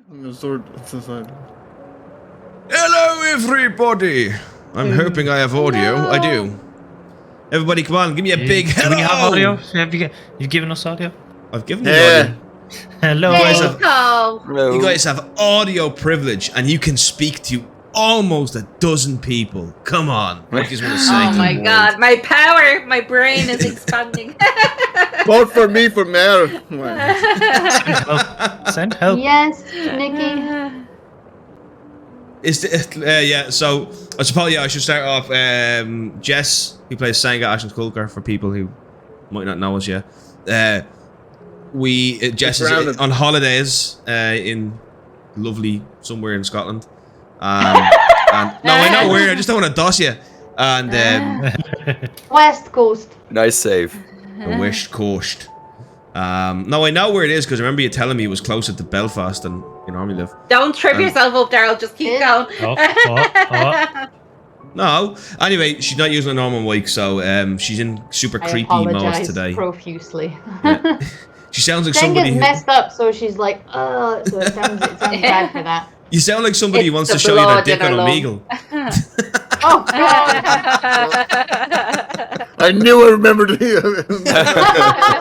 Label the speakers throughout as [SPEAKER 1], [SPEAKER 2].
[SPEAKER 1] Hello, everybody. I'm hoping I have audio. I do. Everybody, come on, give me a big hello.
[SPEAKER 2] Do we have audio? Have you given us audio?
[SPEAKER 1] I've given you audio.
[SPEAKER 2] Hello.
[SPEAKER 1] You guys have audio privilege, and you can speak to almost a dozen people. Come on. I just want to say
[SPEAKER 3] oh my god, my power, my brain is expanding.
[SPEAKER 4] Vote for me for mayor.
[SPEAKER 2] Send help.
[SPEAKER 5] Yes, Nikki.
[SPEAKER 1] Yeah, so I suppose I should start off. Jess, who plays Sanga Ashen Skulker, for people who might not know us yet. Jess is on holidays in lovely somewhere in Scotland. And no, I know where. I just don't want to dossier. And
[SPEAKER 5] West Coast.
[SPEAKER 6] Nice save.
[SPEAKER 1] The West Coast. No, I know where it is because I remember you telling me it was closer to Belfast than you normally live.
[SPEAKER 3] Don't trip yourself up, Daryl. Just keep going.
[SPEAKER 1] No. Anyway, she's not using a normal mic, so she's in super creepy mode today.
[SPEAKER 5] Profusely.
[SPEAKER 1] Yeah. She sounds like
[SPEAKER 5] somebody
[SPEAKER 1] somebody
[SPEAKER 5] who messed up, so she's like, so it sounds bad for that.
[SPEAKER 1] You sound like somebody who wants to show you their dick on Omegle.
[SPEAKER 5] Oh god!
[SPEAKER 4] I knew I remembered it.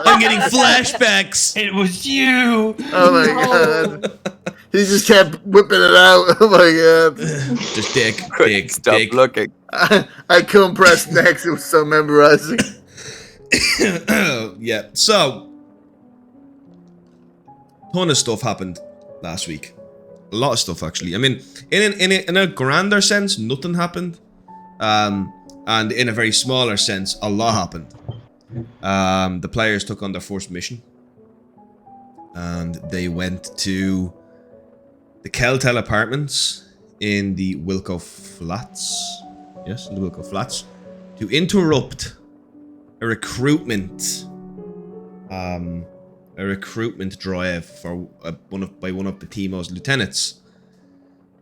[SPEAKER 1] I'm getting flashbacks.
[SPEAKER 2] It was you.
[SPEAKER 4] Oh my god. He just kept whipping it out. Oh my god.
[SPEAKER 1] Just dick.
[SPEAKER 6] Stop looking.
[SPEAKER 4] I couldn't press next. It was so memorizing.
[SPEAKER 1] Yeah. So, ton of stuff happened last week. A lot of stuff, actually. I mean, in a grander sense, nothing happened. And in a very smaller sense, a lot happened. The players took on their first mission. And they went to the Keltel apartments in the Wilco Flats. Yes, in the Wilco Flats. To interrupt a recruitment drive for one of the Timo's lieutenants,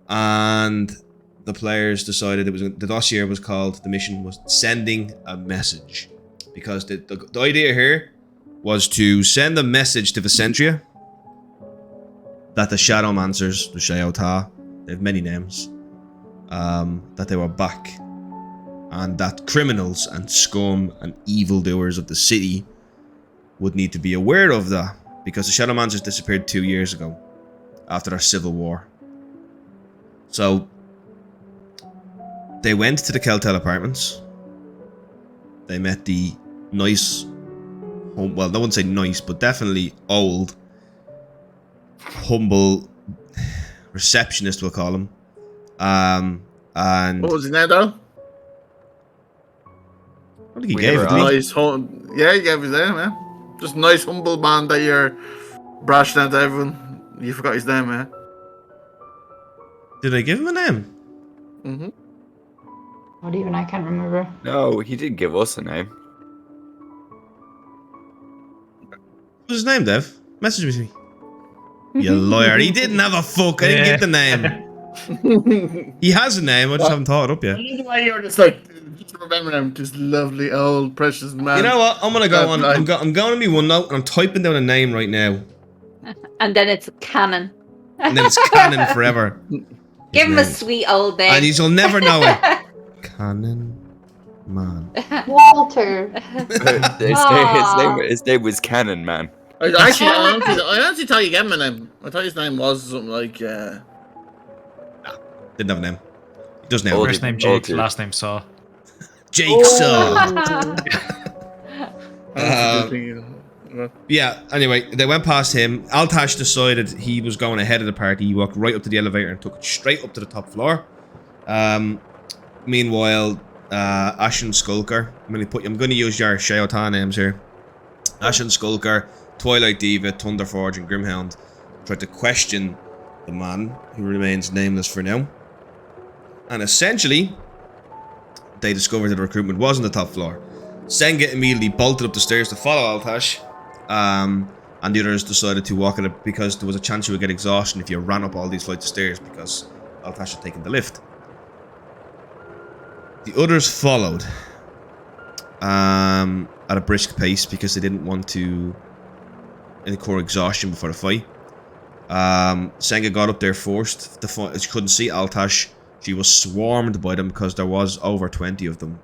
[SPEAKER 1] and the players decided the dossier was called. The mission was sending a message, because the idea here was to send a message to Vicentria that the Shadowmancers, the Shayota, they have many names, that they were back, and that criminals and scum and evildoers of the city would need to be aware of that, because the Shadowmancers disappeared 2 years ago after our civil war. So they went to the Keltel apartments. They met the nice, well, I wouldn't say nice, but definitely old, humble receptionist, we'll call him. And
[SPEAKER 4] what was his name, though?
[SPEAKER 1] I think he gave it.
[SPEAKER 4] Yeah, he gave his name, man. Just nice, humble man that you're brashing at everyone. You forgot his name, man.
[SPEAKER 1] Did I give him a name?
[SPEAKER 4] Mm-hmm.
[SPEAKER 5] Not even I can't remember.
[SPEAKER 6] No, he did give us a name.
[SPEAKER 1] What's his name, Dev? Message me. You lawyer. He didn't have a fuck. I didn't get the name. He has a name. I just haven't thought it up yet.
[SPEAKER 4] Why you're just like, just remember him, this lovely old precious man.
[SPEAKER 1] You know what? I'm gonna go on. I'm going to me OneNote, and I'm typing down a name right now.
[SPEAKER 3] And then it's canon.
[SPEAKER 1] And then it's canon forever.
[SPEAKER 3] Give him a sweet old name.
[SPEAKER 1] And you'll never know it. Canon man.
[SPEAKER 5] Walter.
[SPEAKER 6] His name was Cannon Man.
[SPEAKER 4] I honestly thought you gave him a name. I thought his name was something like.
[SPEAKER 1] Nah, didn't have a name. He doesn't have a name.
[SPEAKER 2] First name Jake, last name Saw.
[SPEAKER 1] Jake Saw. Yeah, anyway, they went past him. Altash decided he was going ahead of the party. He walked right up to the elevator and took it straight up to the top floor. Meanwhile, Ashen Skulker. I'm going to use your Shayota names here. Ashen Skulker, Twilight Diva, Thunderforge, and Grimhound tried to question the man, who remains nameless for now. And essentially, they discovered that the recruitment was on the top floor. Senga immediately bolted up the stairs to follow Altash. And the others decided to walk it because there was a chance you would get exhaustion if you ran up all these flights of stairs, because Altash had taken the lift. The others followed at a brisk pace because they didn't want to incur exhaustion before the fight. Senga got up there first. She couldn't see Altash. She was swarmed by them because there was over 20 of them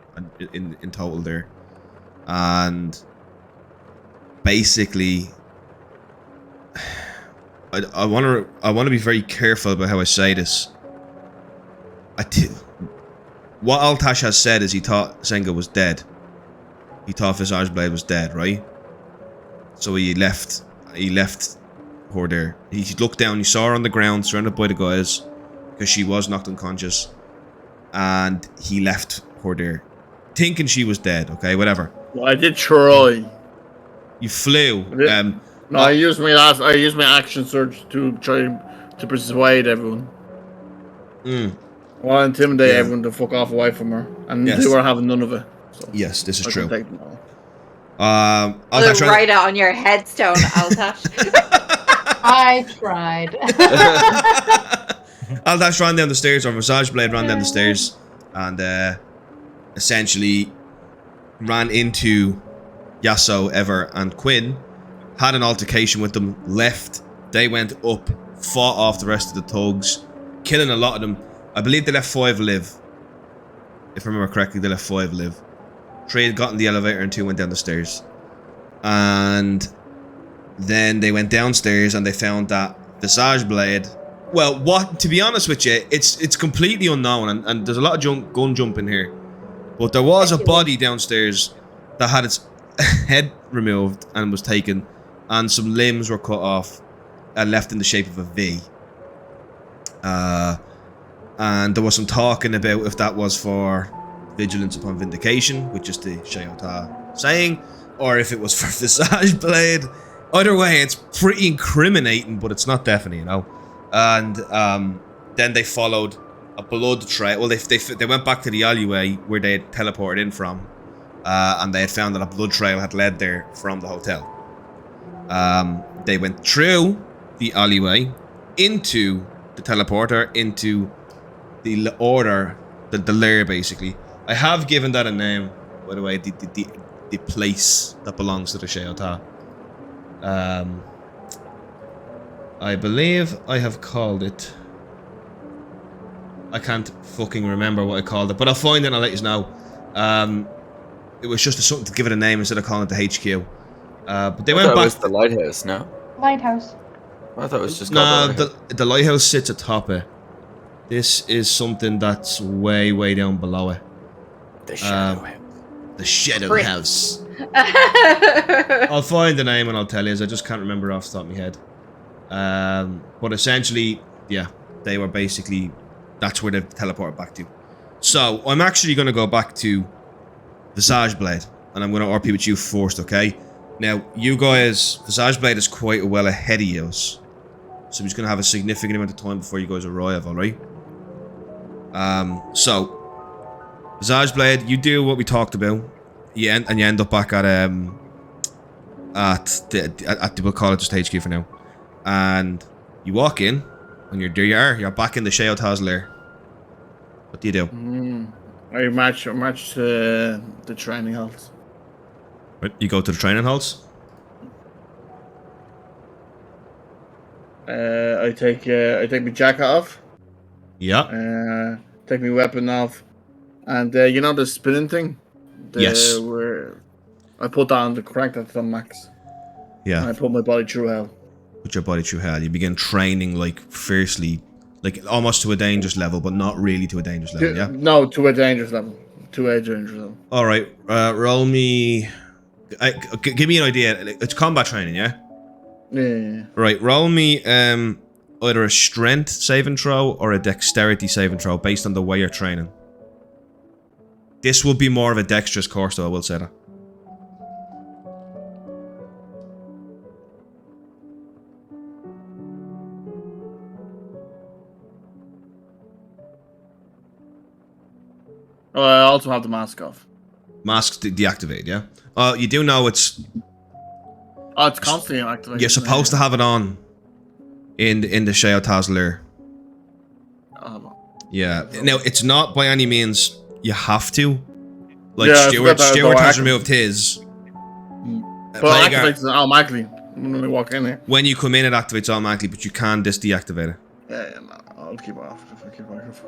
[SPEAKER 1] in total there. And basically, I want to be very careful about how I say this. What Altash has said is he thought Senga was dead. He thought Visage Blade was dead, right? So he left her there. He looked down, he saw her on the ground, surrounded by the guys, because she was knocked unconscious. And he left her there, thinking she was dead, okay, whatever.
[SPEAKER 4] Well, I did try.
[SPEAKER 1] You flew.
[SPEAKER 4] No, I used my action surge to try to persuade everyone. Well, intimidate everyone to fuck off away from her. And they were having none of it. So
[SPEAKER 1] yes, this is true.
[SPEAKER 3] Altash, write it on your headstone, Altash.
[SPEAKER 5] I tried.
[SPEAKER 1] Altash ran down the stairs, or Visage Blade ran down the stairs, and essentially ran into Yasuo, Ever, and Quinn. Had an altercation with them, left. They went up, fought off the rest of the thugs, killing a lot of them. I believe they left 5 live. If I remember correctly, they left 5 live. 3 had got in the elevator and 2 went down the stairs. And then they went downstairs and they found that Visage Blade. Well, to be honest with you, it's completely unknown, and there's a lot of gun jumping here. But there was a body downstairs that had its head removed and was taken, and some limbs were cut off and left in the shape of a V. And there was some talking about if that was for vigilance upon vindication, which is the Shayota saying, or if it was for Visage Blade. Either way, it's pretty incriminating, but it's not definite, you know. And then they followed a blood trail. Well, they went back to the alleyway where they had teleported in from, and they had found that a blood trail had led there from the hotel. They went through the alleyway into the teleporter, into the order, the lair, basically. I have given that a name, by the way, the place that belongs to the Shayota. I believe I have called it. I can't fucking remember what I called it, but I'll find it and I'll let you know. It was just something to give it a name instead of calling it the HQ. But they went back.
[SPEAKER 6] It was the lighthouse, no?
[SPEAKER 5] Lighthouse.
[SPEAKER 6] I thought it was just called
[SPEAKER 1] the lighthouse sits atop it. This is something that's way, way down below it.
[SPEAKER 6] The shadow house.
[SPEAKER 1] The shadow house. I'll find the name and I'll tell you. I just can't remember off the top of my head. But essentially, yeah, they were basically, that's where they teleported back to. So I'm actually going to go back to Visage Blade, and I'm going to RP with you first, okay? Now, you guys, Visage Blade is quite well ahead of you, so he's going to have a significant amount of time before you guys arrive, alright? So Visage Blade, you do what we talked about. You end up back at we'll call it just HQ for now. And you walk in, and you're back in the Shayota's lair. What do you do?
[SPEAKER 4] I match the training halls.
[SPEAKER 1] Right, you go to the training halls.
[SPEAKER 4] I take my jacket off.
[SPEAKER 1] Yeah.
[SPEAKER 4] Take my weapon off, and you know the spinning thing.
[SPEAKER 1] Yes.
[SPEAKER 4] Where I put that on the crank that's on max.
[SPEAKER 1] Yeah.
[SPEAKER 4] And I put my body through hell.
[SPEAKER 1] Put your body through hell. You begin training like fiercely, like almost to a dangerous level, but not really to a dangerous level. Yeah.
[SPEAKER 4] No, to a dangerous level. All
[SPEAKER 1] right. Roll me. Give me an idea. It's combat training, yeah.
[SPEAKER 4] Yeah.
[SPEAKER 1] Right. Roll me either a strength saving throw or a dexterity saving throw based on the way you're training. This will be more of a dexterous course, though. I will say that.
[SPEAKER 4] Oh, I also have the mask off.
[SPEAKER 1] Mask's deactivated, yeah? You do know it's...
[SPEAKER 4] Oh, it's constantly activated.
[SPEAKER 1] You're supposed to have it on in the Shayota's lair. Yeah. Now, it's not by any means you have to. Like,
[SPEAKER 4] yeah,
[SPEAKER 1] Stuart has removed his.
[SPEAKER 4] But it activates it automatically. when I walk in here.
[SPEAKER 1] When you come in, it activates automatically, but you can deactivate it.
[SPEAKER 4] Yeah, no, I'll keep it off. If I keep it off.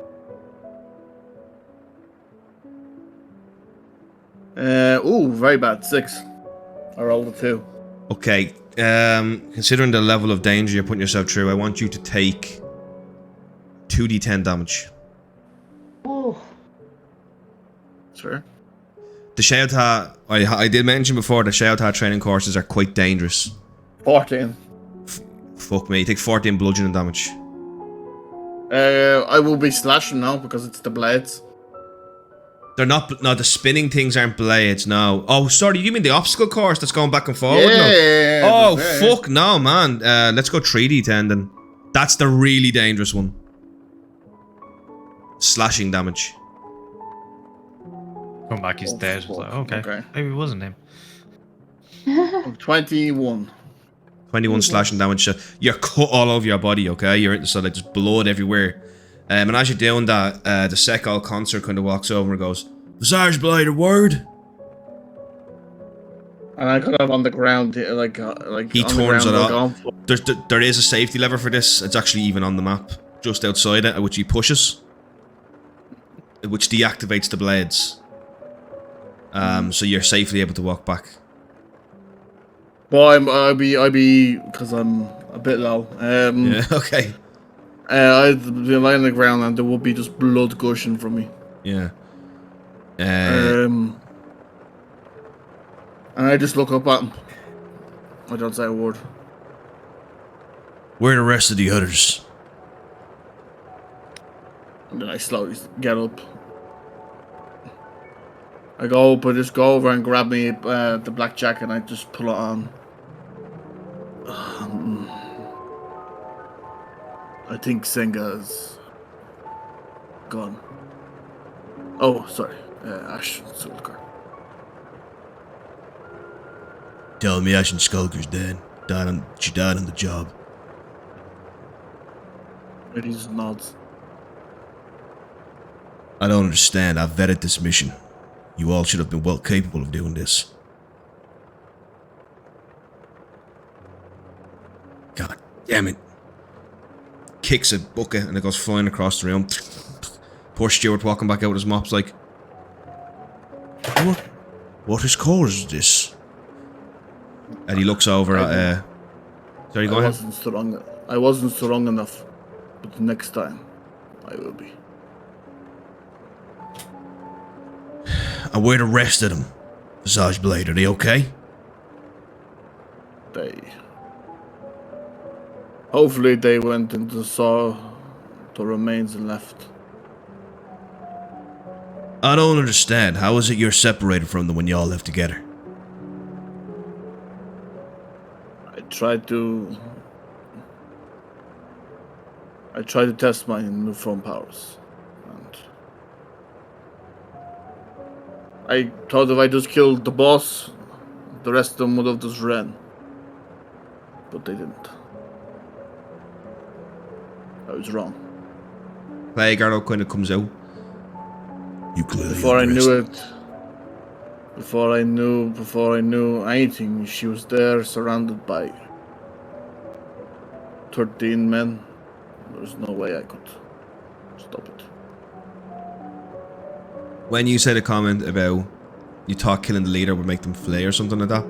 [SPEAKER 4] Ooh, very bad. 6. I rolled a 2.
[SPEAKER 1] Okay. Considering the level of danger you're putting yourself through, I want you to take 2d10 damage.
[SPEAKER 5] Oh,
[SPEAKER 4] Sure.
[SPEAKER 1] The Sheota, I did mention before, the Sheota training courses are quite dangerous.
[SPEAKER 4] 14.
[SPEAKER 1] Fuck me, you take 14 bludgeoning damage.
[SPEAKER 4] I will be slashing now because it's the blades.
[SPEAKER 1] They're not, no, the spinning things aren't blades, no. Oh, sorry, you mean the obstacle course that's going back and forward?
[SPEAKER 4] Yeah.
[SPEAKER 1] No. Oh,
[SPEAKER 4] yeah.
[SPEAKER 1] fuck, no, man. Let's go 3d10 then. That's the really dangerous one. Slashing damage.
[SPEAKER 2] Come back, he's
[SPEAKER 4] Oh,
[SPEAKER 2] dead.
[SPEAKER 4] fuck.
[SPEAKER 2] Like, okay.
[SPEAKER 4] Okay.
[SPEAKER 2] Maybe it wasn't him.
[SPEAKER 4] 21.
[SPEAKER 1] 21 slashing damage. So you're cut all over your body, okay? You're so like just blood everywhere. And as you're doing that, the Sekal concert kind of walks over and goes, Visage Blade, a word?
[SPEAKER 4] And I got up on the ground, like
[SPEAKER 1] He
[SPEAKER 4] on
[SPEAKER 1] turns
[SPEAKER 4] the
[SPEAKER 1] it
[SPEAKER 4] ground,
[SPEAKER 1] off. There is a safety lever for this. It's actually even on the map, just outside it, which he pushes, which deactivates the blades. So you're safely able to walk back.
[SPEAKER 4] Well, I'll be, because I'm a bit low.
[SPEAKER 1] Yeah, okay.
[SPEAKER 4] I'd be lying on the ground and there would be just blood gushing from me.
[SPEAKER 1] Yeah.
[SPEAKER 4] And I just look up at him. I don't say a word.
[SPEAKER 1] Where are the rest of the others?
[SPEAKER 4] And then I slowly get up. I go up, I just go over and grab me the black jacket and I just pull it on. I think Senga's gone. Oh, sorry. Ash Sulkar.
[SPEAKER 1] Tell me Ash and Skulker's dead. She died on the job.
[SPEAKER 4] And he just nods.
[SPEAKER 1] I don't understand. I've vetted this mission. You all should have been well capable of doing this. God damn it. Kicks a bucket and it goes flying across the room. Poor Stuart walking back out with his mops like, What is caused this? And he looks over at sorry, go ahead.
[SPEAKER 4] I wasn't strong enough. But next time I will be.
[SPEAKER 1] And where the rest of them? Visage Blade, are they okay?
[SPEAKER 4] Hopefully they went and saw the remains and left.
[SPEAKER 1] I don't understand. How is it you're separated from them when y'all left together?
[SPEAKER 4] I tried to test my newfound powers. And I thought if I just killed the boss, the rest of them would have just ran. But they didn't. I was wrong.
[SPEAKER 1] Plague Arrow kind of comes out. You clearly
[SPEAKER 4] Before I knew anything, she was there surrounded by 13 men. There's no way I could stop it.
[SPEAKER 1] When you said a comment about you thought killing the leader would make them flee or something like that,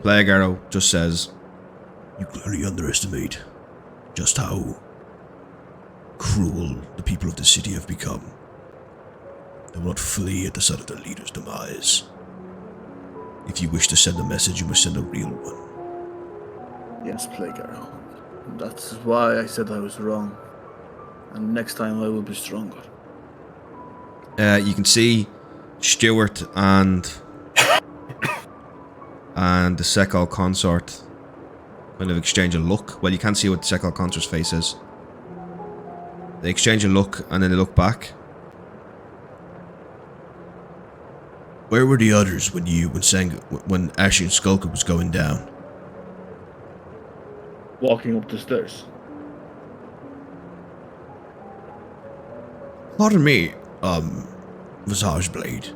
[SPEAKER 1] Plague Arrow just says, you clearly underestimate just how cruel the people of the city have become. They will not flee at the sight of their leader's demise. If you wish to send a message, you must send a real one.
[SPEAKER 4] Yes, Plague Arrow. That's why I said I was wrong. And next time I will be stronger.
[SPEAKER 1] You can see Stuart and the Sekal consort kind of exchange a look. Well, you can't see what the Sekal consort's face is. They exchange a look and then they look back. Where were the others when Ash and Skulker was going down?
[SPEAKER 4] Walking up the stairs.
[SPEAKER 1] Pardon me, Visage Blade.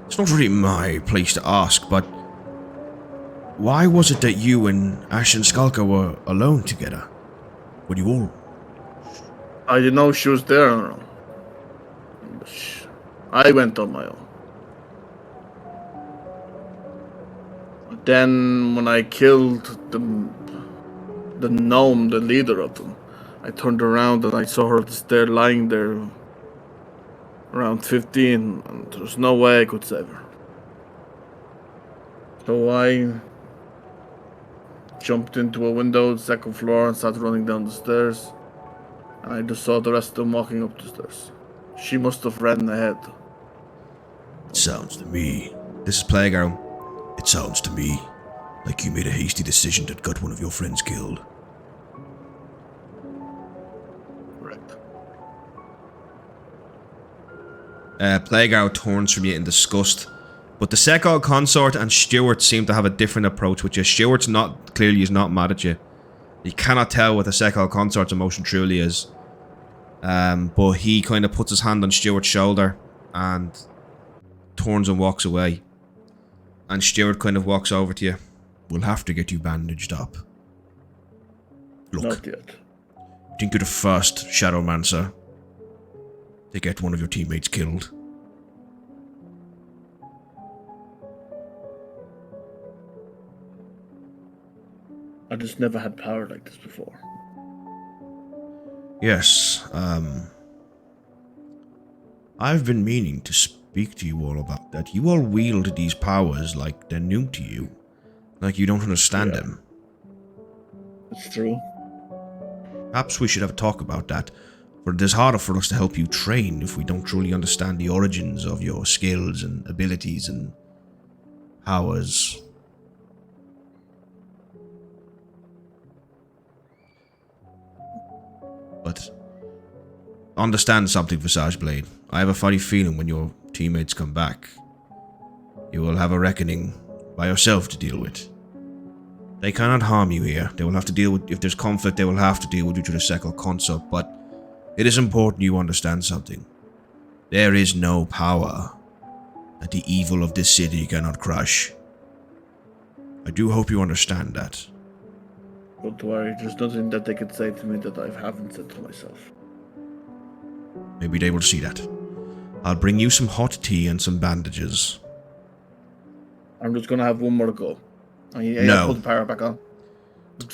[SPEAKER 1] It's not really my place to ask, but why was it that you and Ash and Skalka were alone together? When you all...
[SPEAKER 4] I didn't know she was there. I went on my own. Then, when I killed the gnome, the leader of them, I turned around and I saw her just there lying there, around 15, and there's no way I could save her. So I jumped into a window, second floor, and started running down the stairs. And I just saw the rest of them walking up the stairs. She must have ran ahead.
[SPEAKER 1] Sounds to me... This is Playground. It sounds to me like you made a hasty decision that got one of your friends killed.
[SPEAKER 4] Correct.
[SPEAKER 1] Plagueout turns from you in disgust. But the Sekal consort and Stuart seem to have a different approach with you. Stuart's clearly is not mad at you. You cannot tell what the Sekal consort's emotion truly is. But he kind of puts his hand on Stuart's shoulder and turns and walks away. And Stuart kind of walks over to you. We'll have to get you bandaged up. Look,
[SPEAKER 4] Not yet.
[SPEAKER 1] I think you're the first Shadowmancer to get one of your teammates killed.
[SPEAKER 4] I just never had power like this before.
[SPEAKER 1] Yes, I've been meaning to speak to you all about that. You all wield these powers like they're new to you. Like you don't understand them.
[SPEAKER 4] It's true.
[SPEAKER 1] Perhaps we should have a talk about that. For it is harder for us to help you train if we don't truly understand the origins of your skills and abilities and powers. But understand something, Visage Blade. I have a funny feeling when your teammates come back, you will have a reckoning by yourself to deal with. They cannot harm you here. They will have to deal with, if there's conflict, they will have to deal with you to the Sekal consort, but it is important you understand something. There is no power that the evil of this city cannot crush. I do hope you understand that.
[SPEAKER 4] Don't worry, there's nothing that they could say to me that I haven't said to myself.
[SPEAKER 1] Maybe they will see that. I'll bring you some hot tea and some bandages.
[SPEAKER 4] I'm just gonna have one more go.
[SPEAKER 1] No.
[SPEAKER 4] Put the power back on.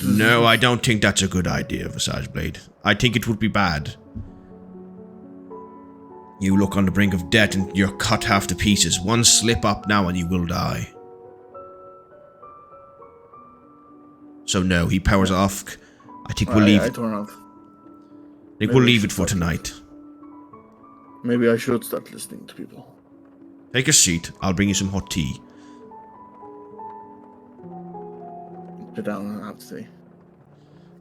[SPEAKER 1] No, I don't think that's a good idea, Visage Blade. I think it would be bad. You look on the brink of death and you're cut half to pieces. One slip up now and you will die. So no, he powers off. I think we'll leave.
[SPEAKER 4] I turn off.
[SPEAKER 1] I think we'll leave it for tonight.
[SPEAKER 4] Maybe I should start listening to people.
[SPEAKER 1] Take a seat. I'll bring you some hot tea.
[SPEAKER 4] Sit down and have to see.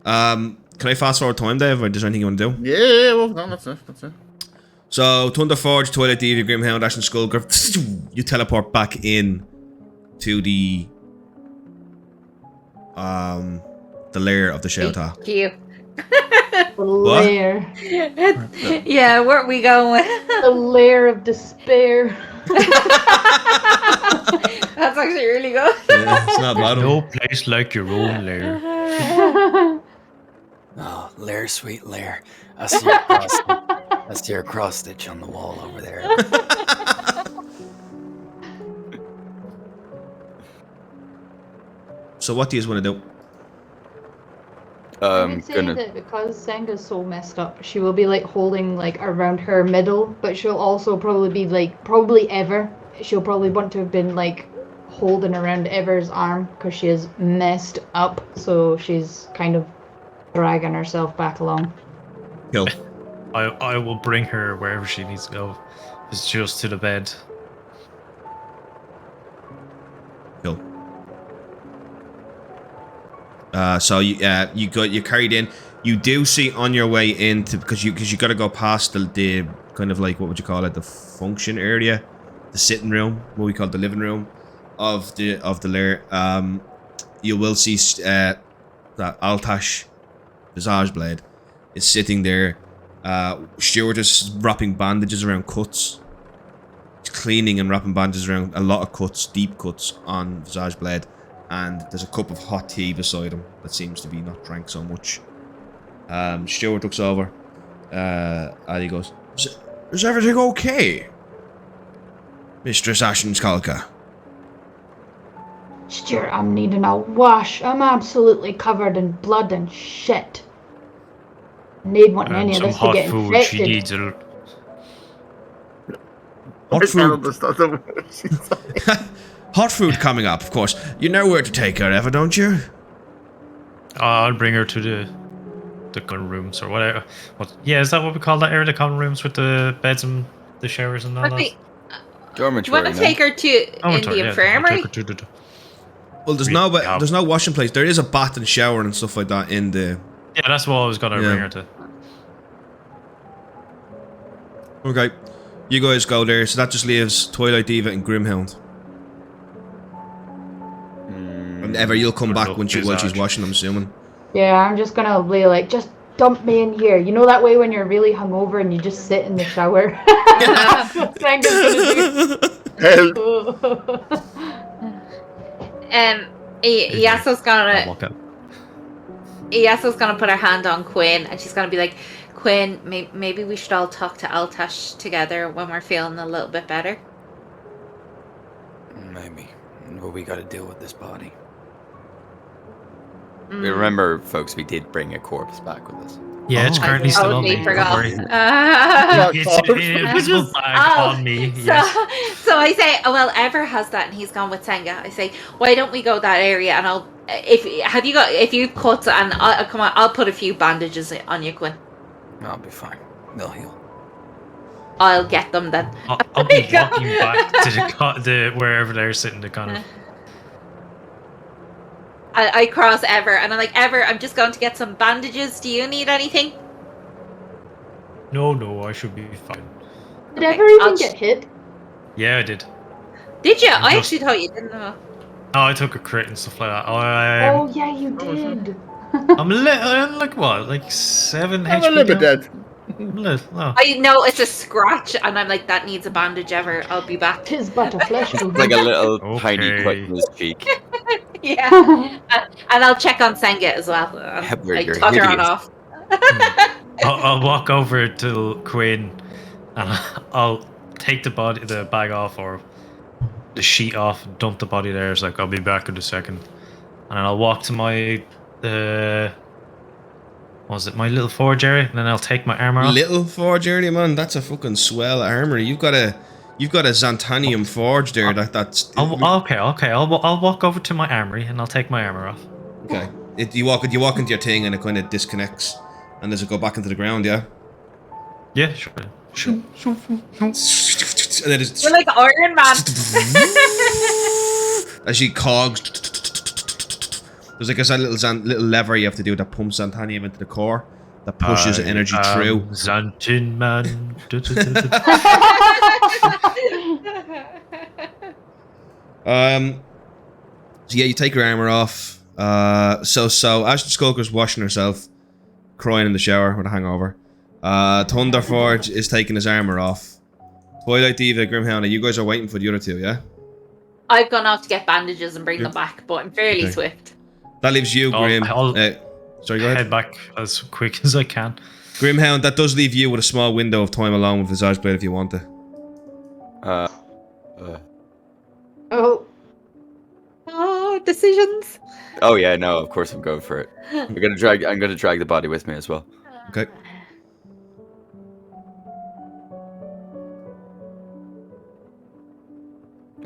[SPEAKER 1] Can I fast forward time, Dave? Or is there anything you want to do?
[SPEAKER 4] Yeah, well, no, that's it. That's it.
[SPEAKER 1] So, Thunder Forge, Twilight Thief, Grimhound, Ash and Skullgriff, you teleport back in to the lair of the shelter.
[SPEAKER 3] Thank you.
[SPEAKER 5] The lair.
[SPEAKER 3] Yeah, where are we going?
[SPEAKER 5] The lair of despair.
[SPEAKER 3] That's actually really good.
[SPEAKER 1] Yeah, it's not bad.
[SPEAKER 2] No place like your own lair.
[SPEAKER 6] Oh, lair, sweet lair. I see your cross. I see your cross stitch on the wall over there.
[SPEAKER 1] So what do you want to do?
[SPEAKER 5] I would say that because Senga's so messed up, she will be like holding like around her middle, but she'll also probably be like, she'll probably want to have been like holding around Ever's arm because she is messed up, so she's kind of dragging herself back along.
[SPEAKER 1] Kill.
[SPEAKER 2] I will bring her wherever she needs to go. It's just to the bed.
[SPEAKER 1] Kill. So you're carried in. You do see on your way into because you got to go past the kind of like, what would you call it, the function area, the sitting room, what we call the living room of the lair. You will see that Altash, Visage Blade, is sitting there. Stuart is wrapping bandages around cuts. He's cleaning and wrapping bandages around a lot of cuts, deep cuts on Visage Blade. and there's a cup of hot tea beside him that seems to be not drank so much. Stuart looks over, and he goes, "Is everything okay, Mistress Ashenskalka?"
[SPEAKER 5] Stuart, I'm needing a wash. I'm absolutely covered in blood and shit. Need want any of
[SPEAKER 2] Some
[SPEAKER 5] this to
[SPEAKER 2] hot
[SPEAKER 5] get
[SPEAKER 2] food. She
[SPEAKER 5] infected.
[SPEAKER 2] needs a...
[SPEAKER 1] Hot
[SPEAKER 4] I
[SPEAKER 1] food.
[SPEAKER 4] can't understand the word she's saying.
[SPEAKER 1] Hot food coming up, of course. You know where to take her, Eva, don't you?
[SPEAKER 2] I'll bring her to the common rooms or whatever. Yeah, is that what we call that area? The common rooms with the beds and the showers and all that?
[SPEAKER 3] Do you
[SPEAKER 6] Dormitory.
[SPEAKER 3] want to
[SPEAKER 6] no?
[SPEAKER 3] take her to
[SPEAKER 2] Oh,
[SPEAKER 3] in the infirmary?
[SPEAKER 1] Well, there's no washing place. There is a bath and shower and stuff like that in the...
[SPEAKER 2] Yeah, that's what I was gonna
[SPEAKER 1] Yeah.
[SPEAKER 2] bring her to.
[SPEAKER 1] Okay. You guys go there, so that just leaves Twilight Diva and Grimhound. And Eva, you'll come back when while she's washing, I'm assuming.
[SPEAKER 5] Yeah, I'm just gonna be like, just dump me in here. You know that way when you're really hungover and you just sit in the shower? That's what Sanga's gonna
[SPEAKER 4] Hell,
[SPEAKER 3] do. Yasuo's gonna
[SPEAKER 2] I'll walk out.
[SPEAKER 3] Yasuo's gonna put her hand on Quinn, and she's gonna be like, Quinn, maybe we should all talk to Altash together when we're feeling a little bit better.
[SPEAKER 6] Maybe. But we gotta deal with this body.
[SPEAKER 3] Mm.
[SPEAKER 6] Remember, folks, we did bring a corpse back with us.
[SPEAKER 2] Yeah, it's
[SPEAKER 1] Oh.
[SPEAKER 2] currently still on me.
[SPEAKER 3] Totally
[SPEAKER 2] Don't
[SPEAKER 3] forgot.
[SPEAKER 2] worry.
[SPEAKER 4] Yeah.
[SPEAKER 2] It's an invisible bag on me. Yes.
[SPEAKER 3] So I say, oh well, Ever has that, and he's gone with Senga. I say, why don't we go that area? And I'll, if you cuts, and come on, I'll put a few bandages on you, Quinn.
[SPEAKER 6] I'll be fine. They'll heal.
[SPEAKER 3] I'll get them then.
[SPEAKER 2] I'll be walking back to the wherever they're sitting. The kind of.
[SPEAKER 3] I cross Ever, and I'm like, Ever, I'm just going to get some bandages. Do you need anything?
[SPEAKER 2] No, I should be fine.
[SPEAKER 5] Did
[SPEAKER 3] Okay,
[SPEAKER 5] ever even
[SPEAKER 3] I'll
[SPEAKER 5] get hit?
[SPEAKER 2] Yeah, I did.
[SPEAKER 3] Did you? I
[SPEAKER 2] Just-
[SPEAKER 3] actually thought you didn't know.
[SPEAKER 2] Oh, I took a crit and stuff like that.
[SPEAKER 5] Oh yeah, you did.
[SPEAKER 2] I'm like what, like 7
[SPEAKER 4] I'm
[SPEAKER 2] HP?
[SPEAKER 4] a little bit
[SPEAKER 2] now?
[SPEAKER 4] dead.
[SPEAKER 2] I'm a little- oh.
[SPEAKER 3] I know it's a scratch, and I'm like, that needs a bandage, Ever. I'll be back.
[SPEAKER 5] Tis but a flesh wound.
[SPEAKER 6] Like a little tiny
[SPEAKER 2] Okay.
[SPEAKER 6] cut in his cheek.
[SPEAKER 3] Yeah. And I'll check on Senga as well.
[SPEAKER 6] Hebler,
[SPEAKER 3] I
[SPEAKER 6] you're
[SPEAKER 3] tot her on
[SPEAKER 6] hideous.
[SPEAKER 3] off.
[SPEAKER 2] I'll walk over to Quinn and I'll take the bag off or the sheet off and dump the body there. It's like, I'll be back in a second. And then I'll walk to my what was it, my little forge area, and then I'll take my armor off.
[SPEAKER 1] Little forge area, man. That's a fucking swell armory. You've got a Xantanium forge there. That's
[SPEAKER 2] Okay. I'll walk over to my armory and I'll take my armor off.
[SPEAKER 1] okay. You walk into your thing and it kind of disconnects, and does it go back into the ground? Yeah.
[SPEAKER 2] Yeah, sure.
[SPEAKER 1] And then it's
[SPEAKER 3] We're like Iron Man.
[SPEAKER 1] as she cogs. There's like a little lever you have to do that pumps Xantanium into the core that pushes energy through.
[SPEAKER 2] Xantin man.
[SPEAKER 1] So yeah, you take your armor off. So Ashton Skulker's washing herself, crying in the shower with a hangover. Thunderforge is taking his armor off. Twilight Diva, Grimhound, you guys are waiting for the other two, yeah?
[SPEAKER 3] I've gone off to get bandages and bring them back, but I'm fairly
[SPEAKER 1] Okay.
[SPEAKER 3] swift.
[SPEAKER 1] That leaves you, Grim.
[SPEAKER 2] I'll
[SPEAKER 1] Sorry, go ahead.
[SPEAKER 2] head back as quick as I can.
[SPEAKER 1] Grimhound, that does leave you with a small window of time alone with Visage Blade if you want to.
[SPEAKER 5] Oh,
[SPEAKER 3] Oh, decisions.
[SPEAKER 6] Oh yeah, no, of course I'm going for it. I'm gonna drag the body with me as well.
[SPEAKER 1] Okay.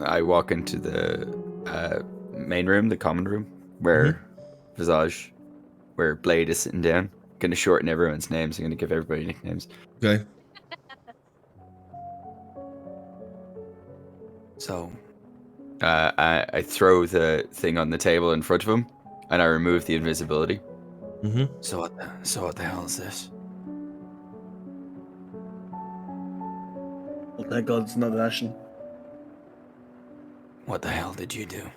[SPEAKER 6] I walk into the main room, the common room, where where Blade is sitting down. Gonna shorten everyone's names. I'm gonna give everybody nicknames.
[SPEAKER 1] Okay.
[SPEAKER 6] So, I throw the thing on the table in front of him, and I remove the invisibility.
[SPEAKER 1] Mm-hmm.
[SPEAKER 6] So what the hell is this?
[SPEAKER 4] Oh, thank God it's not Ashen.
[SPEAKER 6] What the hell did you do?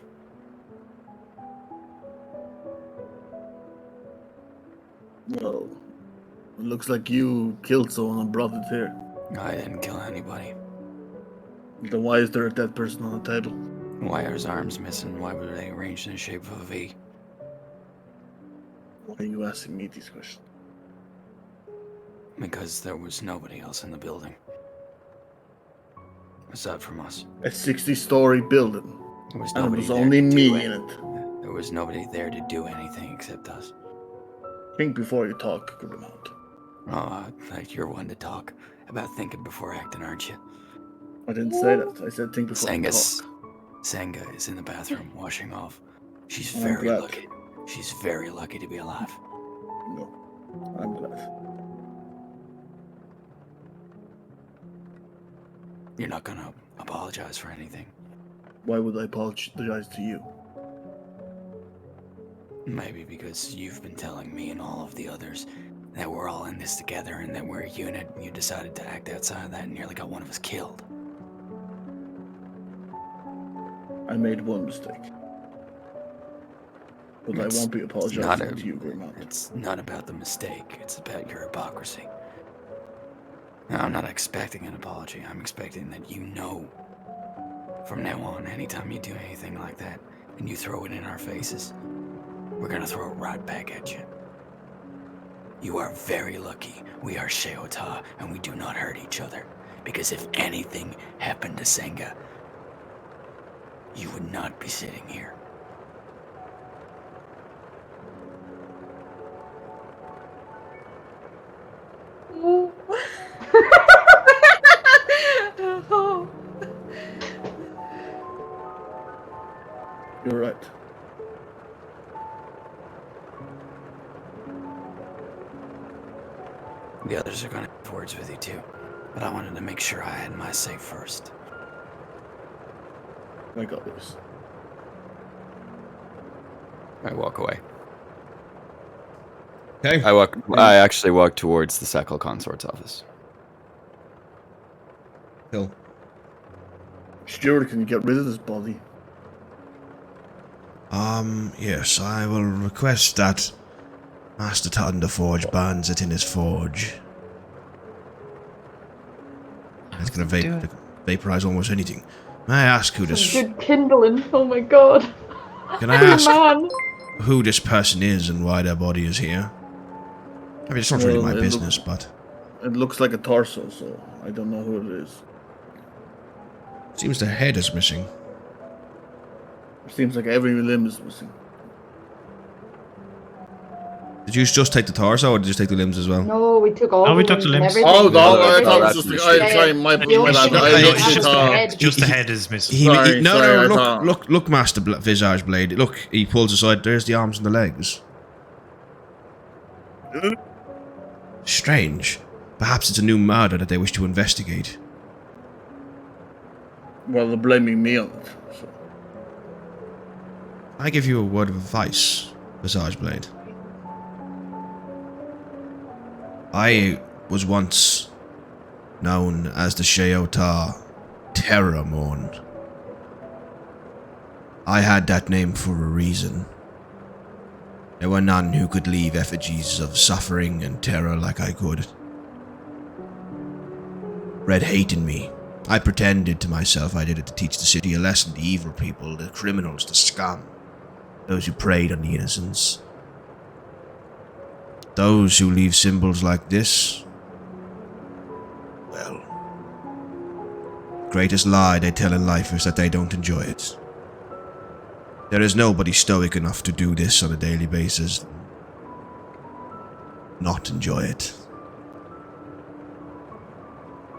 [SPEAKER 4] Well, it looks like you killed someone and brought it here.
[SPEAKER 6] I didn't kill anybody.
[SPEAKER 4] Then why is there a dead person on the table?
[SPEAKER 6] Why are his arms missing? Why were they arranged in the shape of a V?
[SPEAKER 4] Why are you asking me these questions?
[SPEAKER 6] Because there was nobody else in the building. Aside from us.
[SPEAKER 4] A 60-story building.
[SPEAKER 6] There was
[SPEAKER 4] And it
[SPEAKER 6] nobody
[SPEAKER 4] was
[SPEAKER 6] there
[SPEAKER 4] only
[SPEAKER 6] to do
[SPEAKER 4] me in
[SPEAKER 6] it.
[SPEAKER 4] it.
[SPEAKER 6] There was nobody there to do anything except us.
[SPEAKER 4] Think before you talk, Grimhound.
[SPEAKER 6] Oh, like you're one to talk about thinking before acting, aren't you?
[SPEAKER 4] I didn't say that. I said think before you talk.
[SPEAKER 6] Senga is in the bathroom washing off. She's
[SPEAKER 4] I'm
[SPEAKER 6] very
[SPEAKER 4] glad.
[SPEAKER 6] lucky. She's very lucky to be alive.
[SPEAKER 4] No, I'm glad.
[SPEAKER 6] You're not gonna apologize for anything.
[SPEAKER 4] Why would I apologize to you?
[SPEAKER 6] Maybe because you've been telling me and all of the others that we're all in this together and that we're a unit, and you decided to act outside of that and nearly got one of us killed.
[SPEAKER 4] I made one mistake. But I won't be apologizing to you, Grimhound.
[SPEAKER 6] It's not about the mistake, it's about your hypocrisy. Now, I'm not expecting an apology. I'm expecting that you know from now on, anytime you do anything like that and you throw it in our faces, we're gonna throw it right back at you. You are very lucky we are Sheota and we do not hurt each other. Because if anything happened to Senga, you would not be sitting here.
[SPEAKER 4] You're right.
[SPEAKER 6] The others are gonna have words with you too, but I wanted to make sure I had my say first.
[SPEAKER 4] I got this.
[SPEAKER 6] I walk away.
[SPEAKER 1] Okay.
[SPEAKER 6] I actually walk towards the Sekal Consort's office.
[SPEAKER 1] Cool.
[SPEAKER 4] Stuart, can you get rid of this body?
[SPEAKER 1] Yes, I will request that Master Thunderforge burns it in his forge. It's gonna vaporize almost anything. May I ask who this...
[SPEAKER 5] Good kindling, oh my god.
[SPEAKER 1] Can I ask
[SPEAKER 5] Man.
[SPEAKER 1] who this person is and why their body is here? I mean, it's not really my business, but...
[SPEAKER 4] It looks like a torso, so I don't know who it is.
[SPEAKER 1] Seems the head is missing.
[SPEAKER 4] Seems like every limb is missing.
[SPEAKER 1] Did you just take the torso, or did you just take the limbs as well?
[SPEAKER 5] No, we took all
[SPEAKER 2] Oh, we
[SPEAKER 5] the
[SPEAKER 2] took the
[SPEAKER 5] limbs
[SPEAKER 2] limbs.
[SPEAKER 5] and everything.
[SPEAKER 4] I
[SPEAKER 6] Oh,
[SPEAKER 4] thought it
[SPEAKER 6] that's
[SPEAKER 4] was just
[SPEAKER 6] the
[SPEAKER 4] the... Sorry, my bad.
[SPEAKER 2] It's just the
[SPEAKER 4] I
[SPEAKER 2] head. Just the head is missing.
[SPEAKER 4] Sorry, I
[SPEAKER 1] No,
[SPEAKER 4] thought-
[SPEAKER 1] look, Master Visage Blade. Look, he pulls aside, there's the arms and the legs. Strange. Perhaps it's a new murder that they wish to investigate.
[SPEAKER 4] Well, they're blaming me on it. So.
[SPEAKER 1] I give you a word of advice, Visage Blade. I was once known as the Sheota Terramorn. I had that name for a reason. There were none who could leave effigies of suffering and terror like I could. Red hated me. I pretended to myself I did it to teach the city a lesson, the evil people, the criminals, the scum, those who preyed on the innocents. Those who leave symbols like this, well, the greatest lie they tell in life is that they don't enjoy it. There is nobody stoic enough to do this on a daily basis, not enjoy it.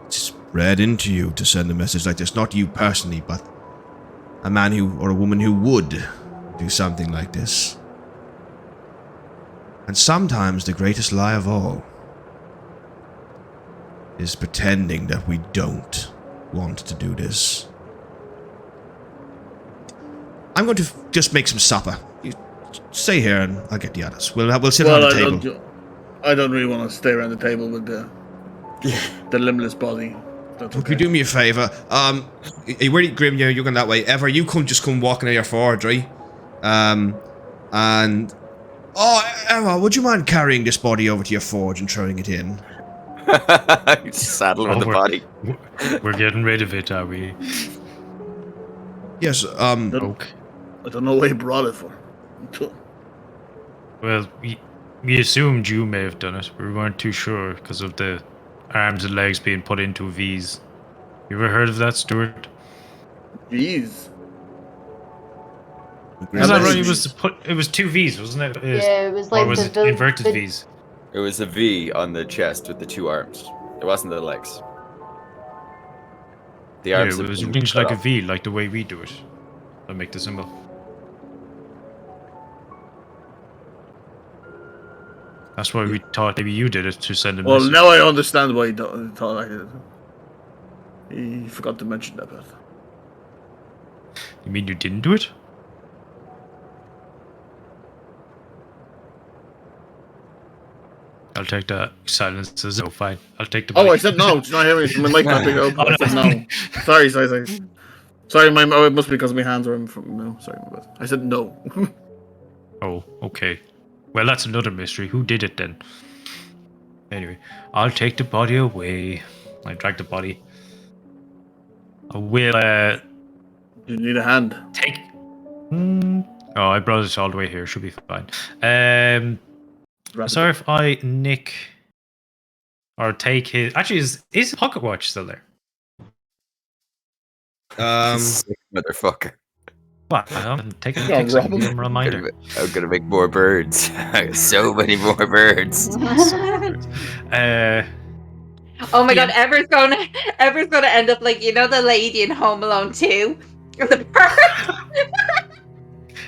[SPEAKER 1] It's read into you to send a message like this, not you personally, but a man who, or a woman who would do something like this. And sometimes the greatest lie of all is pretending that we don't want to do this. I'm going to just make some supper. You stay here and I'll get the others. We'll sit around the table.
[SPEAKER 4] I don't really want to stay around the table with the limbless body. That's
[SPEAKER 1] Look,
[SPEAKER 4] okay.
[SPEAKER 1] you do me a favour. Where you Grim, you're going that way. Ever, you come walking out your forge, right? And Emma, would you mind carrying this body over to your forge and throwing it in?
[SPEAKER 6] Saddle with the body.
[SPEAKER 2] We're getting rid of it, are we?
[SPEAKER 1] Yes.
[SPEAKER 2] Okay.
[SPEAKER 4] I don't know what he brought it for.
[SPEAKER 2] Well, we assumed you may have done it. We weren't too sure because of the arms and legs being put into V's. You ever heard of that, Stuart?
[SPEAKER 4] Jeez.
[SPEAKER 2] Was that right?
[SPEAKER 4] V's.
[SPEAKER 2] It was two V's, wasn't it?
[SPEAKER 5] Yeah, it was
[SPEAKER 2] Or
[SPEAKER 5] like
[SPEAKER 2] was it inverted V's?
[SPEAKER 7] It was a V on the chest with the two arms. It wasn't the legs. The
[SPEAKER 2] Yeah,
[SPEAKER 7] arms
[SPEAKER 2] it
[SPEAKER 7] had
[SPEAKER 2] was
[SPEAKER 7] been
[SPEAKER 2] arranged
[SPEAKER 7] cut
[SPEAKER 2] like a
[SPEAKER 7] off.
[SPEAKER 2] V, like the way we do it. I'll make the symbol. That's why we thought maybe you did it to send a
[SPEAKER 4] Well,
[SPEAKER 2] message.
[SPEAKER 4] now I understand why he thought I did. He forgot to mention that part.
[SPEAKER 2] You mean you didn't do it? I'll take that. Silence as no, fine. I'll take the
[SPEAKER 4] Oh,
[SPEAKER 2] body.
[SPEAKER 4] I said no. Did you not hear me? My mic not picking up.
[SPEAKER 2] Oh,
[SPEAKER 4] I said no. Sorry. Sorry, it must be because my hands are in from no. Sorry, my bad. I said no.
[SPEAKER 2] Oh, okay. Well, that's another mystery. Who did it then? Anyway, I'll take the body away. I drag the body. I will
[SPEAKER 4] You need a hand.
[SPEAKER 2] take. Oh, I brought it all the way here. Should be fine.
[SPEAKER 4] Wrap it
[SPEAKER 2] Sorry
[SPEAKER 4] up.
[SPEAKER 2] if I nick or take his. Actually, is his pocket watch still there?
[SPEAKER 7] Sick motherfucker.
[SPEAKER 2] What? I'm taking a
[SPEAKER 4] Yeah,
[SPEAKER 2] pic so I can
[SPEAKER 4] rob
[SPEAKER 2] give
[SPEAKER 4] him.
[SPEAKER 2] him a reminder.
[SPEAKER 7] I'm gonna make more birds. So many more birds.
[SPEAKER 3] Oh my god,
[SPEAKER 2] Yeah.
[SPEAKER 3] Ever's gonna end up like, you know, the lady in Home Alone 2? The bird.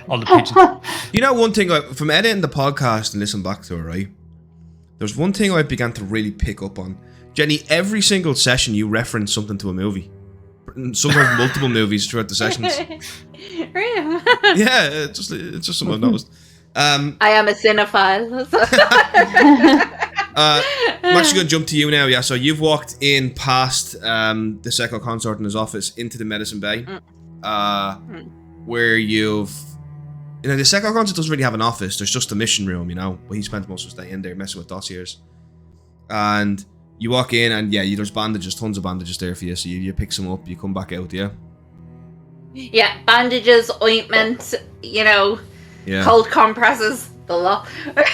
[SPEAKER 2] All the pigeons.
[SPEAKER 1] You know, one thing from editing the podcast and listening back to it, right? There's one thing I began to really pick up on. Jenny, every single session you reference something to a movie. Sometimes multiple movies throughout the sessions.
[SPEAKER 3] Really?
[SPEAKER 1] Yeah, it's just something I've noticed.
[SPEAKER 3] I am a cinephile. So.
[SPEAKER 1] I'm actually going to jump to you now. Yeah, so you've walked in past the Secco consort in his office into the medicine bay, where you've... You know, the Secco consort doesn't really have an office. There's just a mission room, you know, but he spends most of his day in there messing with dossiers. And you walk in and, yeah, there's bandages, tons of bandages there for you. So you pick some up, you come back out, yeah?
[SPEAKER 3] Yeah, bandages, ointment, you know,
[SPEAKER 1] Yeah.
[SPEAKER 3] cold compresses, the lot.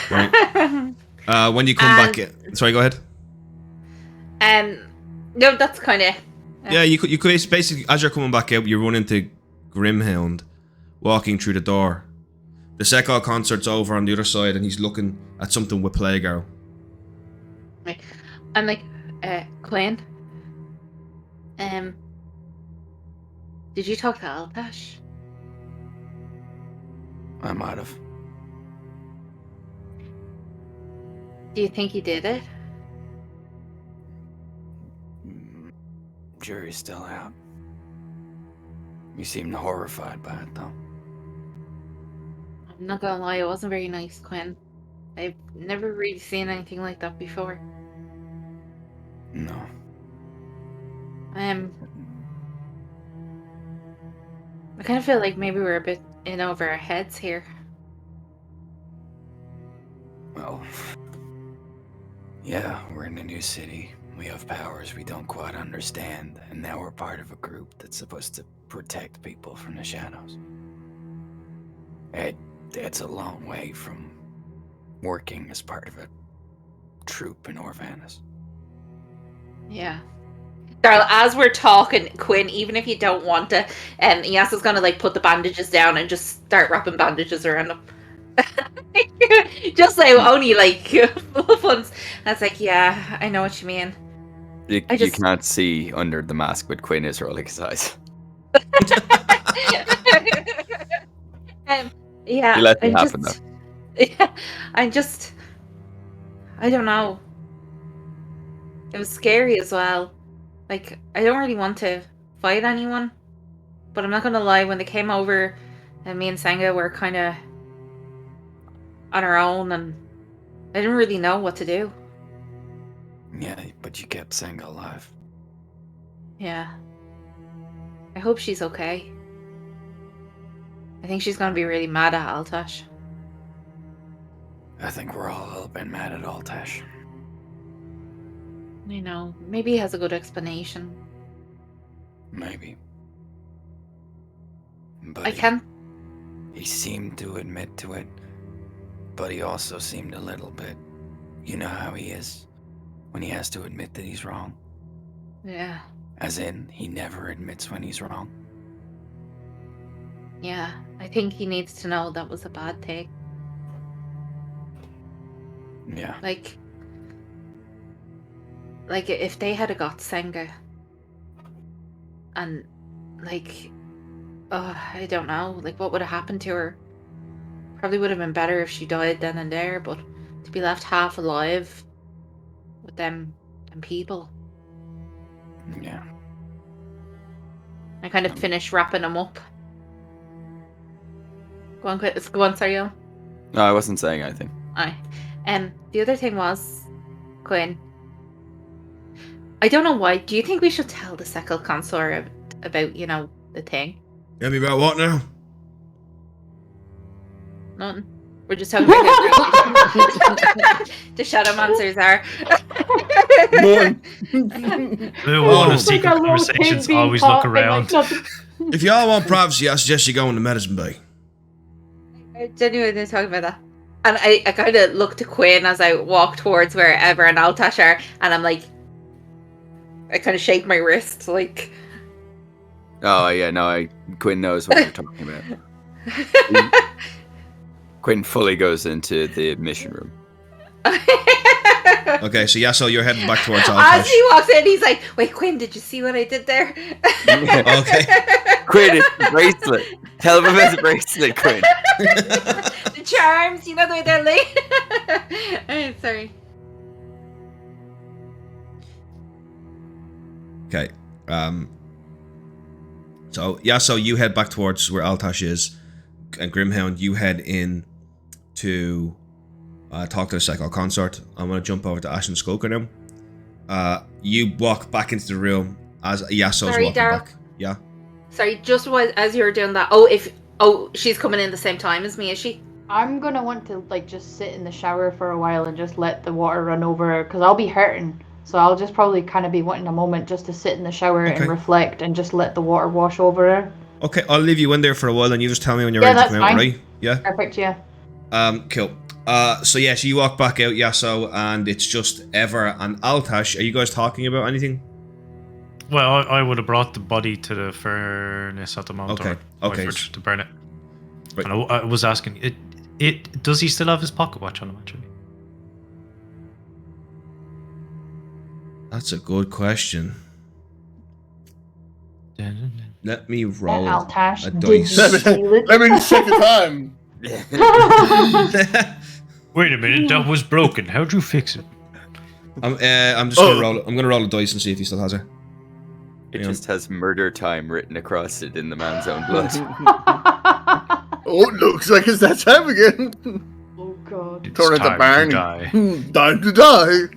[SPEAKER 1] Right. When you come back in... Sorry, go ahead.
[SPEAKER 3] No, that's kind of...
[SPEAKER 1] Yeah, you could basically, as you're coming back out, you run into Grimhound walking through the door. The Secco concert's over on the other side, and he's looking at something with Plague Arrow.
[SPEAKER 3] I'm like, Quinn? Did you talk to Altash?
[SPEAKER 6] I might have.
[SPEAKER 3] Do you think he did it?
[SPEAKER 6] Jury's still out. You seemed horrified by it, though.
[SPEAKER 3] I'm not gonna lie, it wasn't very nice, Quinn. I've never really seen anything like that before.
[SPEAKER 6] No.
[SPEAKER 3] I kind of feel like maybe we're a bit in over our heads here.
[SPEAKER 6] Well, yeah, we're in a new city. We have powers we don't quite understand, and now we're part of a group that's supposed to protect people from the shadows. It's a long way from working as part of a troop in Orvanis.
[SPEAKER 3] Yeah. Darla, as we're talking, Quinn, even if you don't want to, Yasa's gonna like put the bandages down and just start wrapping bandages around them. Just like only like ones. That's like, yeah, I know what you mean.
[SPEAKER 7] You can't see under the mask, but Quinn is rolling his eyes.
[SPEAKER 3] Yeah,
[SPEAKER 7] You let it happen, though.
[SPEAKER 3] Yeah, I don't know. It was scary as well. Like, I don't really want to fight anyone, but I'm not gonna lie, when they came over and me and Senga were kind of on our own and I didn't really know what to do.
[SPEAKER 6] Yeah, but you kept Senga alive.
[SPEAKER 3] Yeah. I hope she's okay. I think she's gonna be really mad at Altash.
[SPEAKER 6] I think we're all a little bit mad at Altash.
[SPEAKER 3] You know, maybe he has a good explanation.
[SPEAKER 6] Maybe. But
[SPEAKER 3] I can't.
[SPEAKER 6] He seemed to admit to it, but he also seemed a little bit. You know how he is when he has to admit that he's wrong.
[SPEAKER 3] Yeah.
[SPEAKER 6] As in, he never admits when he's wrong.
[SPEAKER 3] Yeah. I think he needs to know that was a bad take.
[SPEAKER 6] Yeah.
[SPEAKER 3] Like if they had got Senga and I don't know, what would have happened to her? Probably would have been better if she died then and there, but to be left half alive with them and people.
[SPEAKER 6] Yeah.
[SPEAKER 3] I kind of finished wrapping them up. Go on, sorry, Owen.
[SPEAKER 7] No, I wasn't saying anything.
[SPEAKER 3] Aye. The other thing was, Quinn, I don't know why. Do you think we should tell the Second Consort about, the thing?
[SPEAKER 1] Tell me about what now?
[SPEAKER 3] Nothing. We're just talking about who the Shadowmancers are.
[SPEAKER 2] The one of
[SPEAKER 5] It's like
[SPEAKER 2] secret
[SPEAKER 5] a little
[SPEAKER 2] conversations
[SPEAKER 5] pig being
[SPEAKER 2] always
[SPEAKER 5] caught
[SPEAKER 2] look
[SPEAKER 5] in,
[SPEAKER 2] around.
[SPEAKER 1] If y'all want privacy, I suggest you go in the medicine bay.
[SPEAKER 3] I genuinely talking about that. And I kind of looked to Quinn as I walked towards where Ever and Altash are, and I'm like, I kind of shake my wrist, like.
[SPEAKER 7] Oh, yeah, no, Quinn knows what you're talking about. Quinn fully goes into the admission room.
[SPEAKER 1] Okay, so Yasso, you're heading back towards
[SPEAKER 3] As
[SPEAKER 1] Altash.
[SPEAKER 3] he walks in, he's like, "Wait, Quinn, did you see what I did there?"
[SPEAKER 1] Okay.
[SPEAKER 7] Quinn, it's the bracelet. Tell him about the bracelet, Quinn.
[SPEAKER 3] The charms, the way they're late. Sorry.
[SPEAKER 1] Okay. So Yasso, you head back towards where Altash is, and Grimhound, you head in to talk to the Second Consort. I'm gonna jump over to Ashen Skulker now. You walk back into the room as Yasso's walking
[SPEAKER 3] Daryl.
[SPEAKER 1] back. Yeah.
[SPEAKER 3] Sorry, just as you were doing that. She's coming in the same time as me, is she?
[SPEAKER 5] I'm gonna want to just sit in the shower for a while and just let the water run over her, because I'll be hurting. So I'll just probably kind of be wanting a moment just to sit in the shower and reflect and just let the water wash over her.
[SPEAKER 1] Okay, I'll leave you in there for a while, and you just tell me when you're
[SPEAKER 5] Yeah,
[SPEAKER 1] ready to
[SPEAKER 5] that's
[SPEAKER 1] come out,
[SPEAKER 5] fine.
[SPEAKER 1] right? Yeah.
[SPEAKER 5] Perfect, yeah.
[SPEAKER 1] Cool. So you walk back out, Yasso, and it's just Ever and Altash. Are you guys talking about anything?
[SPEAKER 2] Well, I would have brought the body to the furnace at the moment.
[SPEAKER 1] Okay,
[SPEAKER 2] or
[SPEAKER 1] okay.
[SPEAKER 2] to burn it.
[SPEAKER 1] Right.
[SPEAKER 2] And I was asking, does he still have his pocket watch on him, actually?
[SPEAKER 1] That's a good question. Let me roll
[SPEAKER 5] Altash,
[SPEAKER 1] a
[SPEAKER 5] did
[SPEAKER 1] dice.
[SPEAKER 5] you steal it?
[SPEAKER 4] Let me check the time.
[SPEAKER 2] Wait a minute, that was broken. How'd you fix it?
[SPEAKER 1] I'm just gonna roll. I'm gonna roll a dice and see if he still has it.
[SPEAKER 7] It
[SPEAKER 1] Yeah.
[SPEAKER 7] just has murder time written across it in the man's own blood.
[SPEAKER 4] Oh, it looks like it's that time again.
[SPEAKER 5] Oh god.
[SPEAKER 2] It's
[SPEAKER 4] Turn at the
[SPEAKER 2] time
[SPEAKER 4] barn.
[SPEAKER 2] to die.
[SPEAKER 4] Time to die.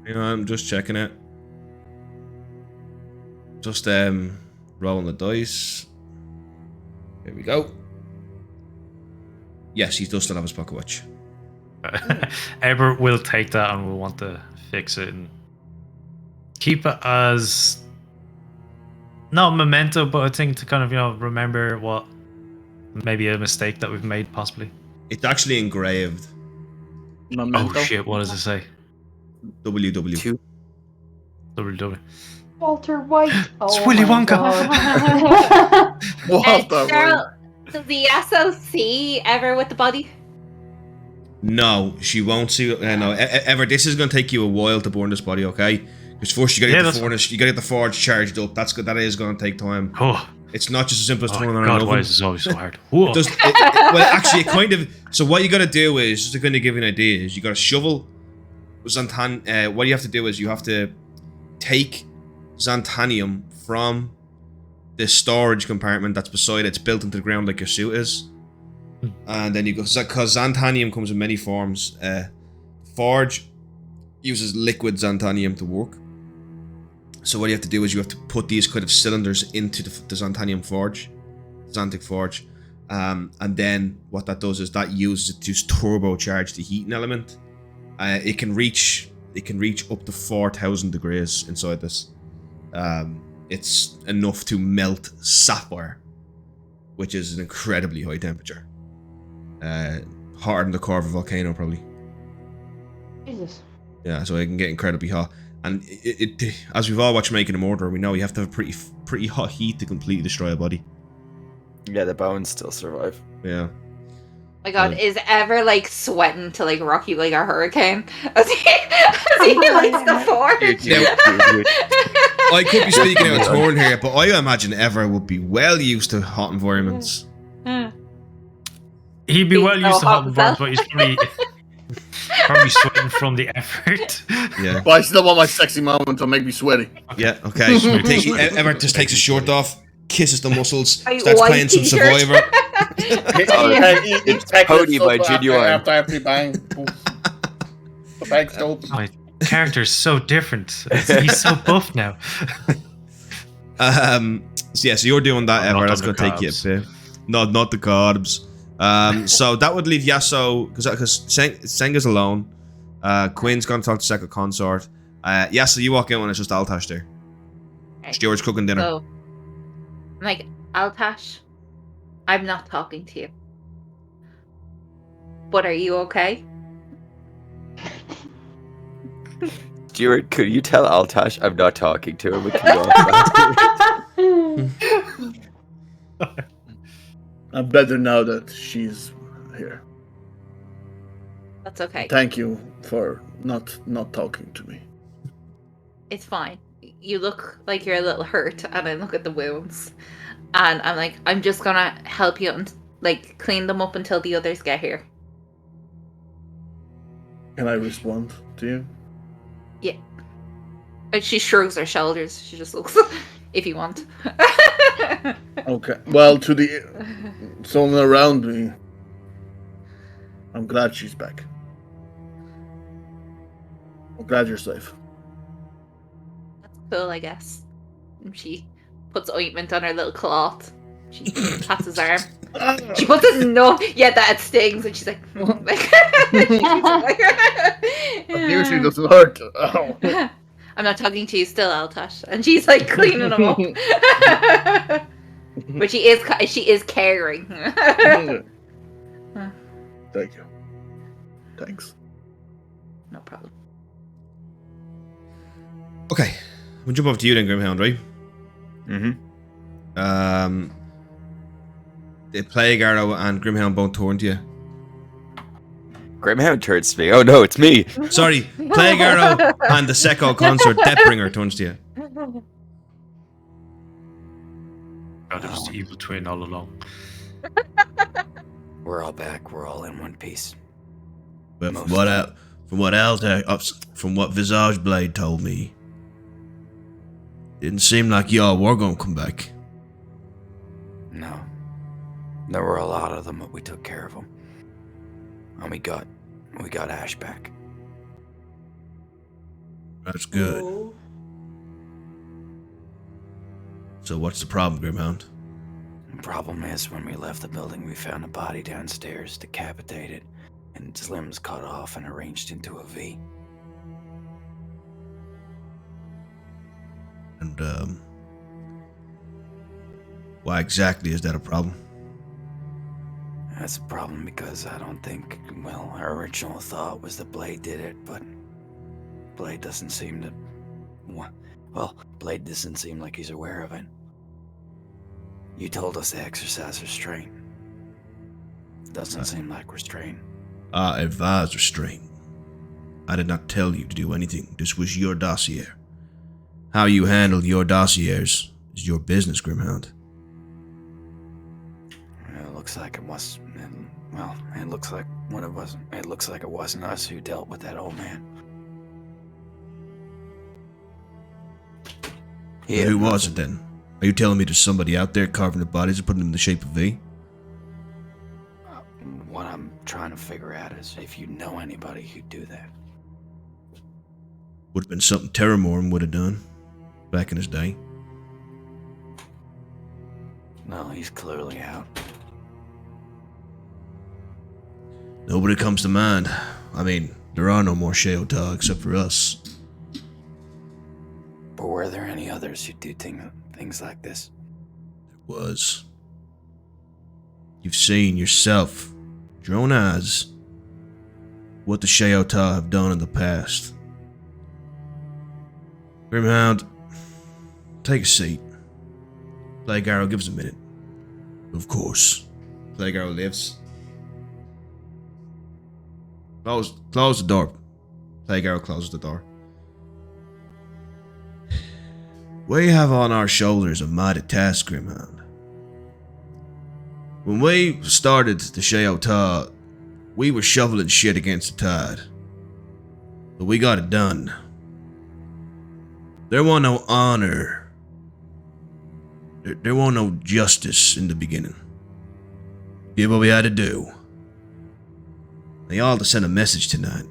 [SPEAKER 1] I'm just checking it. Just rolling the dice. Here we go. Yes, he does still have his pocket watch.
[SPEAKER 2] Eber will take that and will want to fix it and keep it as not a memento, but a thing to kind of remember what maybe a mistake that we've made possibly.
[SPEAKER 1] It's actually engraved.
[SPEAKER 4] Memento.
[SPEAKER 2] Oh shit! What does it say?
[SPEAKER 1] WW.
[SPEAKER 2] WW.
[SPEAKER 5] Walter White. Oh,
[SPEAKER 2] Willy
[SPEAKER 5] my
[SPEAKER 2] Wonka.
[SPEAKER 5] God.
[SPEAKER 4] What the
[SPEAKER 3] Daryl, does the Yasso see Ever with the body?
[SPEAKER 1] No, she won't see. No, Ever. This is gonna take you a while to burn this body, okay? Because first you gotta get the furnace, you gotta get the forge charged up. That's good. That is gonna take time.
[SPEAKER 2] Oh,
[SPEAKER 1] It's not just as simple as
[SPEAKER 2] oh
[SPEAKER 1] turning on an
[SPEAKER 2] God!
[SPEAKER 1] oven.
[SPEAKER 2] Why is this always so hard? Whoa.
[SPEAKER 1] Well, actually, it kind of. So what you got to do is, just to kind of give you an idea, is you got to shovel Xanthan. What you have to do is you have to take Xanthanium from the storage compartment that's beside it. It's built into the ground like your suit is, and then you go because Xanthanium comes in many forms. Forge uses liquid Xanthanium to work. So what you have to do is you have to put these kind of cylinders into the Xanthanium forge, Xanthic forge, and then what that does is that uses it to turbocharge the heating element. It can reach up to 4,000 degrees inside this. It's enough to melt sapphire, which is an incredibly high temperature. Hotter than the core of a volcano, probably.
[SPEAKER 5] Jesus.
[SPEAKER 1] Yeah, so it can get incredibly hot. And it as we've all watched Making a Murderer, we know you have to have pretty hot heat to completely destroy a body.
[SPEAKER 7] Yeah, the bones still survive.
[SPEAKER 1] Yeah.
[SPEAKER 3] My God, is ever like sweating to like rock you like a hurricane as he likes the forge?
[SPEAKER 1] I could be speaking out of turn here, but I imagine Ever would be well used to hot environments.
[SPEAKER 2] He'd be
[SPEAKER 3] He's
[SPEAKER 2] well
[SPEAKER 3] so
[SPEAKER 2] used to
[SPEAKER 3] hot
[SPEAKER 2] hot environments, but he's probably sweating from the effort.
[SPEAKER 1] Yeah.
[SPEAKER 4] But I still want my sexy moment to make me sweaty.
[SPEAKER 1] Yeah, okay. Ever just takes his shirt off, kisses the muscles,
[SPEAKER 3] A
[SPEAKER 1] starts
[SPEAKER 3] white
[SPEAKER 1] playing some
[SPEAKER 3] t-shirt.
[SPEAKER 1] Survivor.
[SPEAKER 7] It's Cody by Genuine.
[SPEAKER 4] After bang. The bag's open.
[SPEAKER 2] My character's so different. He's so buff now.
[SPEAKER 1] So yeah, so you're doing that,
[SPEAKER 2] Not
[SPEAKER 1] Ever.
[SPEAKER 2] on
[SPEAKER 1] That's
[SPEAKER 2] the
[SPEAKER 1] gonna take you a
[SPEAKER 2] carbs.
[SPEAKER 1] bit. Not the carbs. So that would leave Yasuo because Senga's alone. Quinn's gonna talk to Second Consort. Yasuo, you walk in when it's just Altash there.
[SPEAKER 3] Okay.
[SPEAKER 1] Stuart's cooking dinner.
[SPEAKER 3] So, I'm like, Altash, I'm not talking to you. But are you okay?
[SPEAKER 7] Stuart, could you tell Altash I'm not talking to him? We can go on.
[SPEAKER 4] I'm better now that she's here.
[SPEAKER 3] That's okay.
[SPEAKER 4] Thank you for not talking to me.
[SPEAKER 3] It's fine. You look like you're a little hurt, and I look at the wounds, and I'm like, I'm just gonna help you and like clean them up until the others get here.
[SPEAKER 4] Can I respond to you?
[SPEAKER 3] Yeah. And she shrugs her shoulders. She just looks, if you want.
[SPEAKER 4] Okay. Well, to the someone around me, I'm glad she's back. I'm glad you're safe.
[SPEAKER 3] That's cool, I guess. And she puts ointment on her little cloth. She pats his arm. She puts it that it stings, and she's like,
[SPEAKER 4] It usually doesn't hurt. Oh.
[SPEAKER 3] I'm not talking to you still, Altash. And she's like cleaning them up. But she is caring.
[SPEAKER 4] Thank you. Thanks.
[SPEAKER 3] No problem.
[SPEAKER 1] Okay, we'll jump over to you then, Grimhound, right?
[SPEAKER 7] Mm-hmm.
[SPEAKER 1] The Plague Arrow and Grimhound both turn to you.
[SPEAKER 7] Grimhound turns to me. Oh no, it's me.
[SPEAKER 1] Sorry, Plague Arrow and the Second Consort Deathbringer turns to you.
[SPEAKER 2] God, it was the evil twin all along.
[SPEAKER 6] We're all back. We're all in one piece.
[SPEAKER 1] But from what Visage Blade told me, didn't seem like y'all were gonna come back.
[SPEAKER 6] No. There were a lot of them, but we took care of them. And we got Ash back.
[SPEAKER 1] That's good. So what's the problem, Grimhound?
[SPEAKER 6] The problem is, when we left the building, we found a body downstairs, decapitated, and its limbs cut off and arranged into a V.
[SPEAKER 1] And why exactly is that a problem?
[SPEAKER 6] That's a problem because I don't think, well, our original thought was that Blade did it, but Blade doesn't seem to... Well, Blade doesn't seem like he's aware of it. You told us to exercise restraint. Doesn't seem like restraint.
[SPEAKER 1] I advise restraint. I did not tell you to do anything. This was your dossier. How you handle your dossiers is your business, Grimhound.
[SPEAKER 6] It looks like it was... Well, it looks like when it wasn't. It looks like it wasn't us who dealt with that old man.
[SPEAKER 1] Who was it then? Are you telling me there's somebody out there carving the bodies and putting them in the shape of V?
[SPEAKER 6] What I'm trying to figure out is if you know anybody who'd do that.
[SPEAKER 1] Would have been something Terramorn would have done back in his day.
[SPEAKER 6] No, he's clearly out.
[SPEAKER 1] Nobody comes to mind. I mean, there are no more Sheotar except for us.
[SPEAKER 6] But were there any others who do things like this?
[SPEAKER 1] There was. You've seen yourself, with your own eyes, what the Shayota have done in the past. Grimhound, take a seat. Plague Arrow, give us a minute. Of course. Plague Arrow lives. Close the door. Plague Arrow closes the door. We have on our shoulders a mighty task, Grimhound. When we started the Shayota, we were shoveling shit against the tide. But we got it done. There wasn't no honor. There wasn't no justice in the beginning. Did what we had to do. They all had to send a message tonight.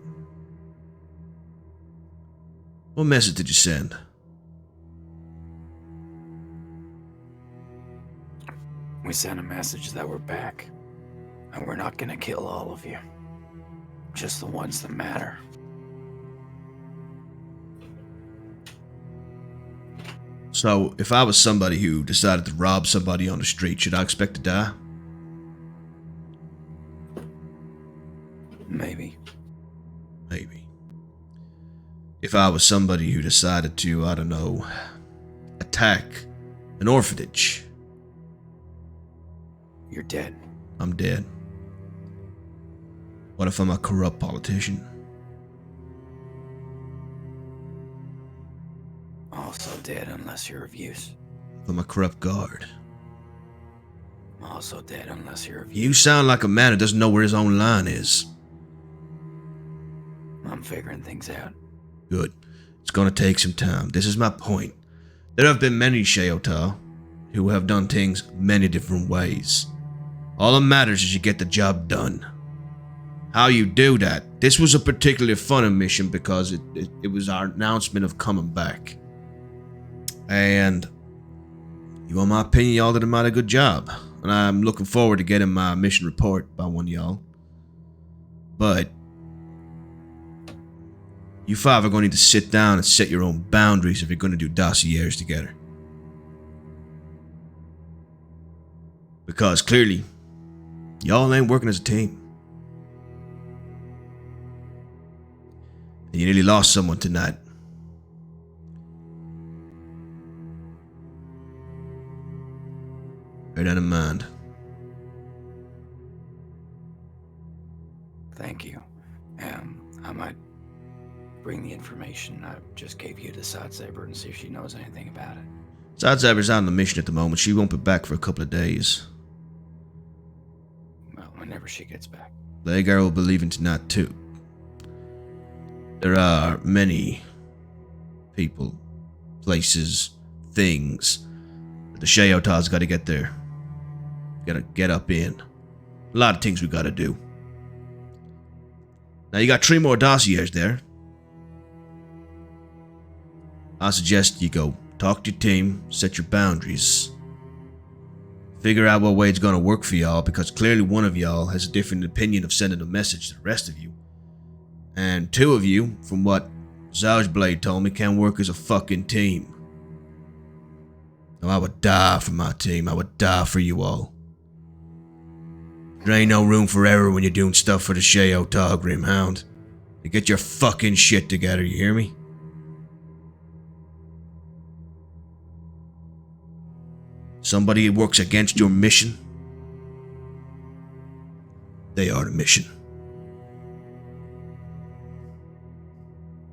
[SPEAKER 1] What message did you send?
[SPEAKER 6] We sent a message that we're back, and we're not gonna kill all of you. Just the ones that matter.
[SPEAKER 1] So, if I was somebody who decided to rob somebody on the street, should I expect to die?
[SPEAKER 6] Maybe.
[SPEAKER 1] Maybe. If I was somebody who decided to, I don't know, attack an orphanage,
[SPEAKER 6] You're dead.
[SPEAKER 1] I'm dead. What if I'm a corrupt politician?
[SPEAKER 6] Also dead unless you're of use.
[SPEAKER 1] If I'm a corrupt guard?
[SPEAKER 6] Also dead unless you're of use.
[SPEAKER 1] You sound like a man who doesn't know where his own line is.
[SPEAKER 6] I'm figuring things out.
[SPEAKER 1] Good. It's gonna take some time. This is my point. There have been many Shayota who have done things many different ways. All that matters is you get the job done. How you do that. This was a particularly fun mission because it was our announcement of coming back. And you want my opinion, y'all did a mighty good job. And I'm looking forward to getting my mission report by one of y'all. But you five are going to need to sit down and set your own boundaries if you're going to do dossiers together. Because clearly, y'all ain't working as a team. And you nearly lost someone tonight. Bear that in mind.
[SPEAKER 6] Thank you. I might bring the information I just gave you to Side Saber and see if she knows anything about it.
[SPEAKER 1] Side Saber's out on the mission at the moment. She won't be back for a couple of days.
[SPEAKER 6] Well, whenever she gets back.
[SPEAKER 1] Plague Arrow will be leaving tonight too. There are many people, places, things that the Shayota's got to get there. Got to get up in. A lot of things we got to do. Now you got 3 more dossiers there. I suggest you go talk to your team, set your boundaries. Figure out what way it's gonna work for y'all, because clearly one of y'all has a different opinion of sending a message to the rest of you. And 2 of you, from what Visage Blade told me, can work as a fucking team. Now I would die for my team. I would die for you all. There ain't no room for error when you're doing stuff for the Shayota, Grimhound. You get your fucking shit together, you hear me? Somebody who works against your mission, they are the mission.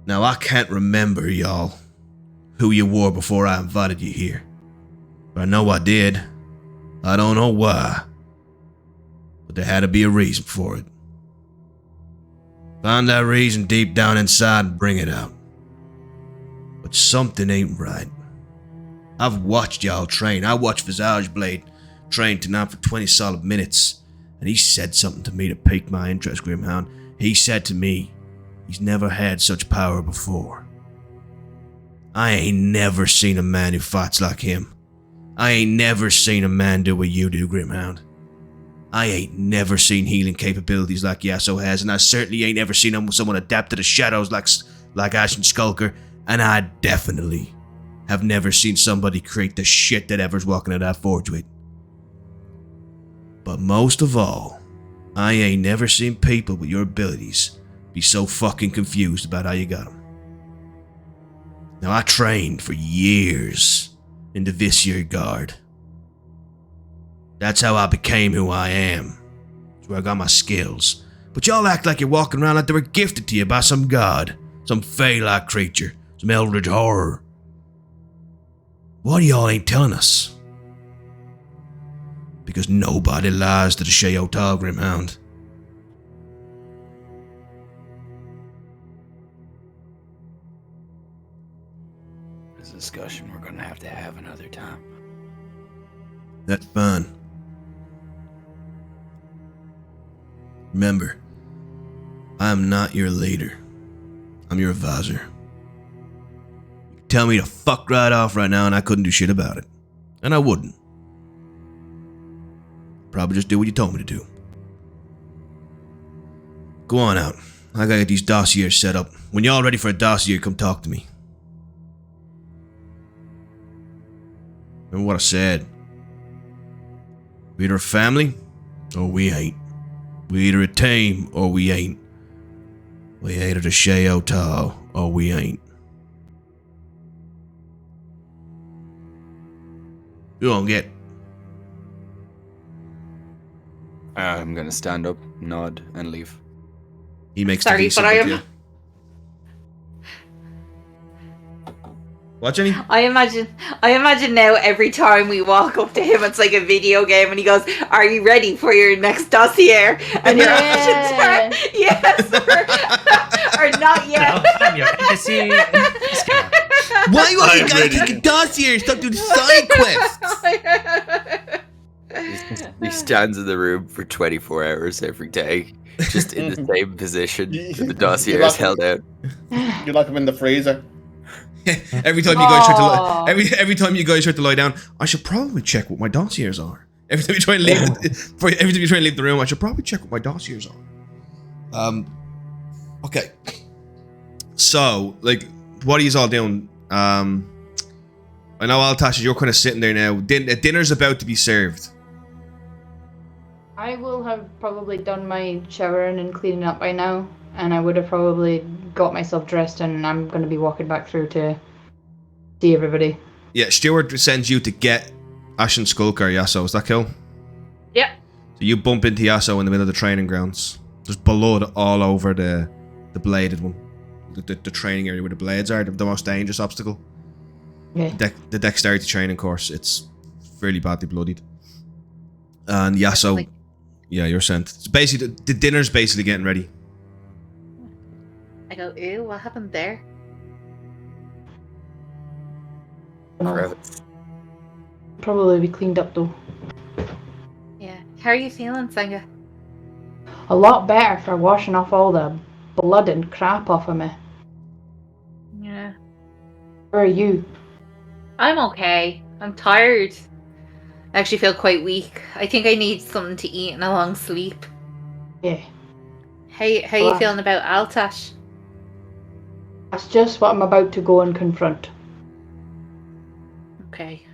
[SPEAKER 1] Now I can't remember, y'all, who you were before I invited you here. But I know I did. I don't know why. But there had to be a reason for it. Find that reason deep down inside and bring it out. But something ain't right. I've watched y'all train. I watched Visage Blade train tonight for 20 solid minutes. And he said something to me that piqued my interest, Grimhound. He said to me, he's never had such power before. I ain't never seen a man who fights like him. I ain't never seen a man do what you do, Grimhound. I ain't never seen healing capabilities like Yasuo has, and I certainly ain't ever seen someone adapt to the shadows like Ashen Skulker, and I definitely have never seen somebody create the shit that Ever's walking out that forge with. But most of all, I ain't never seen people with your abilities be so fucking confused about how you got them. Now, I trained for years in the Visage Guard. That's how I became who I am. That's where I got my skills. But y'all act like you're walking around like they were gifted to you by some god, some fey-like creature, some eldritch horror. Why y'all ain't telling us? Because nobody lies to the Sheotal Grimhound.
[SPEAKER 6] It's a discussion we're gonna have to have another time.
[SPEAKER 1] That's fine. Remember, I am not your leader. I'm your advisor. You can tell me to fuck right off right now and I couldn't do shit about it. And I wouldn't. Probably just do what you told me to do. Go on out. I gotta get these dossiers set up. When y'all ready for a dossier, come talk to me. Remember what I said. We either a family, or we ain't. We either a team, or we ain't. We either the Sheotal, or we ain't. You don't get.
[SPEAKER 7] I'm gonna stand up, nod, and leave.
[SPEAKER 1] He makes
[SPEAKER 3] Sorry,
[SPEAKER 1] the
[SPEAKER 3] but I am.
[SPEAKER 1] decent. What, Jenny?
[SPEAKER 3] I imagine now every time we walk up to him, it's like a video game, and he goes, "Are you ready for your next dossier?" And your options are yes or not yet.
[SPEAKER 2] I'm your embassy.
[SPEAKER 1] Why you
[SPEAKER 4] I'm
[SPEAKER 1] guys
[SPEAKER 4] ready.
[SPEAKER 1] taking dossiers? Stop doing side quests.
[SPEAKER 7] He stands in the room for 24 hours every day, just in the same position. And the dossier is held out.
[SPEAKER 8] You lock him in the freezer.
[SPEAKER 1] Every time you guys try to
[SPEAKER 5] Aw.
[SPEAKER 1] every time you guys try to lie down, I should probably check what my dossiers are. Every time you try and leave, every time you try and leave the room, I should probably check what my dossiers are. Okay. So, like, what are you all doing? I know, Altasha, you're kind of sitting there now. Dinner's about to be served.
[SPEAKER 5] I will have probably done my showering and cleaning up by now, and I would have probably got myself dressed, and I'm going to be walking back through to see everybody.
[SPEAKER 1] Yeah, Stuart sends you to get Ashen Skulker Yasso. Is that cool?
[SPEAKER 3] Yeah.
[SPEAKER 1] So you bump into Yasso in the middle of the training grounds. There's blood all over the bladed one. The training area where the blades are, the most dangerous obstacle.
[SPEAKER 5] Yeah.
[SPEAKER 1] The dexterity training course, it's fairly badly bloodied. And Yasso, yeah, you're sent. It's basically, the dinner's basically getting ready.
[SPEAKER 3] I go, ew, what happened there?
[SPEAKER 5] No, probably be cleaned up though.
[SPEAKER 3] Yeah. How are you feeling, Sanga?
[SPEAKER 5] A lot better for washing off all the blood and crap off of me.
[SPEAKER 3] Yeah.
[SPEAKER 5] Where are you?
[SPEAKER 3] I'm okay. I'm tired. I actually feel quite weak. I think I need something to eat and a long sleep.
[SPEAKER 5] Yeah.
[SPEAKER 3] How you
[SPEAKER 5] Well,
[SPEAKER 3] feeling about Altash?
[SPEAKER 5] That's just what I'm about to go and confront.
[SPEAKER 3] Okay.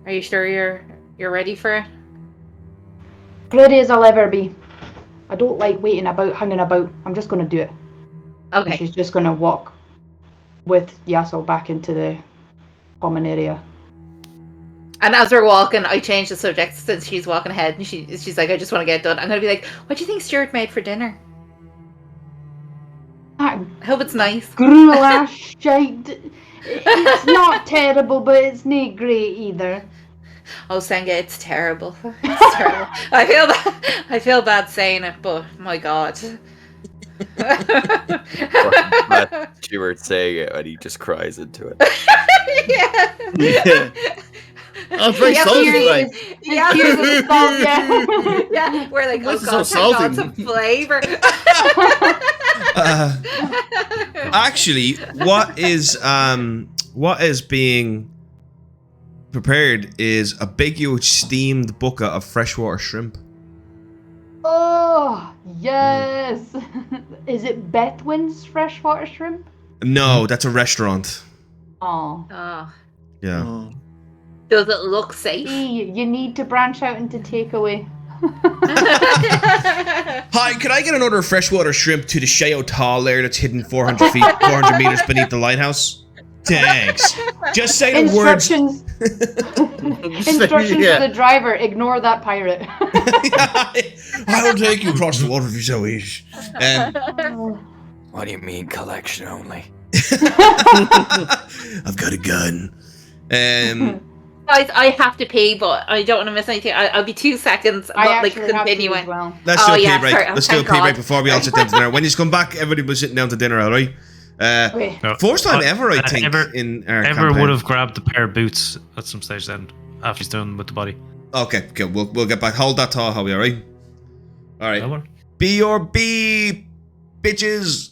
[SPEAKER 3] Are you sure you're ready for it?
[SPEAKER 5] Ready as I'll ever be. I don't like waiting about, hanging about. I'm just going to do it. And
[SPEAKER 3] Okay.
[SPEAKER 5] she's just going to walk with Yasso back into the common area.
[SPEAKER 3] And as we're walking, I change the subject since she's walking ahead, and she's like, I just want to get it done. I'm gonna be like, what do you think Stuart made for dinner?
[SPEAKER 5] That
[SPEAKER 3] I hope it's nice.
[SPEAKER 5] gruel ass shite. It's not terrible, but it's not great either.
[SPEAKER 3] Oh, Senga, it's terrible. It's terrible. I feel bad saying it, but my God.
[SPEAKER 7] Stuart saying it and he just cries into it.
[SPEAKER 3] Yeah.
[SPEAKER 4] Yeah. Oh, it's very
[SPEAKER 3] Yeah,
[SPEAKER 4] salty,
[SPEAKER 3] you're-
[SPEAKER 4] like.
[SPEAKER 3] Yeah.
[SPEAKER 5] Here's the salt, yeah.
[SPEAKER 3] Yeah, we're like,
[SPEAKER 4] Why
[SPEAKER 3] oh
[SPEAKER 4] is it
[SPEAKER 3] God,
[SPEAKER 4] so
[SPEAKER 3] thank God,
[SPEAKER 4] salty?
[SPEAKER 3] some flavor.
[SPEAKER 1] Actually, what is being prepared is a big, huge steamed bucket of freshwater shrimp.
[SPEAKER 5] Oh, yes. Is it Bethwin's freshwater shrimp?
[SPEAKER 1] No, that's a restaurant.
[SPEAKER 5] Oh.
[SPEAKER 3] Oh.
[SPEAKER 1] Yeah.
[SPEAKER 4] Oh.
[SPEAKER 3] Does it look safe?
[SPEAKER 5] You need to branch out into takeaway.
[SPEAKER 1] Hi, could I get another freshwater shrimp to the Sheo Tall lair that's hidden 400 meters beneath the lighthouse? Thanks. Just say the words.
[SPEAKER 5] Instructions. Instructions
[SPEAKER 4] Yeah.
[SPEAKER 5] for the driver. Ignore that pirate.
[SPEAKER 1] I will take you across the water if you so wish.
[SPEAKER 6] What do you mean collection only?
[SPEAKER 1] I've got a gun.
[SPEAKER 3] Guys, I have to pee, but I don't want to miss anything. I'll be 2 seconds.
[SPEAKER 5] I
[SPEAKER 3] But, like,
[SPEAKER 5] actually have to
[SPEAKER 3] continuing.
[SPEAKER 5] as well.
[SPEAKER 1] Let's do a pee
[SPEAKER 3] yeah,
[SPEAKER 1] break.
[SPEAKER 3] sorry. Oh,
[SPEAKER 1] Let's do a
[SPEAKER 3] thank
[SPEAKER 1] pee break
[SPEAKER 3] God.
[SPEAKER 1] before we all sit down to dinner. When you come back, everybody was sitting down to dinner, alright?
[SPEAKER 5] Okay.
[SPEAKER 2] No,
[SPEAKER 1] First time ever, I think,
[SPEAKER 2] Ever,
[SPEAKER 1] in our
[SPEAKER 2] Ever
[SPEAKER 1] campaign.
[SPEAKER 2] would have grabbed a pair of boots at some stage then, after he's done with the body.
[SPEAKER 1] Okay, we'll get back. Hold that thought, Howie, alright? Alright.
[SPEAKER 2] That one?
[SPEAKER 1] Be your bee, bitches!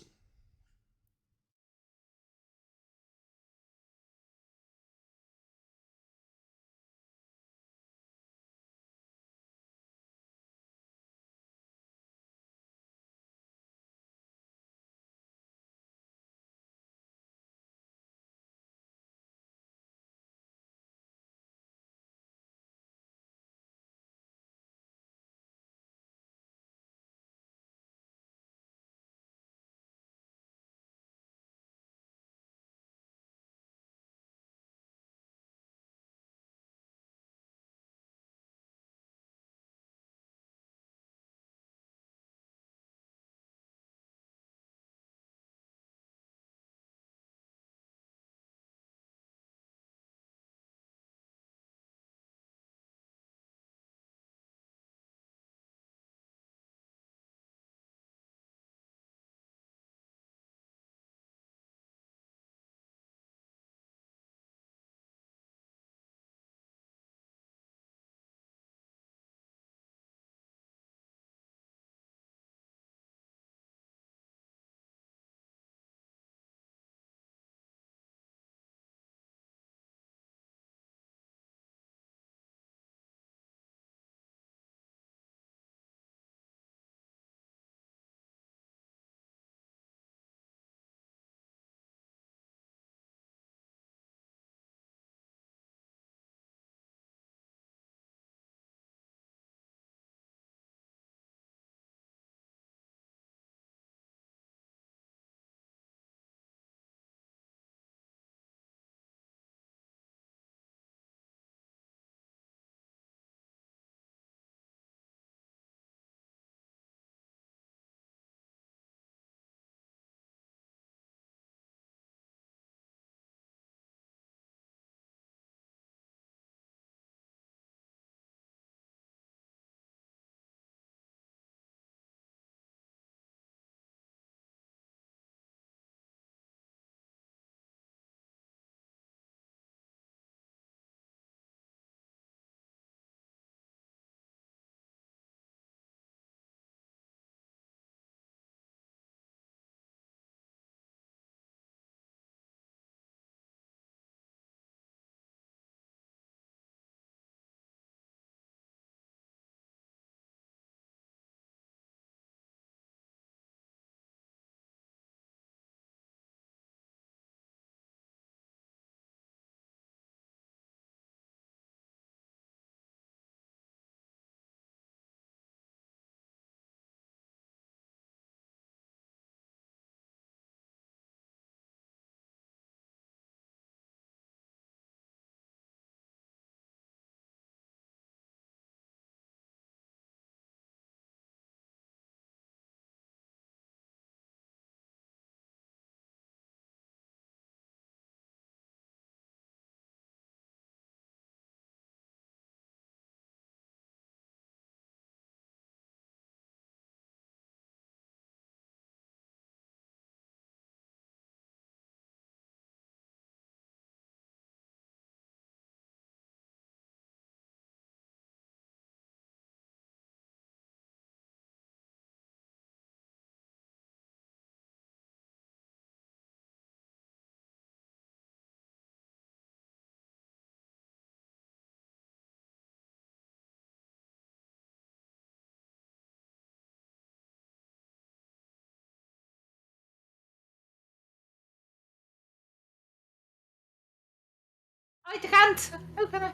[SPEAKER 3] I can't. How can I?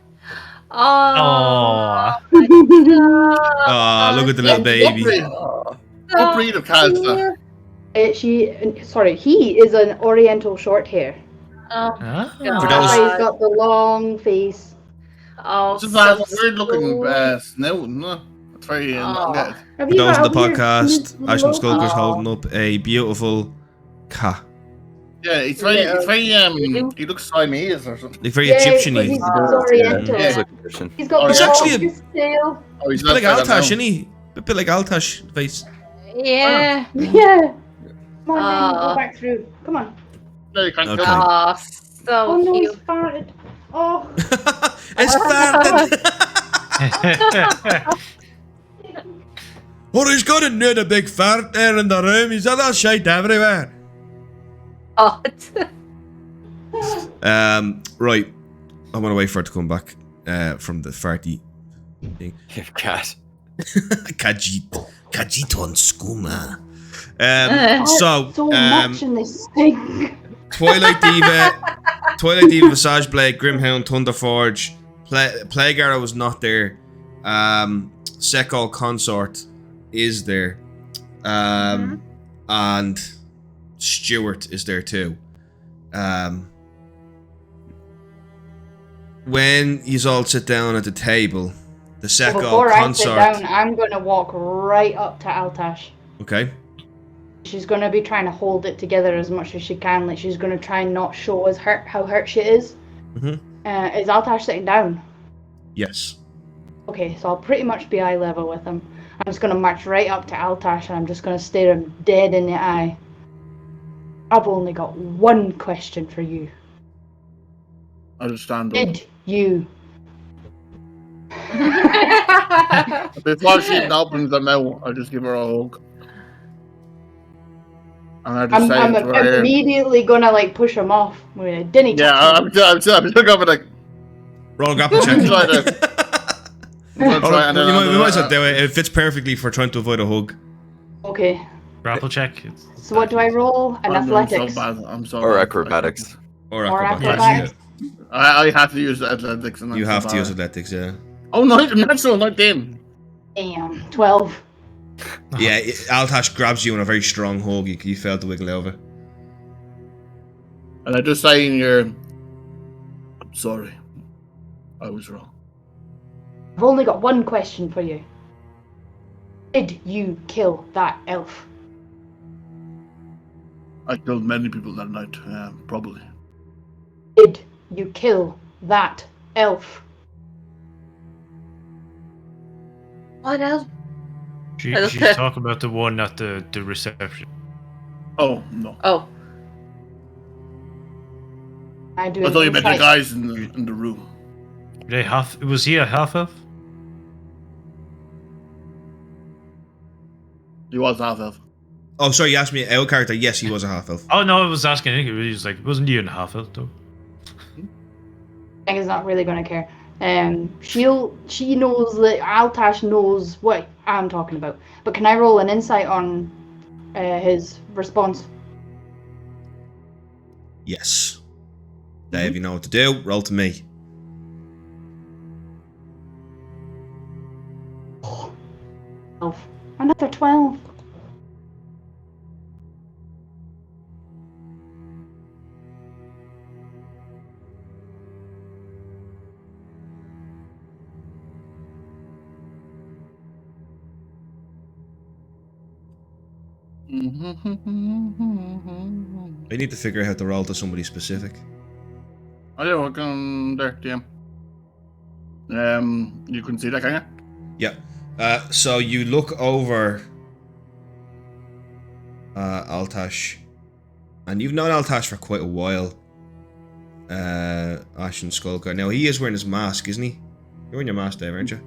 [SPEAKER 3] Oh.
[SPEAKER 2] Oh,
[SPEAKER 3] my God.
[SPEAKER 1] Ah, look at the little
[SPEAKER 8] What
[SPEAKER 1] baby.
[SPEAKER 8] breed? What breed of cat's that?
[SPEAKER 5] He is an Oriental short hair.
[SPEAKER 3] Oh,
[SPEAKER 1] For
[SPEAKER 5] That's
[SPEAKER 1] those-
[SPEAKER 5] why he's
[SPEAKER 3] God.
[SPEAKER 5] got the long face.
[SPEAKER 3] Oh,
[SPEAKER 8] This is has a
[SPEAKER 3] so
[SPEAKER 8] weird looking
[SPEAKER 3] sweet.
[SPEAKER 8] snout, no? It's very
[SPEAKER 3] Oh.
[SPEAKER 8] good.
[SPEAKER 5] Have
[SPEAKER 1] For
[SPEAKER 5] you
[SPEAKER 1] those in
[SPEAKER 5] got
[SPEAKER 1] the
[SPEAKER 5] a weird
[SPEAKER 1] podcast,
[SPEAKER 5] smooth
[SPEAKER 1] Ashton
[SPEAKER 5] logo?
[SPEAKER 1] Skulker's
[SPEAKER 3] Oh.
[SPEAKER 1] holding up a beautiful cat.
[SPEAKER 8] Yeah, it's very
[SPEAKER 3] You?
[SPEAKER 8] he looks Siamese or something.
[SPEAKER 1] Like very
[SPEAKER 5] Yeah,
[SPEAKER 1] Egyptian-y.
[SPEAKER 5] he's
[SPEAKER 7] Yeah,
[SPEAKER 5] Oriental.
[SPEAKER 7] it's like Christian.
[SPEAKER 5] He's got
[SPEAKER 8] Oh,
[SPEAKER 5] the
[SPEAKER 8] he's
[SPEAKER 1] actually a-
[SPEAKER 5] longest tail.
[SPEAKER 8] Oh,
[SPEAKER 1] He's a bit like
[SPEAKER 8] not
[SPEAKER 1] Altash,
[SPEAKER 8] now.
[SPEAKER 1] isn't he? A bit like Altash face.
[SPEAKER 3] Yeah.
[SPEAKER 5] Yeah. Come on, then,
[SPEAKER 3] Aw.
[SPEAKER 5] go back through. Come on.
[SPEAKER 8] No, you can't
[SPEAKER 1] Okay.
[SPEAKER 8] kill him.
[SPEAKER 3] Oh, so
[SPEAKER 5] Oh no, he's
[SPEAKER 3] cute.
[SPEAKER 5] farted. Oh.
[SPEAKER 1] It's farted! Oh, he's got another big fart there in the room. He's got that shite everywhere.
[SPEAKER 3] Oh,
[SPEAKER 1] Right. I'm gonna wait for it to come back from the farty thing.
[SPEAKER 7] Your cat.
[SPEAKER 1] Kajiton skuma.
[SPEAKER 5] So much in this thing.
[SPEAKER 1] Twilight Diva, Visage Blade, Grimhound, Thunderforge, Plague Arrow was not there. Sekol Consort is there. And Stuart is there too. When you all sit down at the table, the Sekol
[SPEAKER 5] Before I sit
[SPEAKER 1] Consort.
[SPEAKER 5] down, I'm gonna walk right up to Altash.
[SPEAKER 1] Okay.
[SPEAKER 5] She's gonna be trying to hold it together as much as she can. Like she's gonna try and not show us how hurt she is.
[SPEAKER 1] Mhm.
[SPEAKER 5] Is Altash sitting down?
[SPEAKER 1] Yes.
[SPEAKER 5] Okay, so I'll pretty much be eye level with him. I'm just gonna march right up to Altash and I'm just gonna stare him dead in the eye. I've only got one question for you.
[SPEAKER 8] I'll just stand up.
[SPEAKER 5] Did you?
[SPEAKER 8] Before she opens her mouth, I'll just give her a hug. And I'll just
[SPEAKER 5] I'm
[SPEAKER 8] say to her,
[SPEAKER 5] immediately gonna like push him off. Didn't he?
[SPEAKER 8] yeah, I'm still going like,
[SPEAKER 1] Roll a grapple check.
[SPEAKER 8] I'm trying to. I'm gonna try and
[SPEAKER 1] we
[SPEAKER 8] then
[SPEAKER 1] might as well do it. It fits perfectly for trying to avoid a hug.
[SPEAKER 5] Okay.
[SPEAKER 2] Grapple check.
[SPEAKER 5] So what do I roll? An athletics.
[SPEAKER 8] I'm so bad. I'm so
[SPEAKER 7] Or
[SPEAKER 8] bad.
[SPEAKER 7] acrobatics.
[SPEAKER 1] Or
[SPEAKER 5] Or
[SPEAKER 1] acrobatics.
[SPEAKER 5] acrobatics.
[SPEAKER 8] I have to use athletics. And
[SPEAKER 1] You
[SPEAKER 8] that's
[SPEAKER 1] have
[SPEAKER 8] so
[SPEAKER 1] to use
[SPEAKER 8] bad.
[SPEAKER 1] athletics, yeah.
[SPEAKER 8] Oh no, natural, not them.
[SPEAKER 5] Damn. 12.
[SPEAKER 1] Yeah, Altash grabs you in a very strong hug. You failed to wiggle over.
[SPEAKER 8] And I just say in your, I'm sorry, I was wrong.
[SPEAKER 5] I've only got one question for you. Did you kill that elf?
[SPEAKER 8] I killed many people that night, probably.
[SPEAKER 5] Did you kill that elf?
[SPEAKER 3] What else?
[SPEAKER 2] She's talking about the one at the reception.
[SPEAKER 8] Oh no,
[SPEAKER 3] Oh,
[SPEAKER 5] I do.
[SPEAKER 8] I
[SPEAKER 5] an
[SPEAKER 8] thought you meant the
[SPEAKER 5] insight.
[SPEAKER 8] guys in the room.
[SPEAKER 2] Was he a half elf?
[SPEAKER 8] He was half elf.
[SPEAKER 1] Oh, sorry, you asked me our character. Yes, he was a half elf.
[SPEAKER 2] Oh no, I was asking. He was like, wasn't you a half elf though?
[SPEAKER 5] Megan's not really gonna care. She knows that Altash knows what I'm talking about. But can I roll an insight on his response?
[SPEAKER 1] Yes. Dave, you know what to do. Roll to me.
[SPEAKER 5] Another 12.
[SPEAKER 1] I need to figure out how to roll to somebody specific.
[SPEAKER 8] Oh yeah, we're going there, DM. You can see that, can you?
[SPEAKER 1] Yeah. So you look over Altash, and you've known Altash for quite a while. Ashton Skulker. Now he is wearing his mask, isn't he? You're wearing your mask, Dave, aren't you?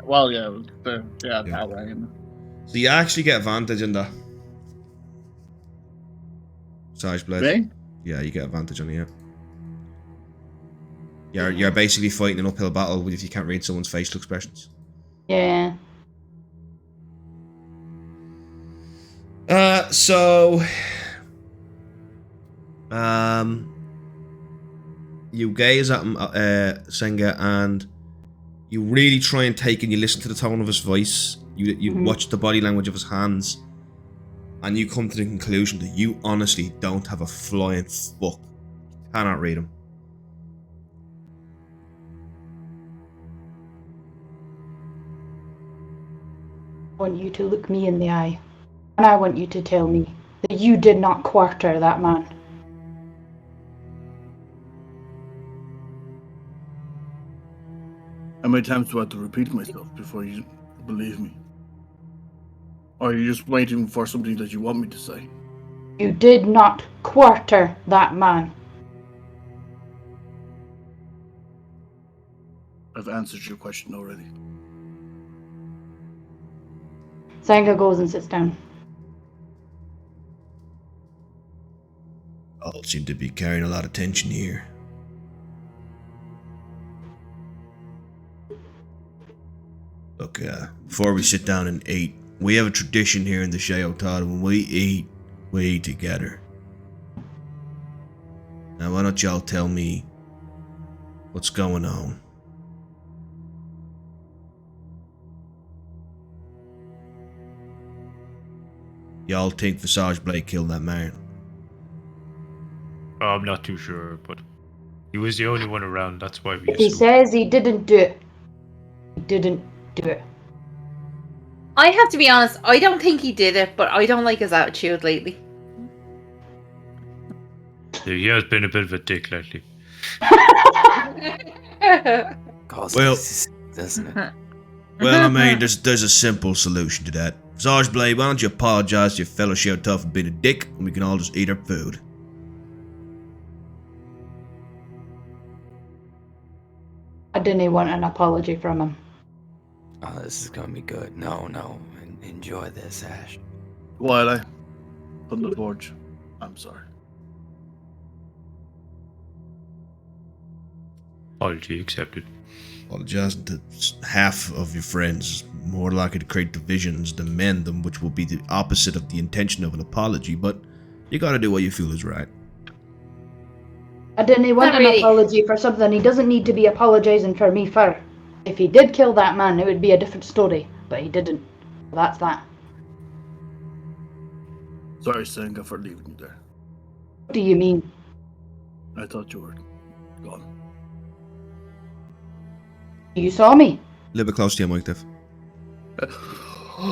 [SPEAKER 8] Well, yeah, that way.
[SPEAKER 1] So you actually get advantage in that. Visage Blade.
[SPEAKER 8] Me?
[SPEAKER 1] Yeah, you get advantage on it. Yeah. You're basically fighting an uphill battle if you can't read someone's facial expressions.
[SPEAKER 5] Yeah.
[SPEAKER 1] you gaze at him, Senga, and you really try and take and you listen to the tone of his voice. You watch the body language of his hands, and you come to the conclusion that you honestly don't have a flying fuck. Cannot read him.
[SPEAKER 5] I want you to look me in the eye, and I want you to tell me that you did not quarter that man.
[SPEAKER 4] How many times do I have to repeat myself before you believe me? Or are you just waiting for something that you want me to say?
[SPEAKER 5] You did not quarter that man.
[SPEAKER 4] I've answered your question already.
[SPEAKER 5] Senga goes and sits down.
[SPEAKER 1] All seem to be carrying a lot of tension here. Look, before we sit down and eat, we have a tradition here in the Sheotad. When we eat together. Now, why don't y'all tell me what's going on? Y'all think Visage Blade killed that man?
[SPEAKER 2] I'm not too sure, but he was the only one around. That's why we
[SPEAKER 5] He
[SPEAKER 2] assume.
[SPEAKER 5] says he didn't do it. He didn't do it.
[SPEAKER 3] I have to be honest, I don't think he did it, but I don't like his attitude lately.
[SPEAKER 2] He has been a bit of a dick lately.
[SPEAKER 1] Well-
[SPEAKER 6] doesn't it?
[SPEAKER 1] Well, I mean, there's a simple solution to that. Visage Blade, why don't you apologize to your fellow Sheotad for being a dick, and we can all just eat our food.
[SPEAKER 5] I didn't want an apology from him.
[SPEAKER 6] Oh, this is gonna be good. No. Enjoy this, Ash.
[SPEAKER 4] While I on the forge, I'm sorry.
[SPEAKER 2] Apology accepted.
[SPEAKER 1] Apologizing to half of your friends is more likely to create divisions than mend them, which will be the opposite of the intention of an apology, but you gotta do what you feel is right.
[SPEAKER 5] I didn't want
[SPEAKER 3] Not
[SPEAKER 5] an
[SPEAKER 3] really.
[SPEAKER 5] apology for something he doesn't need to be apologizing for me for. If he did kill that man, it would be a different story, but he didn't. That's that.
[SPEAKER 4] Sorry, Senga, for leaving you there.
[SPEAKER 5] What do you mean?
[SPEAKER 4] I thought you were gone.
[SPEAKER 5] You saw me?
[SPEAKER 1] A little bit close to your mic, Dev.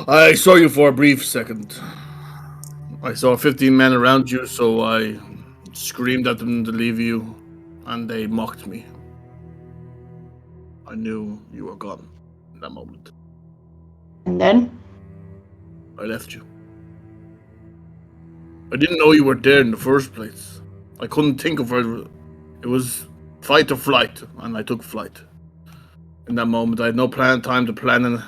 [SPEAKER 4] I saw you for a brief second. I saw 15 men around you, so I screamed at them to leave you, and they mocked me. I knew you were gone in that moment.
[SPEAKER 5] And then?
[SPEAKER 4] I left you. I didn't know you were there in the first place. I couldn't think of it. It was fight or flight, and I took flight. In that moment, I had no time to plan, and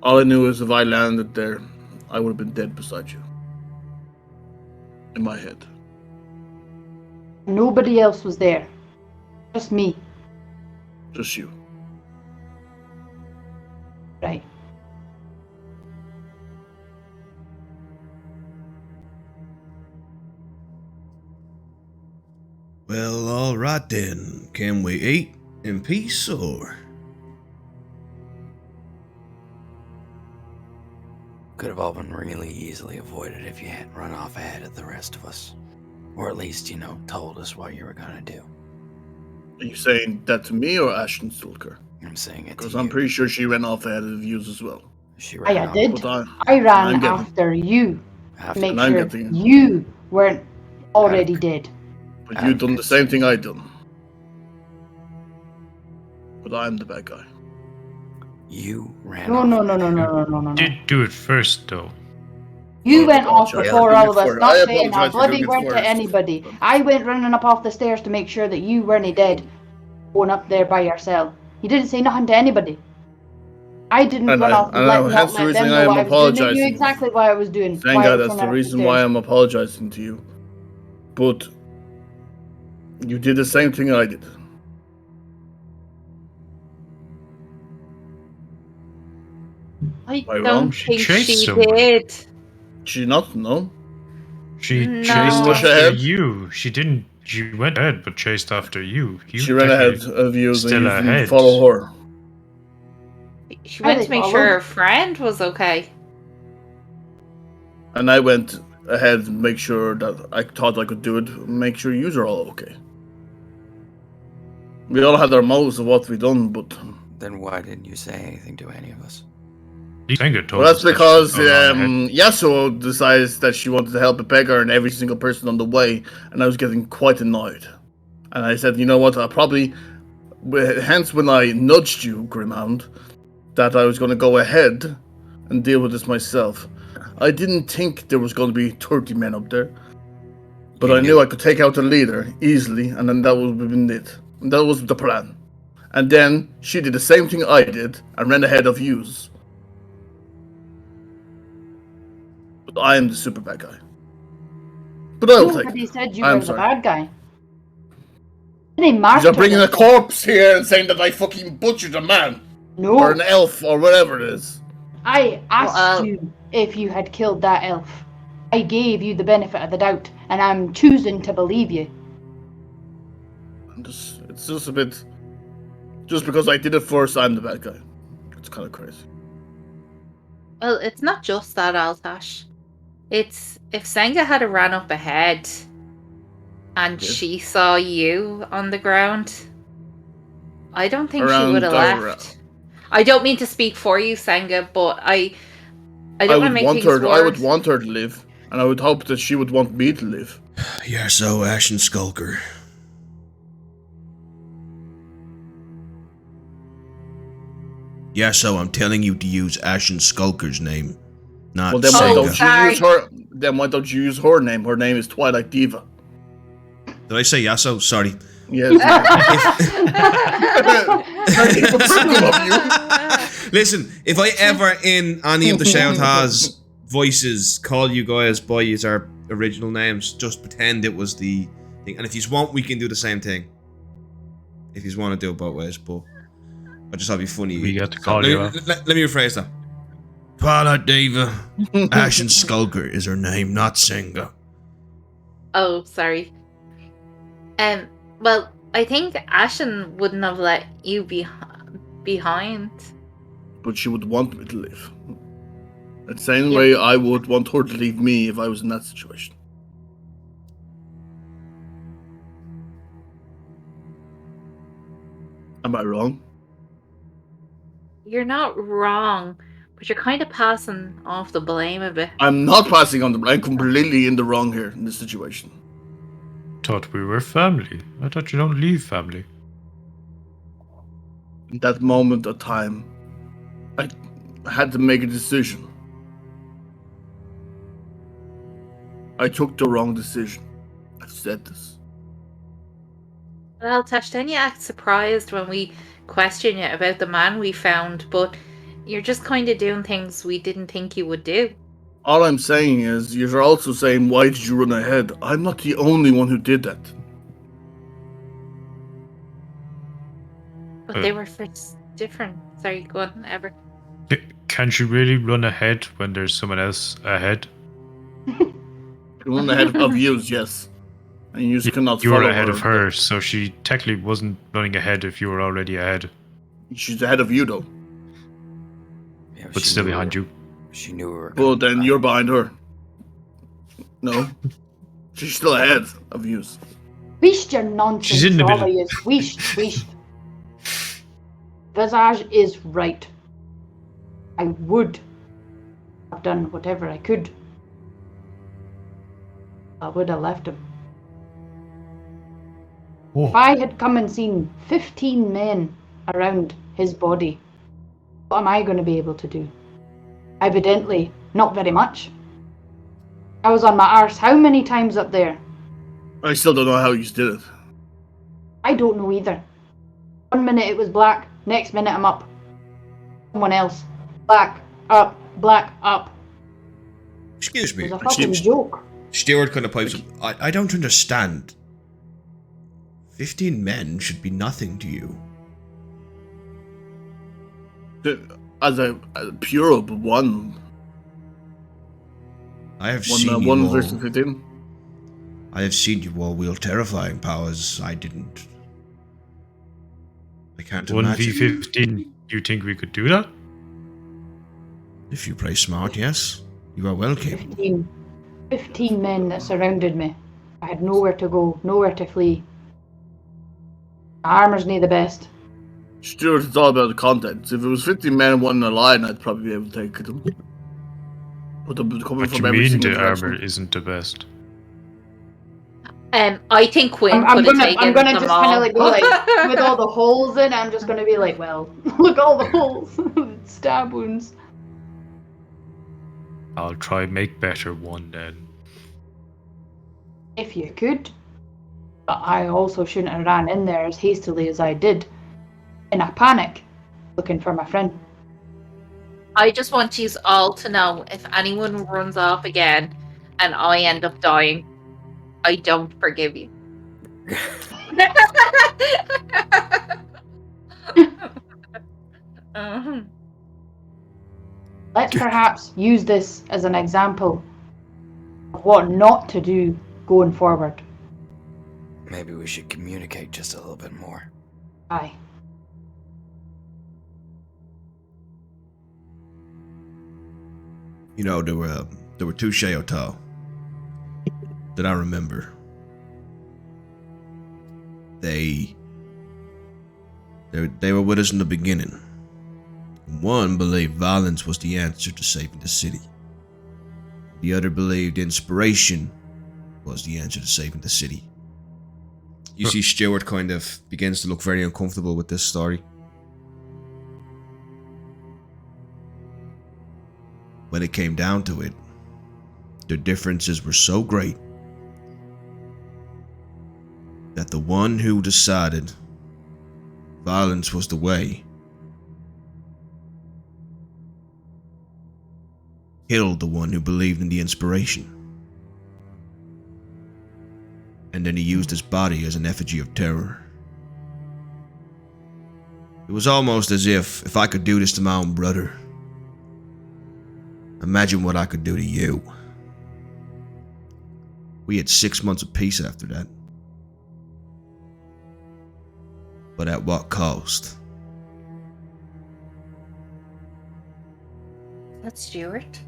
[SPEAKER 4] all I knew is if I landed there, I would have been dead beside you. In my head.
[SPEAKER 5] Nobody else was there. Just me.
[SPEAKER 4] Just you.
[SPEAKER 5] Right.
[SPEAKER 1] Well, alright then. Can we eat in peace, or?
[SPEAKER 6] Could have all been really easily avoided if you hadn't run off ahead of the rest of us. Or at least, told us what you were gonna do.
[SPEAKER 4] Are you saying that to me or Ashton Stilker?
[SPEAKER 6] I'm saying it to
[SPEAKER 4] Because
[SPEAKER 6] you.
[SPEAKER 4] I'm pretty sure she ran off ahead of you as well.
[SPEAKER 6] She ran
[SPEAKER 5] I
[SPEAKER 6] off.
[SPEAKER 5] did.
[SPEAKER 4] But
[SPEAKER 5] I ran
[SPEAKER 4] I'm getting-
[SPEAKER 5] after you to
[SPEAKER 6] After-
[SPEAKER 5] make
[SPEAKER 4] And I'm
[SPEAKER 5] sure
[SPEAKER 4] getting-
[SPEAKER 5] you weren't already dead.
[SPEAKER 4] But you done the same thing I done. But I'm the bad guy.
[SPEAKER 6] You ran
[SPEAKER 5] No,
[SPEAKER 6] off.
[SPEAKER 5] no, no, no, no, no, no, no.
[SPEAKER 2] Did do it first, though.
[SPEAKER 5] You
[SPEAKER 4] Oh,
[SPEAKER 5] went off
[SPEAKER 4] apologize
[SPEAKER 5] before
[SPEAKER 4] for
[SPEAKER 5] all of
[SPEAKER 4] doing it
[SPEAKER 5] us,
[SPEAKER 4] first.
[SPEAKER 5] not
[SPEAKER 4] I
[SPEAKER 5] saying
[SPEAKER 4] apologize
[SPEAKER 5] how
[SPEAKER 4] for
[SPEAKER 5] bloody
[SPEAKER 4] doing it
[SPEAKER 5] weren't to
[SPEAKER 4] first.
[SPEAKER 5] anybody. I went running up off the stairs to make sure that you weren't dead, going up there by yourself. You didn't say nothing to anybody. I didn't
[SPEAKER 4] And
[SPEAKER 5] run
[SPEAKER 4] I-
[SPEAKER 5] off and
[SPEAKER 4] and
[SPEAKER 5] let,
[SPEAKER 4] I-
[SPEAKER 5] not
[SPEAKER 4] hence the
[SPEAKER 5] let
[SPEAKER 4] reason
[SPEAKER 5] them
[SPEAKER 4] I
[SPEAKER 5] know
[SPEAKER 4] am
[SPEAKER 5] what I was doing. They knew
[SPEAKER 4] apologizing.
[SPEAKER 5] exactly what I was doing.
[SPEAKER 4] Thank
[SPEAKER 5] why I
[SPEAKER 4] God,
[SPEAKER 5] was
[SPEAKER 4] that's
[SPEAKER 5] running
[SPEAKER 4] the
[SPEAKER 5] up
[SPEAKER 4] reason
[SPEAKER 5] stairs.
[SPEAKER 4] why I'm apologizing to you. But you did the same thing I did.
[SPEAKER 3] I
[SPEAKER 4] Am I
[SPEAKER 3] don't
[SPEAKER 4] wrong?
[SPEAKER 3] think
[SPEAKER 2] chased
[SPEAKER 3] she
[SPEAKER 2] someone.
[SPEAKER 3] did.
[SPEAKER 4] Did she not? No?
[SPEAKER 2] She
[SPEAKER 3] No.
[SPEAKER 2] chased
[SPEAKER 4] Rush
[SPEAKER 2] after
[SPEAKER 4] ahead?
[SPEAKER 2] you. She didn't She went ahead, but chased after you.
[SPEAKER 4] She ran ahead of you, and
[SPEAKER 2] still
[SPEAKER 4] you didn't
[SPEAKER 2] ahead.
[SPEAKER 4] follow her.
[SPEAKER 3] She
[SPEAKER 5] Why
[SPEAKER 3] went
[SPEAKER 5] they
[SPEAKER 3] to make
[SPEAKER 5] followed?
[SPEAKER 3] sure her friend was okay.
[SPEAKER 4] And I went ahead to make sure that I thought I could do it, make sure you are all okay. We all had our motives of what we done, but...
[SPEAKER 6] Then why didn't you say anything to any of us?
[SPEAKER 2] Senga told
[SPEAKER 4] Well, that's
[SPEAKER 2] us that
[SPEAKER 4] because
[SPEAKER 2] she'd go along ahead.
[SPEAKER 4] Yasuo decides that she wanted to help a beggar and every single person on the way, and I was getting quite annoyed. And I said, you know what, hence when I nudged you, Grimhound, that I was going to go ahead and deal with this myself. I didn't think there was going to be 30 men up there, but I knew I could take out the leader easily, and then that would have been it. And that was the plan. And then she did the same thing I did and ran ahead of yous. But I am the super bad guy. But I'll take
[SPEAKER 5] Nobody
[SPEAKER 4] it.
[SPEAKER 5] said you
[SPEAKER 4] I'm
[SPEAKER 5] were the
[SPEAKER 4] sorry.
[SPEAKER 5] bad guy. They marked
[SPEAKER 4] You're bringing a corpse here and saying that I fucking butchered a man.
[SPEAKER 5] No.
[SPEAKER 4] Or an elf, or whatever it is.
[SPEAKER 5] I asked
[SPEAKER 3] Well,
[SPEAKER 5] you if you had killed that elf. I gave you the benefit of the doubt, and I'm choosing to believe you.
[SPEAKER 4] It's just a bit... Just because I did it first, I'm the bad guy. It's kind of crazy.
[SPEAKER 3] Well, it's not just that, Altash. It's if Senga had ran up ahead and
[SPEAKER 4] Yes.
[SPEAKER 3] she saw you on the ground, I don't think she
[SPEAKER 4] Around
[SPEAKER 3] would have
[SPEAKER 4] our-
[SPEAKER 3] left. I don't mean to speak for you, Senga, but I don't want to make things worse.
[SPEAKER 4] I would want her to live, and I would hope that she would want me to live.
[SPEAKER 1] You're so Ashen Skulker. Yeah, so I'm telling you to use Ashen Skulker's name, not
[SPEAKER 4] Well, then
[SPEAKER 1] Senga.
[SPEAKER 4] why don't you use her name? Her name is Twilight Diva.
[SPEAKER 1] Did I say Yasso? Sorry.
[SPEAKER 4] Yes. Very hypocritical of you.
[SPEAKER 1] Listen, if I ever in any of the Shout Has voices call you guys by our original names, just pretend it was the thing. And if you want, we can do the same thing. If you want to do it both ways, but I just thought it'd be funny.
[SPEAKER 2] We get to call you out.
[SPEAKER 1] Let me rephrase that. Twilight Diva, Ashen Skulker is her name, not Senga.
[SPEAKER 3] Oh, sorry. Well, I think Ashen wouldn't have let you be behind.
[SPEAKER 4] But she would want me to live. The same way I would want her to leave me if I was in that situation. Am I wrong?
[SPEAKER 3] You're not wrong, but you're kind of passing off the blame a bit.
[SPEAKER 4] I'm not passing on the blame. I'm completely in the wrong here in this situation.
[SPEAKER 2] Thought we were family. I thought you don't leave family.
[SPEAKER 4] In that moment of time, I had to make a decision. I took the wrong decision. I've said this.
[SPEAKER 3] Well, Tash, then you act surprised when we question you about the man we found, but you're just kind of doing things we didn't think you would do.
[SPEAKER 4] All I'm saying is, you're also saying, why did you run ahead? I'm not the only one who did that.
[SPEAKER 3] But they were for different. Sorry, go on, Ever.
[SPEAKER 2] Can't you really run ahead when there's someone else ahead?
[SPEAKER 4] Run ahead of yous, yes. And yous cannot
[SPEAKER 2] You
[SPEAKER 4] follow
[SPEAKER 2] were ahead of her, so she technically wasn't running ahead if you were already ahead.
[SPEAKER 4] She's ahead of you, though.
[SPEAKER 6] Yeah,
[SPEAKER 2] But
[SPEAKER 6] she
[SPEAKER 2] still
[SPEAKER 6] knew
[SPEAKER 2] behind
[SPEAKER 6] we
[SPEAKER 2] you.
[SPEAKER 6] She knew we were
[SPEAKER 4] Well,
[SPEAKER 6] coming
[SPEAKER 4] then
[SPEAKER 6] back.
[SPEAKER 4] you're behind her. No. She's still ahead of yous.
[SPEAKER 5] Weast your nonsense,
[SPEAKER 2] She's in the
[SPEAKER 5] all
[SPEAKER 2] middle.
[SPEAKER 5] of yous. Weast. Visage is right. I would have done whatever I could. I would have left him.
[SPEAKER 2] Oh.
[SPEAKER 5] If I had come and seen 15 men around his body, what am I going to be able to do? Evidently, not very much. I was on my arse how many times up there?
[SPEAKER 4] I still don't know how you did it.
[SPEAKER 5] I don't know either. One minute it was black, next minute I'm up. Someone else. Black, up, black, up.
[SPEAKER 1] Excuse
[SPEAKER 5] It
[SPEAKER 1] me.
[SPEAKER 5] was a fucking joke.
[SPEAKER 1] Stuart kind of pipes up. I don't understand. 15 men should be nothing to you.
[SPEAKER 4] As a pure of one.
[SPEAKER 1] I have seen you
[SPEAKER 4] One
[SPEAKER 1] all.
[SPEAKER 4] versus 15.
[SPEAKER 1] I have seen you all wield terrifying powers. I didn't. I can't imagine.
[SPEAKER 2] 1v15, you think we could do that?
[SPEAKER 1] If you play smart, yes. You are well capable.
[SPEAKER 5] 15 men that surrounded me. I had nowhere to go, nowhere to flee. My armor's near the best.
[SPEAKER 4] Stuart, it's all about the context. If it was 50 men and one in a line, I'd probably be able to take them. But they're coming
[SPEAKER 2] What
[SPEAKER 4] from
[SPEAKER 2] you
[SPEAKER 4] every
[SPEAKER 2] mean
[SPEAKER 4] single
[SPEAKER 2] the
[SPEAKER 4] direction.
[SPEAKER 2] armor isn't the best?
[SPEAKER 3] I think Quinn
[SPEAKER 5] I'm
[SPEAKER 3] could have taken
[SPEAKER 5] gonna
[SPEAKER 3] them
[SPEAKER 5] just
[SPEAKER 3] all.
[SPEAKER 5] kind of like go like with all the holes in. I'm just gonna be like, well, look all the holes, stab wounds.
[SPEAKER 2] I'll try make better one then.
[SPEAKER 5] If you could, but I also shouldn't have ran in there as hastily as I did, in a panic, looking for my friend.
[SPEAKER 3] I just want you all to know if anyone runs off again and I end up dying, I don't forgive you.
[SPEAKER 5] Let's perhaps use this as an example of what not to do going forward.
[SPEAKER 6] Maybe we should communicate just a little bit more.
[SPEAKER 5] Aye.
[SPEAKER 1] You know, there were two Sheotal that I remember. They were with us in the beginning. One believed violence was the answer to saving the city. The other believed inspiration was the answer to saving the city. You see Stuart kind of begins to look very uncomfortable with this story. When it came down to it, the differences were so great that the one who decided violence was the way killed the one who believed in the inspiration. And then he used his body as an effigy of terror. It was almost as if I could do this to my own brother, imagine what I could do to you. We had 6 months of peace after that. But at what cost?
[SPEAKER 3] That's Stuart.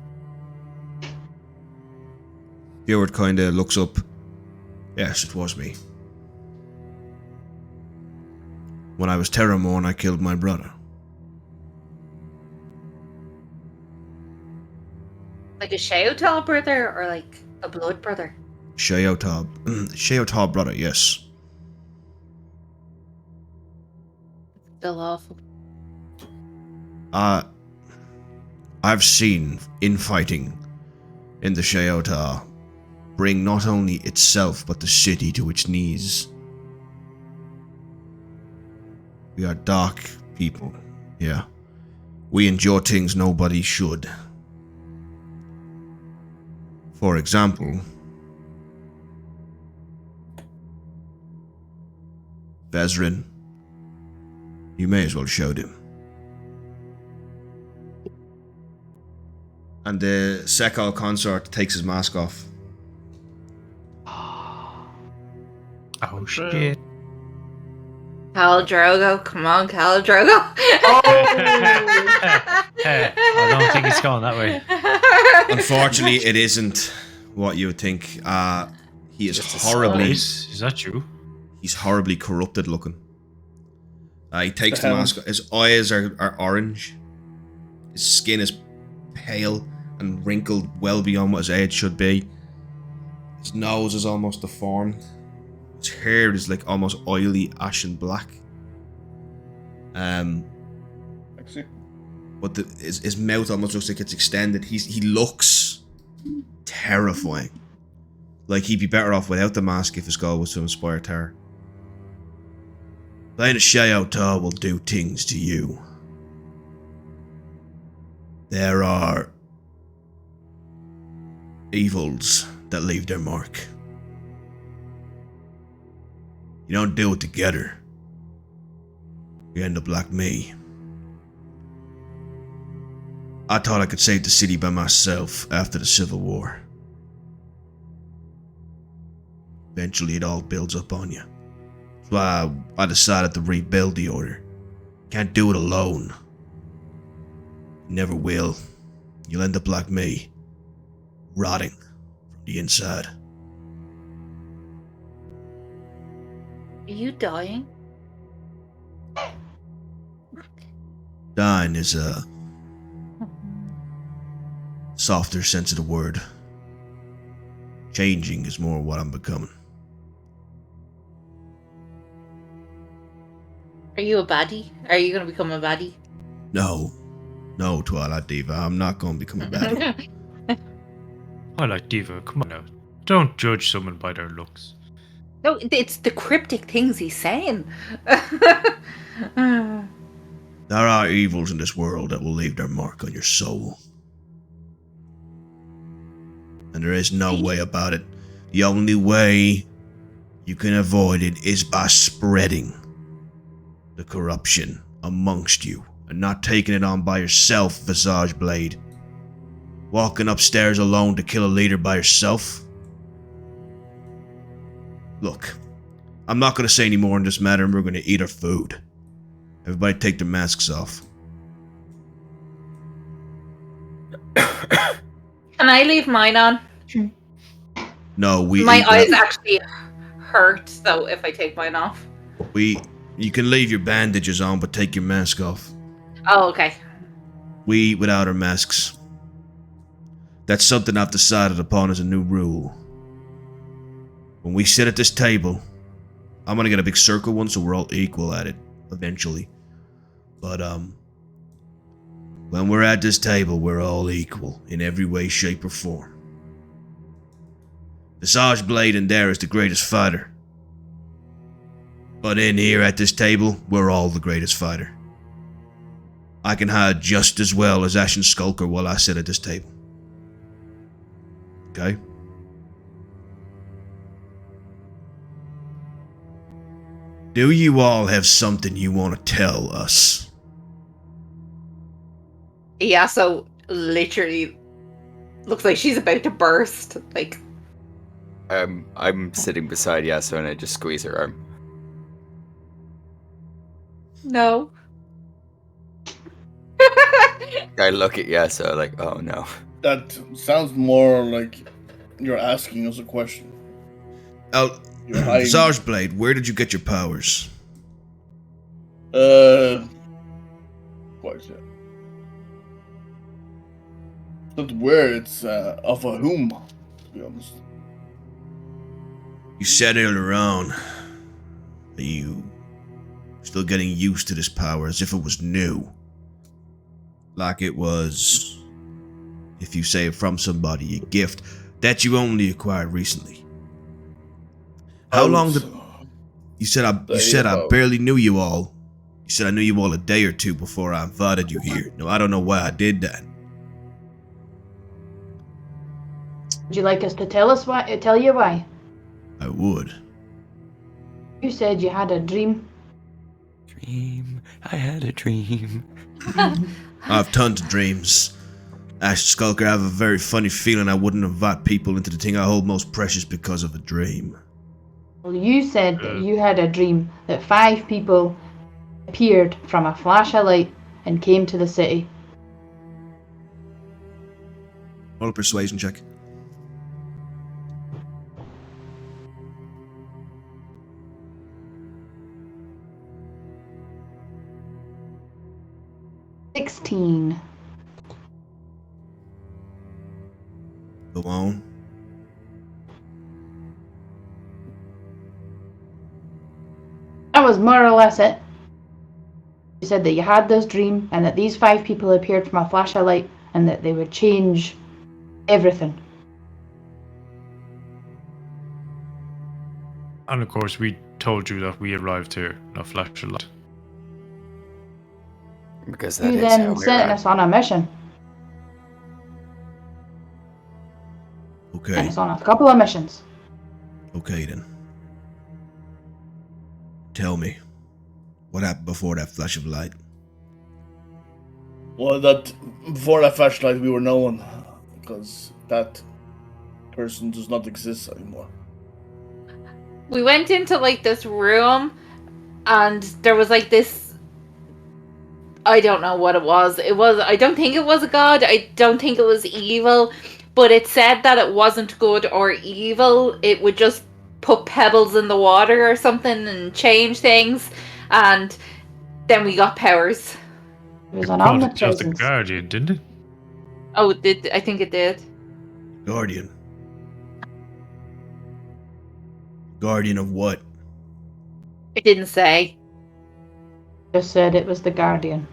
[SPEAKER 1] Stuart kinda looks up. Yes, it was me. When I was Terramorn, I killed my brother.
[SPEAKER 3] Like a Sheotal brother or like a blood brother?
[SPEAKER 1] Sheotal brother, yes.
[SPEAKER 3] Still awful.
[SPEAKER 1] I've seen infighting in the Sheotal bring not only itself but the city to its knees. We are dark people, yeah. We endure things nobody should. For example, Vezrin. You may as well show him. And the Sekal consort takes his mask off.
[SPEAKER 2] Oh shit.
[SPEAKER 3] Khal Drogo, come on, Khal Drogo.
[SPEAKER 2] I don't think it's going that way.
[SPEAKER 1] Unfortunately, it isn't what you would think. He is horribly...
[SPEAKER 2] Is that you?
[SPEAKER 1] He's horribly corrupted looking. He takes the mask off. His eyes are orange. His skin is pale and wrinkled well beyond what his age should be. His nose is almost deformed. His hair is like almost oily, ashen black. But his mouth almost looks like it's extended. He looks terrifying. Like he'd be better off without the mask if his goal was to inspire terror. Playing a Sheotal will do things to you. There are evils that leave their mark. You don't do it together, you end up like me. I thought I could save the city by myself after the Civil War. Eventually it all builds up on you. That's why I decided to rebuild the order. Can't do it alone. Never will. You'll end up like me. Rotting from the inside.
[SPEAKER 3] Are you dying?
[SPEAKER 1] Dying is a softer sense of the word. Changing is more what I'm becoming.
[SPEAKER 3] Are you a baddie? Are you gonna become a baddie?
[SPEAKER 1] No, Twilight Diva, I'm not going to become a baddie.
[SPEAKER 2] I like Diva. Come on now. Don't judge someone by their looks.
[SPEAKER 3] No, it's the cryptic things he's saying.
[SPEAKER 1] There are evils in this world that will leave their mark on your soul. And there is no way about it. The only way you can avoid it is by spreading the corruption amongst you and not taking it on by yourself, Visage Blade. Walking upstairs alone to kill a leader by yourself? Look, I'm not going to say any more in this matter, and we're going to eat our food. Everybody take their masks off.
[SPEAKER 3] Can I leave mine on?
[SPEAKER 1] No,
[SPEAKER 3] My eyes actually hurt, so if I take mine off.
[SPEAKER 1] You can leave your bandages on, but take your mask off.
[SPEAKER 3] Oh, okay.
[SPEAKER 1] We eat without our masks. That's something I've decided upon as a new rule. When we sit at this table, I'm gonna get a big circle one so we're all equal at it, eventually. But, when we're at this table, we're all equal, in every way, shape, or form. Visage Blade in there is the greatest fighter. But in here at this table, we're all the greatest fighter. I can hide just as well as Ashen Skulker while I sit at this table. Okay? Do you all have something you want to tell us?
[SPEAKER 3] Yeah, so literally looks like she's about to burst. Like,
[SPEAKER 7] I'm sitting beside Yasso and I just squeeze her arm.
[SPEAKER 3] no.
[SPEAKER 7] I look at Yasso like, oh no.
[SPEAKER 4] That sounds more like you're asking us a question. You're hiding.
[SPEAKER 1] Visage Blade, where did you get your powers?
[SPEAKER 4] Quite yeah. Not where, it's of a whom, to be honest.
[SPEAKER 1] You said earlier on that you still getting used to this power as if it was new. Like it was, if you say it from somebody, a gift that you only acquired recently. How long did you said I barely knew you all. You said I knew you all a day or two before I invited you here. No, I don't know why I did that.
[SPEAKER 5] Would you like us to tell you why?
[SPEAKER 1] I would.
[SPEAKER 5] You said you had a dream.
[SPEAKER 6] I had a dream.
[SPEAKER 1] I have tons of dreams. Ash Skulker, I have a very funny feeling I wouldn't invite people into the thing I hold most precious because of a dream.
[SPEAKER 5] Well, you said that you had a dream that 5 people appeared from a flash of light and came to the city.
[SPEAKER 1] Roll a persuasion check.
[SPEAKER 5] $16.
[SPEAKER 1] Go on.
[SPEAKER 5] That was more or less it. You said that you had this dream and that these 5 people appeared from a flash of light and that they would change everything.
[SPEAKER 2] And of course, we told you that we arrived here in a flash of light.
[SPEAKER 6] Because that
[SPEAKER 5] You
[SPEAKER 6] is how
[SPEAKER 5] then
[SPEAKER 6] we
[SPEAKER 5] sent
[SPEAKER 6] are.
[SPEAKER 5] us on a mission.
[SPEAKER 1] Okay.
[SPEAKER 5] Sent us on a couple of missions.
[SPEAKER 1] Okay then. Tell me, what happened before that flash of light?
[SPEAKER 4] Well, that before that flashlight, we were no one, because that person does not exist anymore.
[SPEAKER 3] we went into like this room, and there was like this. I don't know what it was. I don't think it was a god. I don't think it was evil, but it said that it wasn't good or evil. It would just put pebbles in the water or something and change things, and then we got powers.
[SPEAKER 5] It was
[SPEAKER 2] It
[SPEAKER 5] an
[SPEAKER 2] called it just a
[SPEAKER 5] omnipresence.
[SPEAKER 2] guardian, didn't it?
[SPEAKER 3] Oh, I think it did.
[SPEAKER 1] Guardian. Guardian of what?
[SPEAKER 3] It didn't say.
[SPEAKER 5] Just said it was the guardian.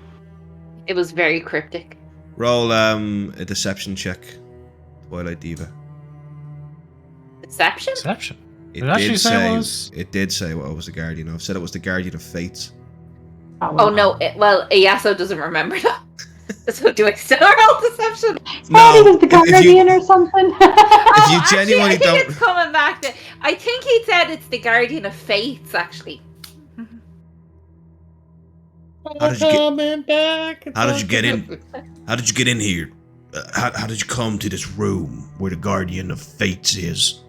[SPEAKER 3] It was very cryptic.
[SPEAKER 1] Roll a deception check, Twilight Diva.
[SPEAKER 3] Deception?
[SPEAKER 2] Deception.
[SPEAKER 1] It
[SPEAKER 2] It actually
[SPEAKER 1] did
[SPEAKER 2] say
[SPEAKER 1] say
[SPEAKER 2] it was-
[SPEAKER 1] it did say what it was the guardian of. Said it was the guardian of fates.
[SPEAKER 3] Oh no! Well, Iaso doesn't remember that. So do I still roll deception?
[SPEAKER 5] Thought he was the
[SPEAKER 1] if you-
[SPEAKER 5] guardian or something.
[SPEAKER 1] If you
[SPEAKER 3] Actually,
[SPEAKER 1] genuinely
[SPEAKER 3] I think
[SPEAKER 1] don't,
[SPEAKER 3] it's coming back to. I think he said it's the guardian of fates. Actually,
[SPEAKER 1] How did you get-
[SPEAKER 8] Coming back.
[SPEAKER 1] how did you get in? How did you get in here? How did you come to this room where the guardian of fates is?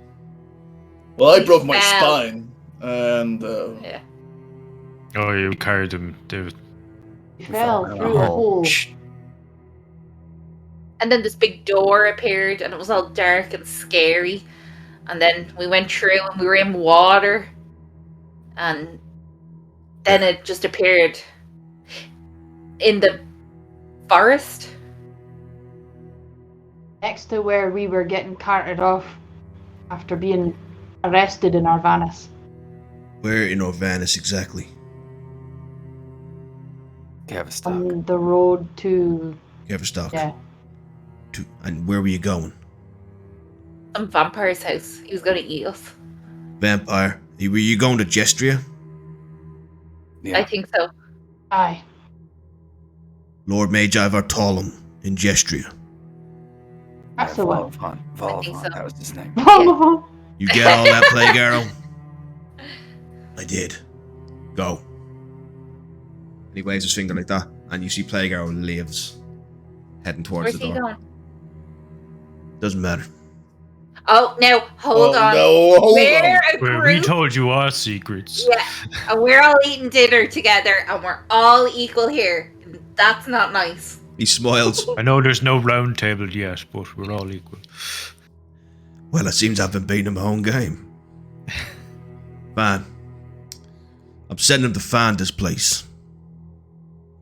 [SPEAKER 8] Well, I broke my
[SPEAKER 3] Spell.
[SPEAKER 8] spine, and
[SPEAKER 3] yeah.
[SPEAKER 2] Oh, you carried him, David.
[SPEAKER 5] He fell
[SPEAKER 6] down a
[SPEAKER 5] through a
[SPEAKER 6] hole.
[SPEAKER 5] hole.
[SPEAKER 3] And then this big door appeared, and it was all dark and scary. And then we went through, and we were in water. And then it just appeared in the forest.
[SPEAKER 5] Next to where we were getting carted off after being arrested in Arvanis.
[SPEAKER 1] Where in Orvanis exactly?
[SPEAKER 7] Gavistock.
[SPEAKER 5] On the road to
[SPEAKER 1] Gaverstock.
[SPEAKER 5] yeah.
[SPEAKER 1] And where were you going?
[SPEAKER 3] Some vampire's house. He was going to eat us.
[SPEAKER 1] Vampire. Were you going to Gestria?
[SPEAKER 7] Yeah.
[SPEAKER 3] I think so.
[SPEAKER 5] Aye.
[SPEAKER 1] Lord Magi Vartalum in Gestria.
[SPEAKER 5] That's the one.
[SPEAKER 7] Volvon.
[SPEAKER 3] I think so.
[SPEAKER 7] That was his name.
[SPEAKER 1] You get all that, Plague Arrow? I did. Go. And he waves his finger like that, and you see Plague Arrow lives, heading towards
[SPEAKER 3] Where's
[SPEAKER 1] the
[SPEAKER 3] he
[SPEAKER 1] door.
[SPEAKER 3] going?
[SPEAKER 1] Doesn't matter.
[SPEAKER 3] Oh, no. Hold on.
[SPEAKER 8] No, hold
[SPEAKER 3] We're
[SPEAKER 8] on.
[SPEAKER 3] a
[SPEAKER 2] Well, we
[SPEAKER 3] group.
[SPEAKER 2] told you our secrets.
[SPEAKER 3] Yeah, and we're all eating dinner together, and we're all equal here. That's not nice.
[SPEAKER 1] He smiles.
[SPEAKER 2] I know there's no round table yet, but we're all equal.
[SPEAKER 1] Well, it seems I've been beating him my own game. Fine. I'm sending him to find this place.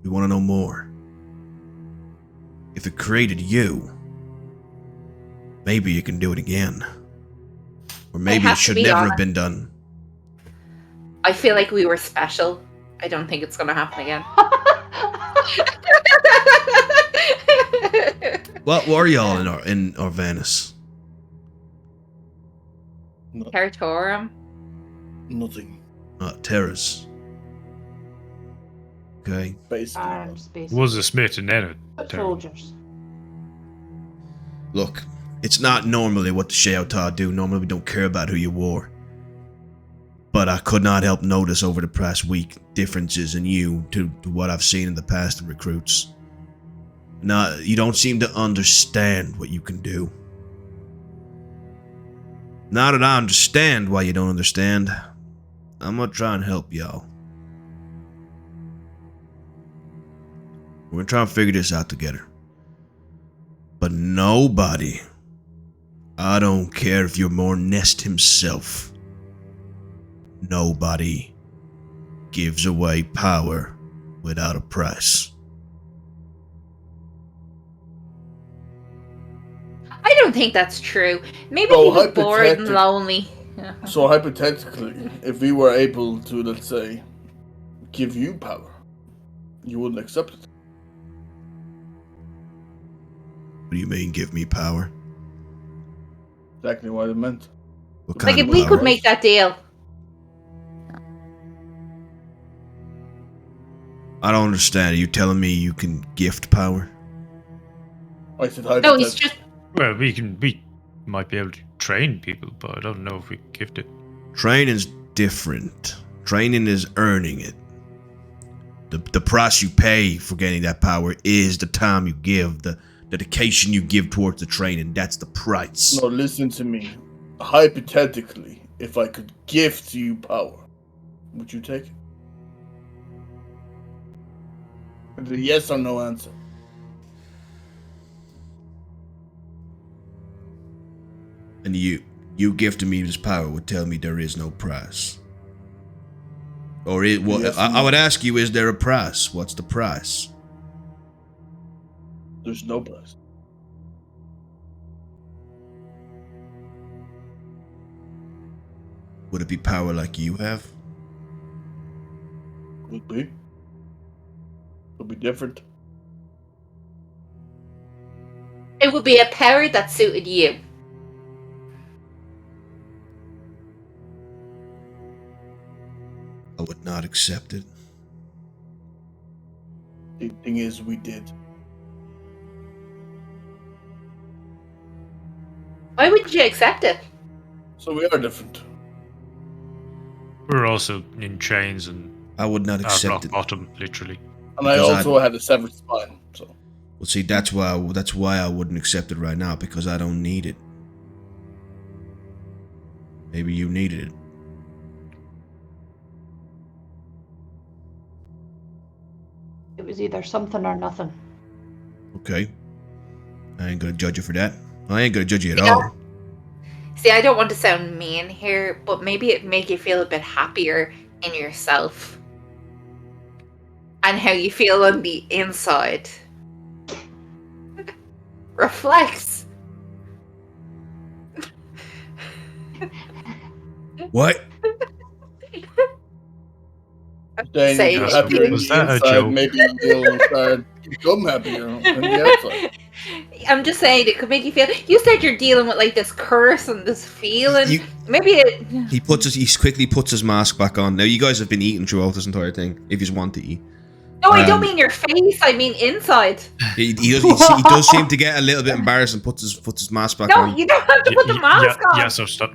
[SPEAKER 1] We want to know more. If it created you, maybe you can do it again. Or maybe it
[SPEAKER 3] have to
[SPEAKER 1] should
[SPEAKER 3] be
[SPEAKER 1] never have
[SPEAKER 3] honest.
[SPEAKER 1] been done.
[SPEAKER 3] I feel like we were special. I don't think it's gonna happen again.
[SPEAKER 1] What were y'all in Orvanis?
[SPEAKER 3] Territorium.
[SPEAKER 8] Nothing.
[SPEAKER 1] Terrace. Okay.
[SPEAKER 8] Basically.
[SPEAKER 5] Arms, basically.
[SPEAKER 2] Was a smith and then a terror.
[SPEAKER 5] Soldiers.
[SPEAKER 1] Look, it's not normally what the Sheotar do. Normally we don't care about who you were. But I could not help notice over the past week differences in you to what I've seen in the past in recruits. Now, you don't seem to understand what you can do. Now that I understand why you don't understand, I'm gonna try and help y'all. We're gonna try and figure this out together. But nobody, I don't care if you're more Nest himself, nobody gives away power without a price.
[SPEAKER 3] I don't think that's true. Maybe
[SPEAKER 8] Oh,
[SPEAKER 3] he was bored and
[SPEAKER 8] hypothetical.
[SPEAKER 3] lonely.
[SPEAKER 8] So hypothetically, if we were able to, let's say, give you power, you wouldn't accept it.
[SPEAKER 1] What do you mean, give me power?
[SPEAKER 8] Exactly what I meant.
[SPEAKER 1] What kind
[SPEAKER 3] Like if
[SPEAKER 1] of
[SPEAKER 3] we
[SPEAKER 1] power?
[SPEAKER 3] could make that deal.
[SPEAKER 1] I don't understand. Are you telling me you can gift power?
[SPEAKER 8] I said
[SPEAKER 3] No,
[SPEAKER 8] hypothetically.
[SPEAKER 3] he's just
[SPEAKER 2] Well, we might be able to train people, but I don't know if we gift it.
[SPEAKER 1] Training's different. Training is earning it. The price you pay for getting that power is the time you give, the dedication you give towards the training. That's the price.
[SPEAKER 8] No, listen to me. Hypothetically, if I could gift you power, would you take it? It's a yes or no answer.
[SPEAKER 1] And you gifting me this power would tell me there is no price. Or
[SPEAKER 8] Yes or
[SPEAKER 1] I would
[SPEAKER 8] no?
[SPEAKER 1] ask you, is there a price? What's the price?
[SPEAKER 8] There's no price.
[SPEAKER 1] Would it be power like you have?
[SPEAKER 8] Could be. Could be different.
[SPEAKER 3] It would be a power that suited you.
[SPEAKER 1] I would not accept it.
[SPEAKER 8] The thing is, we did.
[SPEAKER 3] Why wouldn't you accept it?
[SPEAKER 8] So we are different.
[SPEAKER 2] We're also in chains and
[SPEAKER 1] I would not
[SPEAKER 2] at
[SPEAKER 1] accept
[SPEAKER 2] rock
[SPEAKER 1] it.
[SPEAKER 2] bottom, literally.
[SPEAKER 8] And I
[SPEAKER 1] Because
[SPEAKER 8] also had a severed spine, so.
[SPEAKER 1] Well, see, that's why I wouldn't accept it right now, because I don't need it. Maybe you needed it.
[SPEAKER 5] It was either something or nothing.
[SPEAKER 1] Okay. I ain't gonna judge you for that. I ain't gonna judge you at
[SPEAKER 3] Yeah.
[SPEAKER 1] all.
[SPEAKER 3] See, I don't want to sound mean here, but maybe it make you feel a bit happier in yourself. And how you feel on the inside. Reflects.
[SPEAKER 1] What?
[SPEAKER 8] Then
[SPEAKER 3] Say
[SPEAKER 8] you're
[SPEAKER 2] it.
[SPEAKER 8] happier in
[SPEAKER 2] Was
[SPEAKER 8] the
[SPEAKER 2] that a
[SPEAKER 8] inside,
[SPEAKER 2] joke?
[SPEAKER 8] maybe you'll start become happier on the outside.
[SPEAKER 3] I'm just saying it could make you feel. You said you're dealing with like this curse and this feeling.
[SPEAKER 1] You-
[SPEAKER 3] Maybe it.
[SPEAKER 1] He quickly puts his mask back on. Now you guys have been eating throughout this entire thing. If you want to eat,
[SPEAKER 3] No, I don't mean your face. I mean inside.
[SPEAKER 1] he does seem to get a little bit embarrassed and puts his mask back
[SPEAKER 3] No,
[SPEAKER 1] on.
[SPEAKER 3] you don't have to put the mask on.
[SPEAKER 2] Yeah, so stop.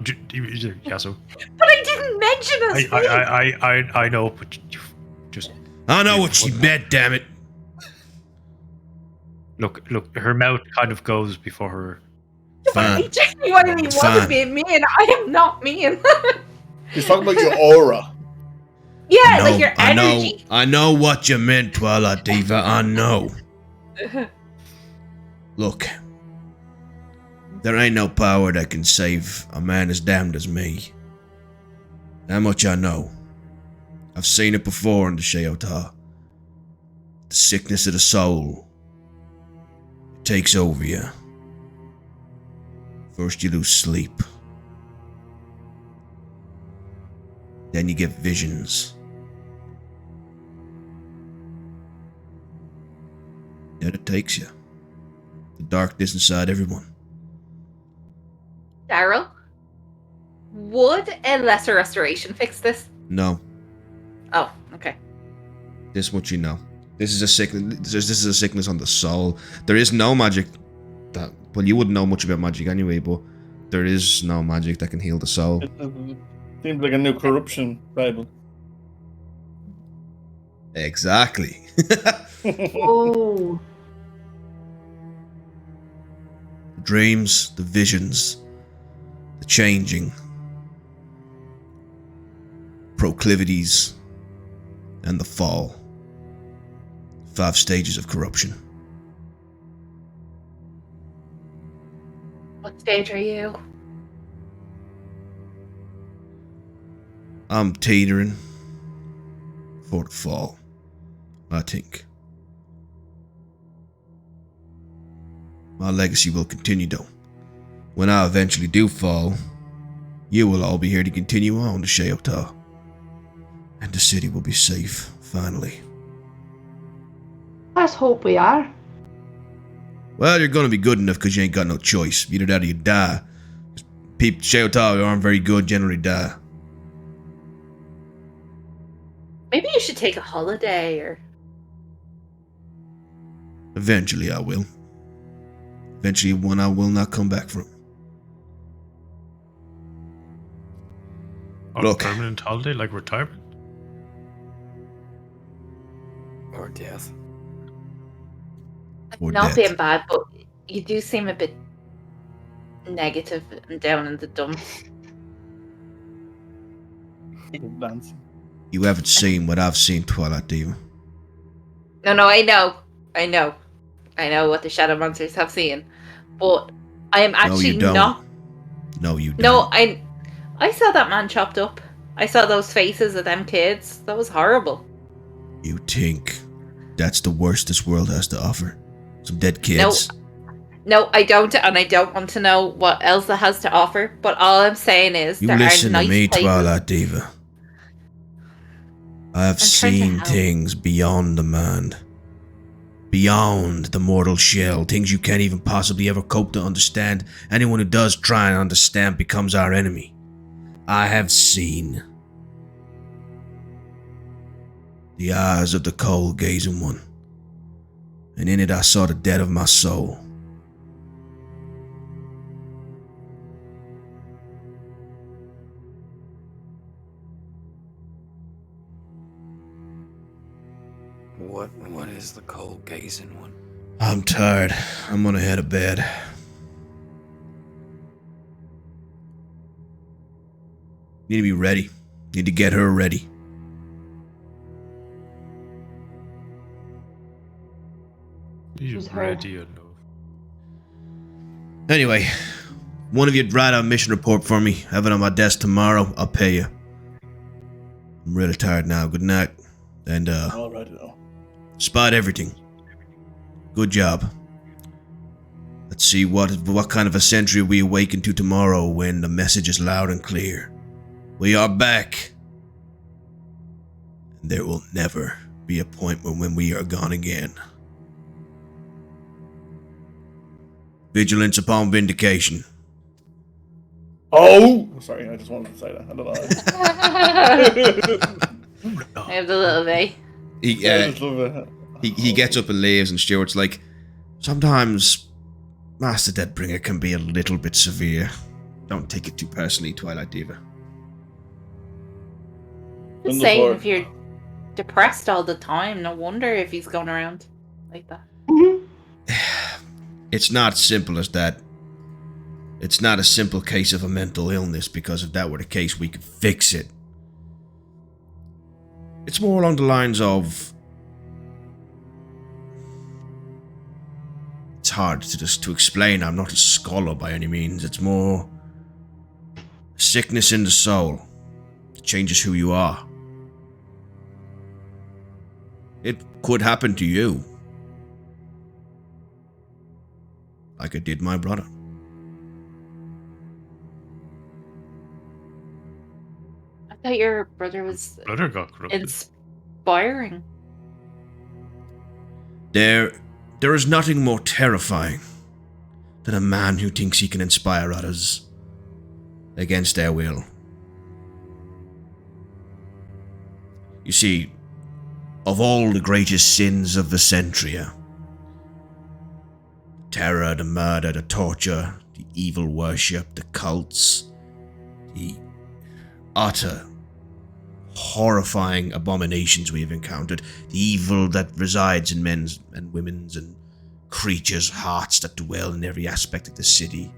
[SPEAKER 2] Yeah, so.
[SPEAKER 3] But I didn't mention his face.
[SPEAKER 2] I know, but you just
[SPEAKER 1] I know what she meant. Damn it!
[SPEAKER 2] look. Her mouth kind of goes before her.
[SPEAKER 3] I
[SPEAKER 1] Fine.
[SPEAKER 3] genuinely
[SPEAKER 1] Fine.
[SPEAKER 3] wasn't being mean. I am not mean.
[SPEAKER 8] He's talking about your aura.
[SPEAKER 3] Yeah, like your
[SPEAKER 1] I
[SPEAKER 3] energy.
[SPEAKER 1] know what you meant, Twilight Diva. I know. Look, there ain't no power that can save a man as damned as me. That much I know. I've seen it before in the Sheotar. The sickness of the soul. It takes over you. First you lose sleep. Then you get visions. Then it takes you. The darkness inside everyone.
[SPEAKER 3] Daryl, would a lesser restoration fix this?
[SPEAKER 1] No,
[SPEAKER 3] Oh, okay.
[SPEAKER 1] this much you know. This is a sickness. This is a sickness on the soul. There is no magic that. Well, you wouldn't know much about magic anyway, but there is no magic that can heal the soul.
[SPEAKER 8] It seems like a new corruption Bible.
[SPEAKER 1] Exactly.
[SPEAKER 5] Oh.
[SPEAKER 1] The dreams, the visions, the changing, proclivities, and the fall. 5 stages of corruption.
[SPEAKER 3] What stage are you?
[SPEAKER 1] I'm teetering for the fall, I think. My legacy will continue though. When I eventually do fall, you will all be here to continue on to Sheotar. And the city will be safe, finally.
[SPEAKER 5] Let's hope we are.
[SPEAKER 1] Well, you're gonna be good enough because you ain't got no choice. Either that or you die. People Sheotar who aren't very good generally die.
[SPEAKER 3] Maybe you should take a holiday or.
[SPEAKER 1] Eventually I will. Eventually one I will not come back from.
[SPEAKER 2] Or
[SPEAKER 1] Look.
[SPEAKER 2] permanent holiday, like retirement.
[SPEAKER 6] Or death.
[SPEAKER 1] Or
[SPEAKER 3] Not
[SPEAKER 1] death.
[SPEAKER 3] being bad, but you do seem a bit negative and down in the dumps.
[SPEAKER 4] Dancing.
[SPEAKER 1] You haven't seen what I've seen, Twilight Diva.
[SPEAKER 3] No, I know what the shadow monsters have seen, but I am actually
[SPEAKER 1] you don't.
[SPEAKER 3] not.
[SPEAKER 1] No, you don't.
[SPEAKER 3] No, I saw that man chopped up. I saw those faces of them kids. That was horrible.
[SPEAKER 1] You think that's the worst this world has to offer? Some dead kids?
[SPEAKER 3] No, I don't, and I don't want to know what else it has to offer. But all I'm saying is
[SPEAKER 1] You
[SPEAKER 3] there
[SPEAKER 1] listen
[SPEAKER 3] are nice
[SPEAKER 1] to me,
[SPEAKER 3] places.
[SPEAKER 1] Twilight Diva. I've seen things beyond the mind. Beyond the mortal shell, things you can't even possibly ever cope to understand. Anyone who does try and understand becomes our enemy. I have seen the eyes of the cold gazing one, and in it I saw the dead of my soul.
[SPEAKER 6] What is the cold gazing one?
[SPEAKER 1] I'm tired. I'm gonna head to bed. Need to be ready. Need to get her ready.
[SPEAKER 2] You
[SPEAKER 5] Who's her?
[SPEAKER 2] ready or no?
[SPEAKER 1] Anyway, one of you write a mission report for me. Have it on my desk tomorrow. I'll pay you. I'm really tired now. Good night. And
[SPEAKER 8] All right now.
[SPEAKER 1] spot everything. Good job. Let's see what kind of a century we awaken to tomorrow when the message is loud and clear. We are back. And there will never be a point when we are gone again. Vigilance upon vindication.
[SPEAKER 8] Oh! Sorry, I just wanted to say that. I don't know.
[SPEAKER 3] I have the little day.
[SPEAKER 1] He
[SPEAKER 8] I just love it.
[SPEAKER 1] He gets up and leaves, and Stuart's like, sometimes Master Deadbringer can be a little bit severe. Don't take it too personally, Twilight Diva.
[SPEAKER 3] Just saying, if you're depressed all the time, no wonder if he's going around like that.
[SPEAKER 1] It's not simple as that. It's not a simple case of a mental illness, because if that were the case, we could fix it. It's more along the lines of... It's hard to explain. I'm not a scholar by any means. It's more... sickness in the soul. It changes who you are. It could happen to you. Like it did my brother.
[SPEAKER 3] I thought your brother was
[SPEAKER 2] Brother got corrupted.
[SPEAKER 3] inspiring.
[SPEAKER 1] There is nothing more terrifying than a man who thinks he can inspire others against their will. You see, of all the greatest sins of Vicentria, terror, the murder, the torture, the evil worship, the cults, the utter horrifying abominations we have encountered, the evil that resides in men's and women's and creatures' hearts that dwell in every aspect of the city,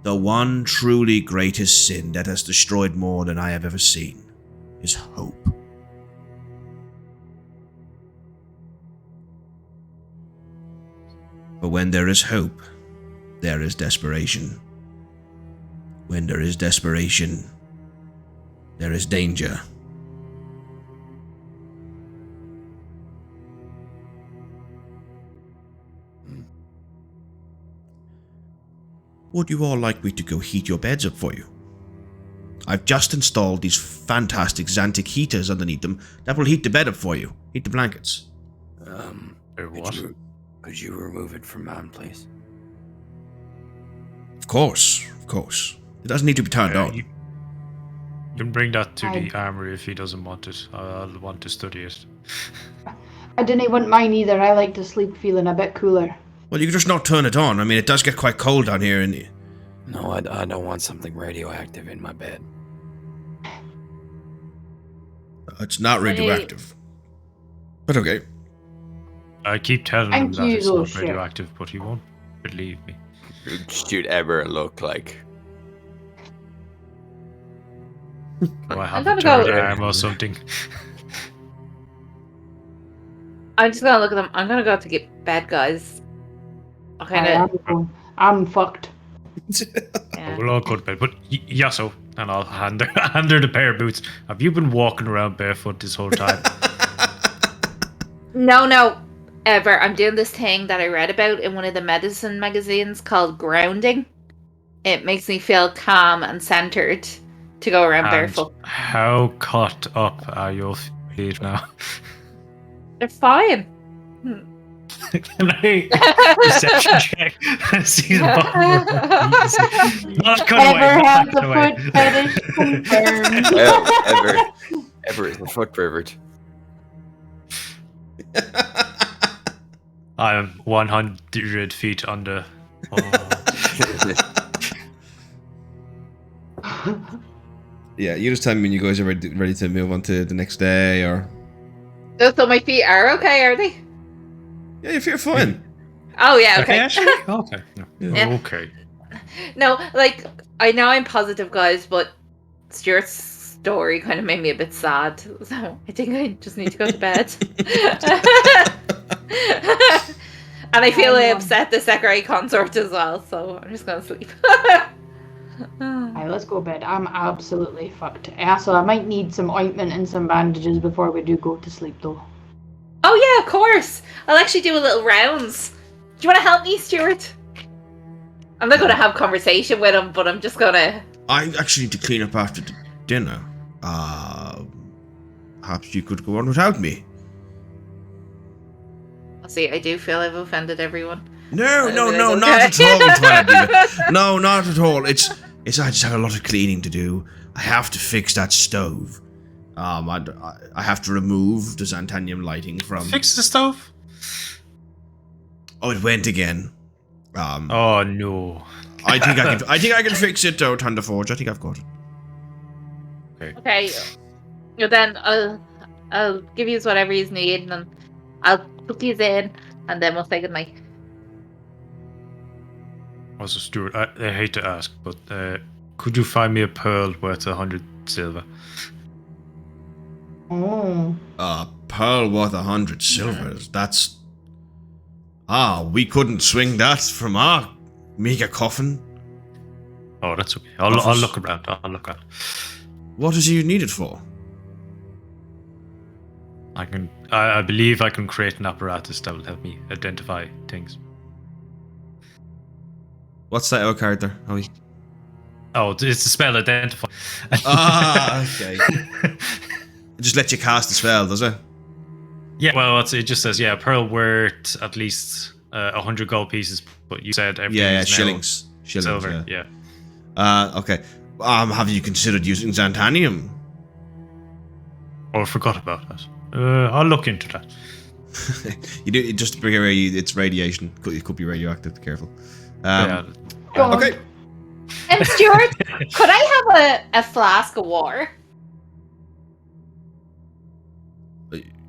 [SPEAKER 1] the one truly greatest sin that has destroyed more than I have ever seen is hope. But when there is hope, there is desperation. When there is desperation, there is danger. Would you all like me to go heat your beds up for you? I've just installed these fantastic Xantic heaters underneath them that will heat the bed up for you. Heat the blankets.
[SPEAKER 6] Could you remove it from mine, please?
[SPEAKER 1] Of course. It doesn't need to be turned on.
[SPEAKER 2] You can bring that to the armory if he doesn't want it. I'll want to study it.
[SPEAKER 5] I didn't want mine either. I like to sleep feeling a bit cooler.
[SPEAKER 1] Well, you can just not turn it on. I mean, it does get quite cold down here.
[SPEAKER 6] No, I don't want something radioactive in my bed.
[SPEAKER 1] It's not radioactive. But okay.
[SPEAKER 2] I keep telling him that it's not radioactive, but he won't believe me.
[SPEAKER 7] Should ever look like.
[SPEAKER 2] Do I
[SPEAKER 3] I'm
[SPEAKER 2] have a
[SPEAKER 3] gonna
[SPEAKER 2] third
[SPEAKER 3] go.
[SPEAKER 2] arm or something?
[SPEAKER 3] I'm just gonna look at them. I'm gonna go to get bed, guys.
[SPEAKER 5] I'm fucked.
[SPEAKER 3] Yeah.
[SPEAKER 2] We'll all go to bed, but Yasso, and I'll hand her the pair of boots. Have you been walking around barefoot this whole time?
[SPEAKER 3] No, ever. I'm doing this thing that I read about in one of the medicine magazines called grounding. It makes me feel calm and centered to go around
[SPEAKER 2] And
[SPEAKER 3] barefoot.
[SPEAKER 2] how caught up are your feet now?
[SPEAKER 3] They're fine.
[SPEAKER 2] Can I perception check and see the bottom of her feet? Not cut away.
[SPEAKER 5] Ever
[SPEAKER 2] Not
[SPEAKER 5] have
[SPEAKER 2] cut
[SPEAKER 5] the
[SPEAKER 2] away.
[SPEAKER 5] foot fetish confirmed.
[SPEAKER 7] Well, ever is a foot pervert.
[SPEAKER 2] I am 100 feet under.
[SPEAKER 1] Yeah, you just tell me when you guys are ready to move on to the next day, or...
[SPEAKER 3] So my feet are okay, are they?
[SPEAKER 1] Yeah, if you're fine.
[SPEAKER 3] Oh yeah, okay.
[SPEAKER 2] Actually? Okay.
[SPEAKER 3] Yeah.
[SPEAKER 2] Okay.
[SPEAKER 3] No, like I know I'm positive, guys, but Stuart's story kind of made me a bit sad. So I think I just need to go to bed. And I feel I upset the Sakurai consort as well, so I'm just gonna sleep.
[SPEAKER 5] Alright, let's go to bed. I'm absolutely fucked. So I might need some ointment and some bandages before we do go to sleep, though.
[SPEAKER 3] Oh yeah, of course. I'll actually do a little rounds. Do you want to help me, Stuart? I'm not going to have conversation with him, but I'm just going to...
[SPEAKER 1] I actually need to clean up after the dinner. Perhaps you could go on without me.
[SPEAKER 3] See, I do feel I've offended everyone.
[SPEAKER 1] No, not
[SPEAKER 3] Okay.
[SPEAKER 1] at all, Twilight Diva. No, not at all. It's I just have a lot of cleaning to do. I have to fix that stove. I have to remove the xantanium lighting from...
[SPEAKER 2] Fix the stove?
[SPEAKER 1] Oh, it went again.
[SPEAKER 2] Oh no.
[SPEAKER 1] I think I can fix it though, Thunderforge. I think I've got it.
[SPEAKER 3] Okay. Then I'll give you whatever you need, and I'll put these in, and then we'll say goodnight.
[SPEAKER 2] Also, Stuart, I hate to ask, but could you find me a pearl worth 100 silver?
[SPEAKER 5] Oh.
[SPEAKER 1] A pearl worth 100 silvers. That's... we couldn't swing that from our mega coffin.
[SPEAKER 2] Oh, that's okay. I'll look around. I'll look around.
[SPEAKER 1] What is you need it for?
[SPEAKER 2] I believe I can create an apparatus that will help me identify things.
[SPEAKER 1] What's that out character, Howie?
[SPEAKER 2] Oh, it's a spell identify.
[SPEAKER 1] Okay. It just lets you cast the spell, does it?
[SPEAKER 2] Yeah, well, it just says, yeah, pearl worth at least 100 gold pieces, but you said everything is now
[SPEAKER 1] shillings.
[SPEAKER 2] silver, yeah.
[SPEAKER 1] Okay. Have you considered using xantanium?
[SPEAKER 2] Oh, I forgot about that. I'll look into that.
[SPEAKER 1] You do just to bring away. It's radiation. It could be radioactive. Careful.
[SPEAKER 2] Yeah.
[SPEAKER 1] Okay.
[SPEAKER 3] And Stuart, could I have a flask of water?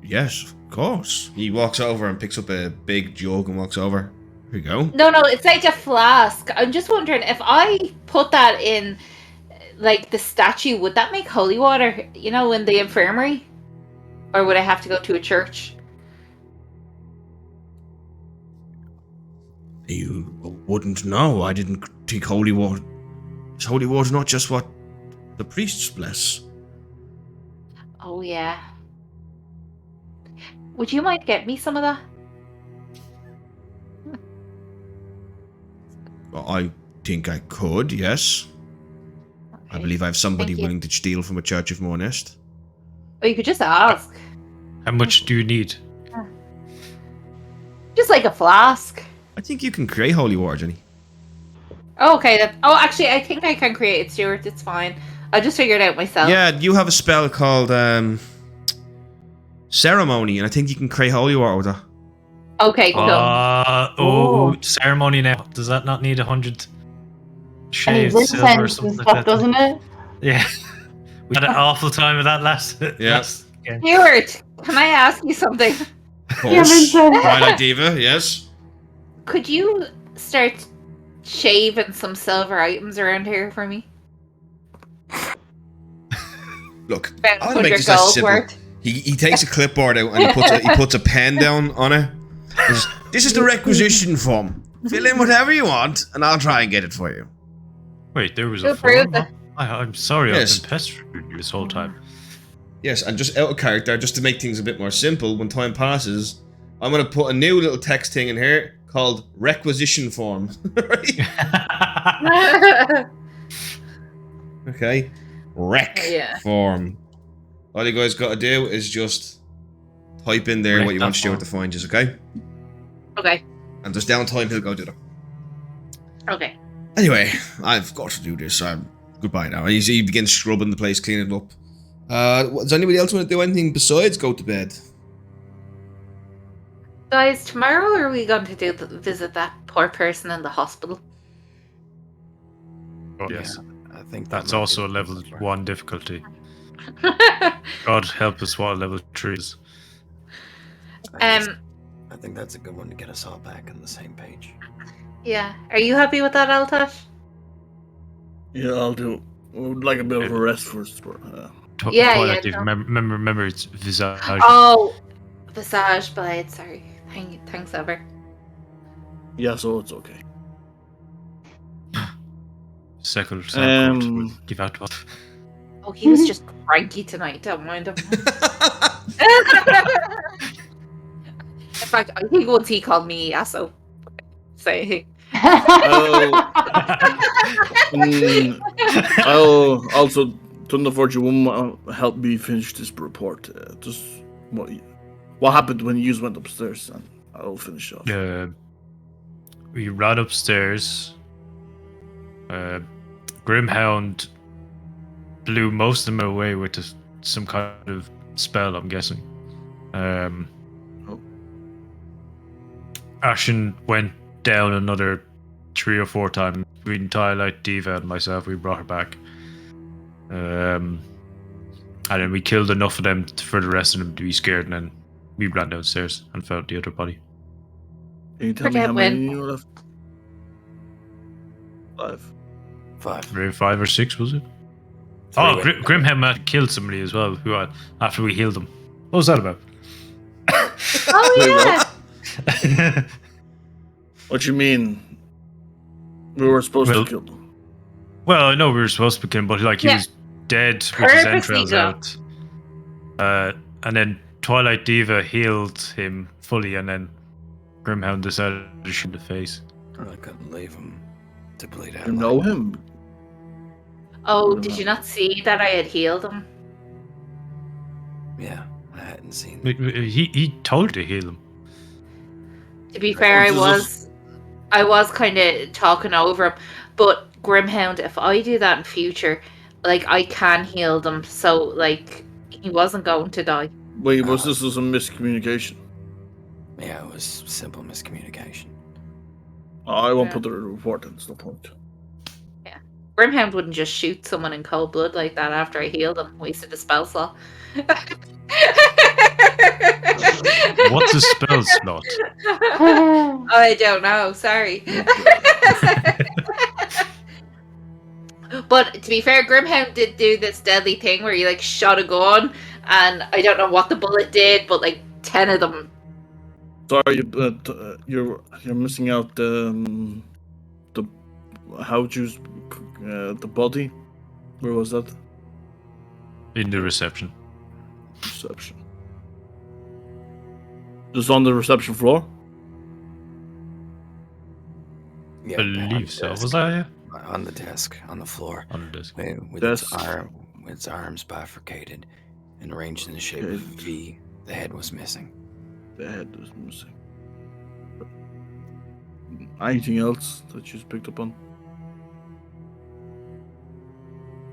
[SPEAKER 1] Yes, of course. He walks over and picks up a big jug and walks over. Here you go.
[SPEAKER 3] No, it's like a flask. I'm just wondering if I put that in, like the statue, would that make holy water? You know, in the infirmary, or would I have to go to a church?
[SPEAKER 1] You wouldn't know. I didn't think holy water. Is holy water not just what the priests bless?
[SPEAKER 3] Oh yeah. Would you mind get me some of that?
[SPEAKER 1] I think I could, yes. I
[SPEAKER 3] Okay.
[SPEAKER 1] believe I have somebody
[SPEAKER 3] Thank you.
[SPEAKER 1] willing to steal from a church of more honest.
[SPEAKER 3] Or you could just ask.
[SPEAKER 2] How much do you need?
[SPEAKER 3] Just like a flask.
[SPEAKER 1] I think you can create holy water, Jenny.
[SPEAKER 3] Oh, okay. Actually, I think I can create it, Stuart. It's fine. I just figured it out myself.
[SPEAKER 1] Yeah, you have a spell called ceremony, and I think you can create holy water with that.
[SPEAKER 3] Okay, cool.
[SPEAKER 2] Ceremony now. Does that not need 100
[SPEAKER 5] And
[SPEAKER 2] shaved
[SPEAKER 5] it's
[SPEAKER 2] silver or
[SPEAKER 5] incense
[SPEAKER 2] something
[SPEAKER 5] and
[SPEAKER 2] like
[SPEAKER 5] stuff,
[SPEAKER 2] that?
[SPEAKER 5] doesn't it?
[SPEAKER 2] Yeah. We had an awful time with that last game.
[SPEAKER 3] Stuart, can I ask you something?
[SPEAKER 1] Of course. Twilight Diva, yes.
[SPEAKER 3] Could you start shaving some silver items around here for me?
[SPEAKER 1] Look,
[SPEAKER 3] About
[SPEAKER 1] I want to make
[SPEAKER 3] 100
[SPEAKER 1] this nice and
[SPEAKER 3] gold
[SPEAKER 1] simple.
[SPEAKER 3] worth.
[SPEAKER 1] He takes a clipboard out and he puts a pen down on it. This is the requisition form. Fill in whatever you want, and I'll try and get it for you.
[SPEAKER 2] Wait, there was
[SPEAKER 3] Who
[SPEAKER 2] a form?
[SPEAKER 3] approved it?
[SPEAKER 2] I'm sorry,
[SPEAKER 1] Yes.
[SPEAKER 2] I've been pestering you this whole time.
[SPEAKER 1] Yes, and just out of character, just to make things a bit more simple, when time passes, I'm going to put a new little text thing in here called requisition form. Right? Okay.
[SPEAKER 3] Yeah.
[SPEAKER 1] Form. All you guys got to do is just type in there
[SPEAKER 2] Rec
[SPEAKER 1] what you want
[SPEAKER 2] that
[SPEAKER 1] Stuart to find you, okay?
[SPEAKER 3] Okay.
[SPEAKER 1] And there's downtime, he'll go do that.
[SPEAKER 3] Okay.
[SPEAKER 1] Anyway, I've got to do this. Goodbye now. He begins scrubbing the place, cleaning it up. Does anybody else want to do anything besides go to bed?
[SPEAKER 3] Guys, tomorrow are we going to visit that poor person in the hospital?
[SPEAKER 2] Oh, yes.
[SPEAKER 6] I think
[SPEAKER 2] That's
[SPEAKER 6] might be
[SPEAKER 2] also a
[SPEAKER 6] the
[SPEAKER 2] level
[SPEAKER 6] best part.
[SPEAKER 2] 1 difficulty. God help us what level 3 is.
[SPEAKER 6] I think that's a good one to get us all back on the same page.
[SPEAKER 3] Yeah. Are you happy with that, Altosh?
[SPEAKER 8] Yeah, I'll do. I would like a bit of a rest first. But,
[SPEAKER 3] Yeah,
[SPEAKER 2] Twilight,
[SPEAKER 3] yeah, no.
[SPEAKER 2] remember it's Visage.
[SPEAKER 3] Oh, Visage Blade. Sorry. Thanks, Ever.
[SPEAKER 8] yeah, so it's okay.
[SPEAKER 2] Second
[SPEAKER 8] Um,
[SPEAKER 2] will give out what.
[SPEAKER 3] Oh, he was just cranky tonight. Don't mind him. In fact, I think once he called me Asso. Say.
[SPEAKER 8] I'll also, Thunderforge, you won't help me finish this report. Just what happened when you went upstairs, and I'll finish off.
[SPEAKER 2] We ran upstairs. Grimhound blew most of them away with some kind of spell, I'm guessing. Ashen went down another 3 or 4 times. Between Twilight, Diva, and myself, we brought her back. And then we killed enough of them for the rest of them to be scared, and then we ran downstairs and found the other body.
[SPEAKER 8] Can you tell me
[SPEAKER 3] Forget
[SPEAKER 8] how many
[SPEAKER 3] when.
[SPEAKER 8] you left? 5.
[SPEAKER 6] 5.
[SPEAKER 2] Maybe 5 or 6, was it?
[SPEAKER 6] Three
[SPEAKER 2] Oh,
[SPEAKER 6] went-
[SPEAKER 2] Grimhem had killed somebody as well. After we healed them. What was that about?
[SPEAKER 3] Oh
[SPEAKER 8] Wait,
[SPEAKER 3] yeah.
[SPEAKER 8] What you mean? We were supposed
[SPEAKER 2] Well-
[SPEAKER 8] to kill them.
[SPEAKER 2] Well, I know we were supposed to kill him, but like he
[SPEAKER 3] Yeah.
[SPEAKER 2] was dead with his
[SPEAKER 3] Purposely
[SPEAKER 2] entrails
[SPEAKER 3] done.
[SPEAKER 2] out. And then Twilight Diva healed him fully, and then Grimhound decided to shoot the face.
[SPEAKER 6] I couldn't leave him to bleed out.
[SPEAKER 8] You
[SPEAKER 6] like
[SPEAKER 8] know
[SPEAKER 6] that.
[SPEAKER 8] him?
[SPEAKER 3] Oh, did you not see that I had healed him?
[SPEAKER 6] Yeah, I hadn't seen.
[SPEAKER 2] He told you to heal him.
[SPEAKER 3] To be fair,
[SPEAKER 8] Oh,
[SPEAKER 3] I was kind of talking over him, but Grimhound, if I do that in future, like I can heal them, so like he wasn't going to die.
[SPEAKER 8] Wait, was this a miscommunication?
[SPEAKER 6] Yeah, it was simple miscommunication.
[SPEAKER 8] I won't
[SPEAKER 3] Yeah.
[SPEAKER 8] put the report in, it's no point.
[SPEAKER 3] Grimhound wouldn't just shoot someone in cold blood like that after I healed them. Wasted a spell slot.
[SPEAKER 2] What's a spell slot?
[SPEAKER 3] I don't know. Sorry. But to be fair, Grimhound did do this deadly thing where he like shot a gun, and I don't know what the bullet did, but like 10 of them.
[SPEAKER 8] Sorry, but you're missing out the the body. Where was that?
[SPEAKER 2] In the reception.
[SPEAKER 8] Reception. Just on the reception floor.
[SPEAKER 6] Yeah,
[SPEAKER 2] Believe so.
[SPEAKER 6] desk.
[SPEAKER 2] Was that yeah?
[SPEAKER 6] On the desk, on the floor,
[SPEAKER 2] On the desk.
[SPEAKER 6] with
[SPEAKER 8] Desk.
[SPEAKER 6] its arms bifurcated and arranged in the shape of a V. The head was missing.
[SPEAKER 8] The head was missing. Anything else that you picked up on?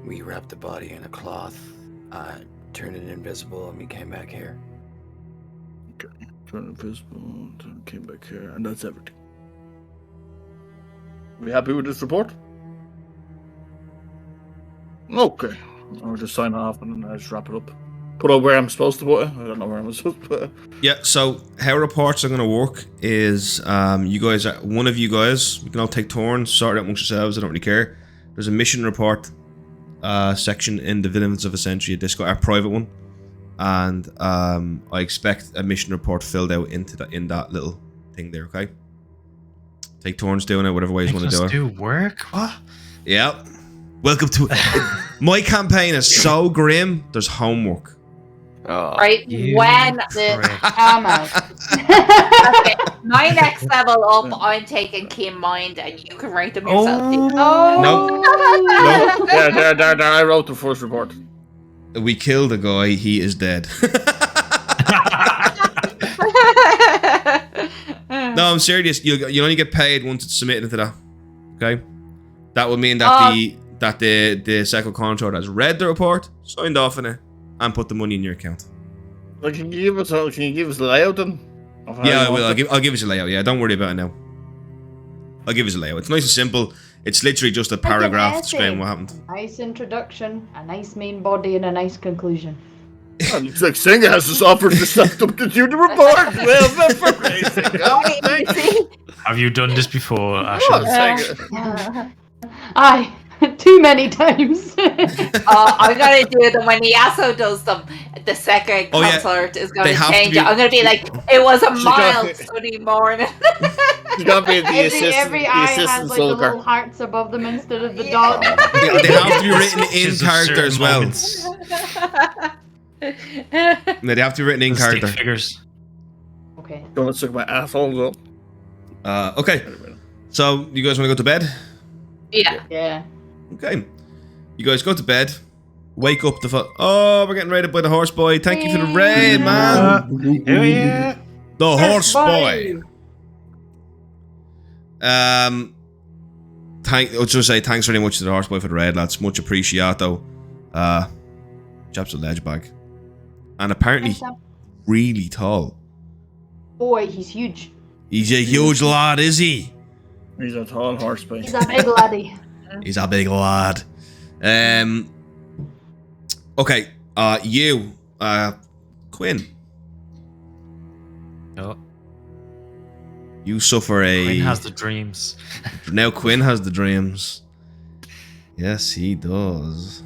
[SPEAKER 6] We wrapped the body in a cloth, turned it invisible, and we came back here.
[SPEAKER 8] Turned invisible, came back here, and that's everything. We happy with this report? Okay. I'll just sign off and then I'll just wrap it up. Put it where I'm supposed to put it. I don't know where I'm supposed to put it.
[SPEAKER 1] Yeah, so how reports are going to work is you guys, one of you guys, you can all take turns, sort it out amongst yourselves, I don't really care. There's a mission report, section in the Villains of Essentia Discord, our private one, and I expect a mission report filled out in that little thing there. Okay. Take turns doing it, whatever way you want to do it.
[SPEAKER 2] Do work? What?
[SPEAKER 1] Yeah. Welcome to my campaign is so grim. There's homework.
[SPEAKER 7] Oh.
[SPEAKER 3] Right
[SPEAKER 2] You
[SPEAKER 3] when
[SPEAKER 2] prick.
[SPEAKER 5] Karma.
[SPEAKER 3] okay, my next level up, I'm taking keen mind, and you can write them yourself.
[SPEAKER 5] Oh.
[SPEAKER 4] There. I wrote the first report.
[SPEAKER 1] We killed a guy. He is dead. No, I'm serious. You only get paid once it's submitted into that. Okay, that would mean that the second contract has read the report, signed off on it, and put the money in your account.
[SPEAKER 4] Like, can you give us the layout then? Of how
[SPEAKER 1] Yeah,
[SPEAKER 4] you
[SPEAKER 1] I will.
[SPEAKER 4] want
[SPEAKER 1] I'll give us a layout. Yeah, don't worry about it now. I'll give us a layout. It's nice and simple. It's literally just a paragraph describing what happened.
[SPEAKER 5] Nice introduction, a nice main body, and a nice conclusion.
[SPEAKER 4] It looks like Senga has us offered to set up to do the report. Well, that's for crazy.
[SPEAKER 2] Have you done this before,
[SPEAKER 4] Oh,
[SPEAKER 2] Ashley?
[SPEAKER 4] Senga.
[SPEAKER 5] Aye, too many times.
[SPEAKER 3] I'm gonna do them when Yasso does them. The second
[SPEAKER 1] Oh, yeah.
[SPEAKER 3] concert is
[SPEAKER 1] They
[SPEAKER 3] gonna
[SPEAKER 1] have to
[SPEAKER 3] change
[SPEAKER 1] be-
[SPEAKER 3] it. I'm gonna be like, it was a
[SPEAKER 4] She
[SPEAKER 3] mild
[SPEAKER 4] got-
[SPEAKER 3] sunny morning.
[SPEAKER 4] You got me the assistant.
[SPEAKER 5] every
[SPEAKER 4] the
[SPEAKER 5] eye
[SPEAKER 4] assistant
[SPEAKER 5] has like the
[SPEAKER 4] soul
[SPEAKER 5] little
[SPEAKER 4] car.
[SPEAKER 5] hearts above them instead of the dots.
[SPEAKER 1] They have to be written in
[SPEAKER 2] Just at
[SPEAKER 1] character
[SPEAKER 2] certain
[SPEAKER 1] as well.
[SPEAKER 2] moments.
[SPEAKER 1] No, they have to be written in
[SPEAKER 2] The stick
[SPEAKER 1] character.
[SPEAKER 2] figures.
[SPEAKER 5] Okay.
[SPEAKER 4] Don't suck my asshole up.
[SPEAKER 1] Okay, so you guys want to go to bed?
[SPEAKER 3] Yeah.
[SPEAKER 5] Yeah.
[SPEAKER 1] Okay, you guys go to bed. Wake up oh, we're getting raided by the horse boy. Thank you for the raid, man.
[SPEAKER 2] Hell yeah.
[SPEAKER 1] The horse
[SPEAKER 5] Bye.
[SPEAKER 1] boy. I'll just say thanks very much to the horse boy for the raid, lads. Much appreciato. Chap's a ledge bag, and apparently really tall.
[SPEAKER 5] Boy, he's huge.
[SPEAKER 1] He's a huge lad, is he?
[SPEAKER 4] He's a tall horse boy.
[SPEAKER 5] He's a big laddie.
[SPEAKER 1] He's a big lad. Okay. You, Quinn.
[SPEAKER 2] Oh,
[SPEAKER 1] You suffer a.
[SPEAKER 2] Quinn has the dreams.
[SPEAKER 1] Now Quinn has the dreams. Yes, he does.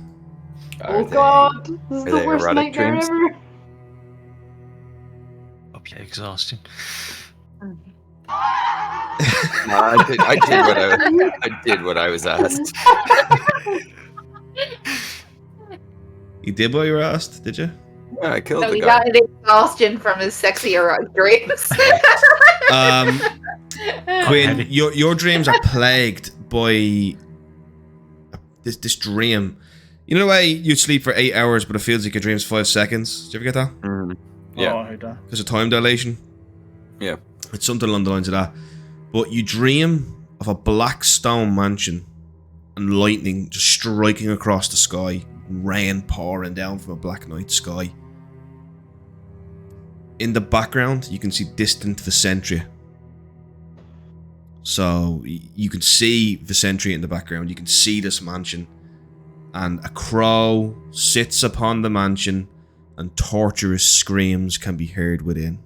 [SPEAKER 5] Oh god, this is
[SPEAKER 7] are
[SPEAKER 5] the
[SPEAKER 7] they
[SPEAKER 5] worst
[SPEAKER 7] erotic
[SPEAKER 5] nightmare
[SPEAKER 7] dreams?
[SPEAKER 5] ever.
[SPEAKER 2] Oh, yeah, exhaustion.
[SPEAKER 7] No, I did what I was asked.
[SPEAKER 1] You did what you were asked, did you?
[SPEAKER 7] Yeah, I killed
[SPEAKER 3] So
[SPEAKER 7] the
[SPEAKER 3] he
[SPEAKER 7] guy.
[SPEAKER 3] got an exhaustion from his sexy erotic dreams.
[SPEAKER 1] Quinn,
[SPEAKER 2] heavy.
[SPEAKER 1] your dreams are plagued by this dream. You know the way you sleep for 8 hours, but it feels like your dream's 5 seconds. Did you ever get that?
[SPEAKER 7] Mm.
[SPEAKER 4] Oh,
[SPEAKER 7] Yeah.
[SPEAKER 4] I hate that.
[SPEAKER 1] Because of time dilation.
[SPEAKER 7] Yeah.
[SPEAKER 1] It's something along the lines of that. But you dream of a black stone mansion and lightning just striking across the sky, rain pouring down from a black night sky. In the background, you can see distant Vicentria. So you can see Vicentria in the background. You can see this mansion, and a crow sits upon the mansion, and torturous screams can be heard within.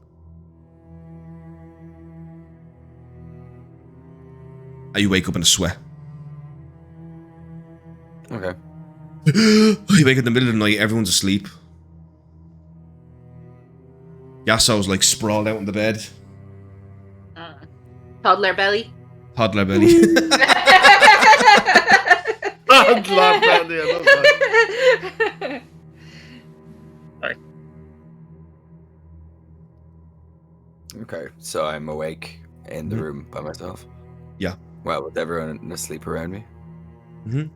[SPEAKER 1] You wake up in a sweat.
[SPEAKER 7] Okay.
[SPEAKER 1] You wake up in the middle of the night, everyone's asleep. Yasso's like sprawled out in the bed.
[SPEAKER 3] Toddler belly.
[SPEAKER 1] Toddler belly.
[SPEAKER 4] I'm glad Brandy, I love that.
[SPEAKER 7] Okay, so I'm awake in the room by myself.
[SPEAKER 1] Yeah.
[SPEAKER 7] Well, with everyone asleep around me.
[SPEAKER 1] Mhm.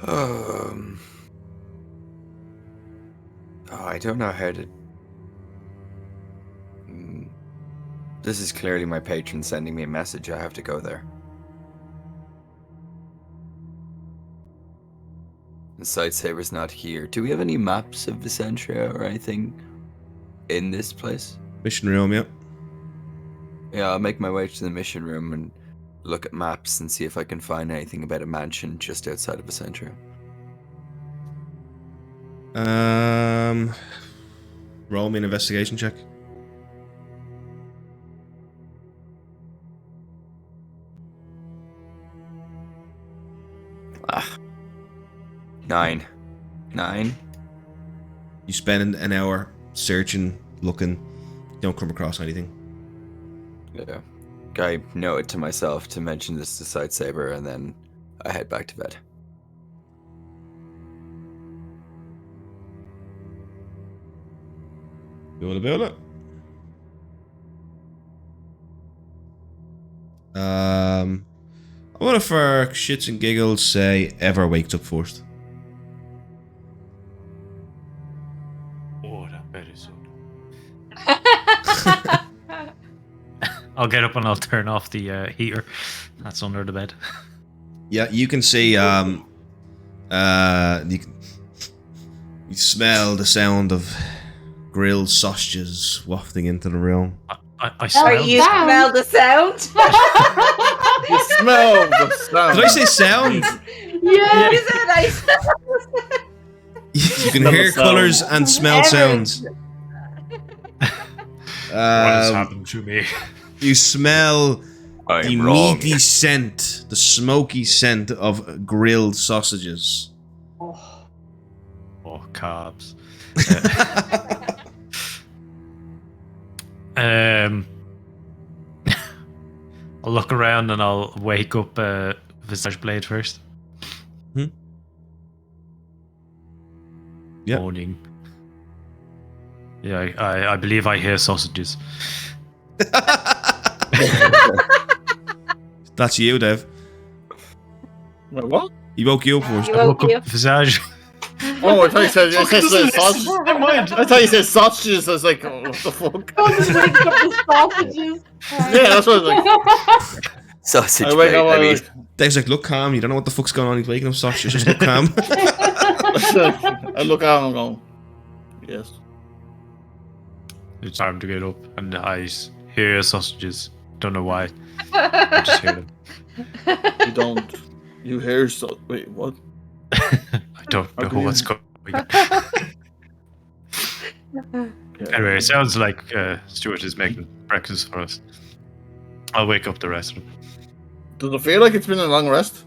[SPEAKER 7] Oh, I don't know how to. This is clearly my patron sending me a message. I have to go there. The Sightsaber's not here. Do we have any maps of Vicentria or anything in this place?
[SPEAKER 1] Mission room, yeah.
[SPEAKER 7] Yeah, I'll make my way to the mission room and look at maps and see if I can find anything about a mansion just outside of Vicentria.
[SPEAKER 1] Roll me an investigation check.
[SPEAKER 7] 9.
[SPEAKER 1] You spend an hour searching, looking. You don't come across anything.
[SPEAKER 7] Yeah. I know it to myself to mention this to Sightsaber, and then I head back to bed.
[SPEAKER 1] You want to build it? I want to, for shits and giggles, say Ever wakes up first.
[SPEAKER 2] Oh, that bed is so. I'll get up and I'll turn off the heater that's under the bed.
[SPEAKER 1] Yeah, you can see. You smell the sound of grilled sausages wafting into the room.
[SPEAKER 2] I
[SPEAKER 3] Or
[SPEAKER 2] smell.
[SPEAKER 3] you smell the sound?
[SPEAKER 4] You smell the sound.
[SPEAKER 1] Did I say sound?
[SPEAKER 5] Yeah.
[SPEAKER 3] You said I smell the sound.
[SPEAKER 1] You can
[SPEAKER 4] Smell
[SPEAKER 1] hear
[SPEAKER 4] the sound.
[SPEAKER 1] colours and smell sounds.
[SPEAKER 2] What has happened to me?
[SPEAKER 1] You smell the
[SPEAKER 7] I'm wrong.
[SPEAKER 1] meaty scent, the smoky scent of grilled sausages.
[SPEAKER 2] Oh, carbs. I'll look around and I'll wake up Visage Blade first.
[SPEAKER 1] Yep.
[SPEAKER 2] Morning. Yeah, I believe I hear sausages.
[SPEAKER 1] That's you, Dev.
[SPEAKER 4] Wait, what?
[SPEAKER 1] He woke you up first.
[SPEAKER 3] You
[SPEAKER 2] I woke
[SPEAKER 3] woke
[SPEAKER 2] up Visage.
[SPEAKER 4] Oh, I thought you said sausages. I thought you said sausages. I was like, oh, what the fuck?
[SPEAKER 5] Just wake up the sausages.
[SPEAKER 4] Yeah, that's what I was like.
[SPEAKER 7] Sausage
[SPEAKER 4] I wake
[SPEAKER 7] plate,
[SPEAKER 4] up,
[SPEAKER 7] I mean,
[SPEAKER 1] Dev's like, look calm. You don't know what the fuck's going on. He's waking up sausages. Just look calm.
[SPEAKER 4] I look out and I'm going, yes.
[SPEAKER 2] It's time to get up, and I hear sausages. Don't know why. I just hear them.
[SPEAKER 4] You don't. You hear so. Wait, what?
[SPEAKER 2] I don't
[SPEAKER 4] How
[SPEAKER 2] know
[SPEAKER 4] can
[SPEAKER 2] what's
[SPEAKER 4] you-
[SPEAKER 2] going on.
[SPEAKER 4] Yeah.
[SPEAKER 2] Anyway, it sounds like Stuart is making breakfast for us. I'll wake up the rest of them.
[SPEAKER 4] Does it feel like it's been a long rest?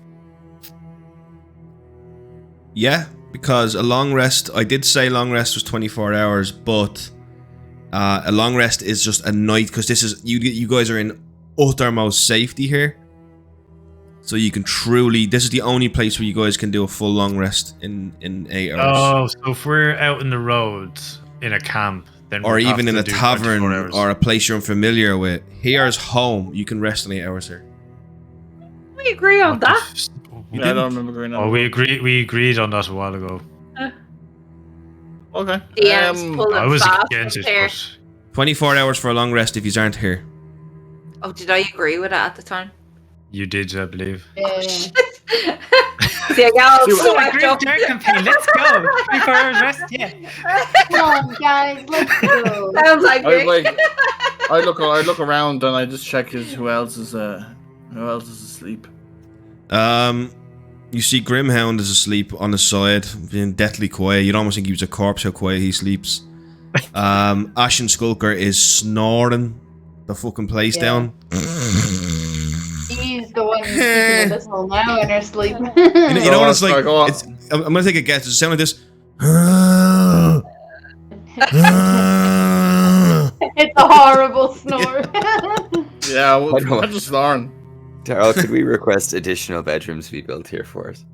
[SPEAKER 1] Yeah, because a long rest, I did say long rest was 24 hours, but a long rest is just a night, because this is, you guys are in uttermost safety here. So you can truly, this is the only place where you guys can do a full long rest in 8 hours.
[SPEAKER 2] Oh, so if we're out in the road in a camp, then
[SPEAKER 1] Or
[SPEAKER 2] we'll have
[SPEAKER 1] even in
[SPEAKER 2] to
[SPEAKER 1] a
[SPEAKER 2] do
[SPEAKER 1] tavern
[SPEAKER 2] 24 hours.
[SPEAKER 1] or a place you're unfamiliar with. Here's home. You can rest in 8 hours here.
[SPEAKER 3] We agree on
[SPEAKER 2] What the
[SPEAKER 3] that.
[SPEAKER 2] we
[SPEAKER 4] Yeah, I don't remember going on.
[SPEAKER 2] Oh, we agreed on that a while ago.
[SPEAKER 4] Okay.
[SPEAKER 3] DM's pulling
[SPEAKER 2] I was
[SPEAKER 3] fast
[SPEAKER 2] against it,
[SPEAKER 3] there.
[SPEAKER 2] but
[SPEAKER 1] 24 hours for a long rest if you aren't here.
[SPEAKER 3] Oh, did I agree with it at the time?
[SPEAKER 2] you did, I believe.
[SPEAKER 5] Yeah.
[SPEAKER 3] See, I got all swept up.
[SPEAKER 2] Let's go. 24 hours rest, yeah.
[SPEAKER 5] Come on, guys, let's go.
[SPEAKER 3] Sounds like
[SPEAKER 4] I
[SPEAKER 3] me.
[SPEAKER 4] like. I look around and I just check who else is asleep.
[SPEAKER 1] You see Grimhound is asleep on the side, being deathly quiet. You'd almost think he was a corpse, how quiet he sleeps. Ashen Skulker is snoring the fucking place
[SPEAKER 5] Yeah.
[SPEAKER 1] down.
[SPEAKER 5] He's the one speaking of us all now in her sleep.
[SPEAKER 1] You know what it's like?
[SPEAKER 4] Go on.
[SPEAKER 1] It's, I'm gonna take a guess. Does it sound like this?
[SPEAKER 5] It's a horrible snore.
[SPEAKER 4] Yeah,
[SPEAKER 7] I don't-
[SPEAKER 4] I'm just snoring.
[SPEAKER 7] Daryl, could we request additional bedrooms be built here for us?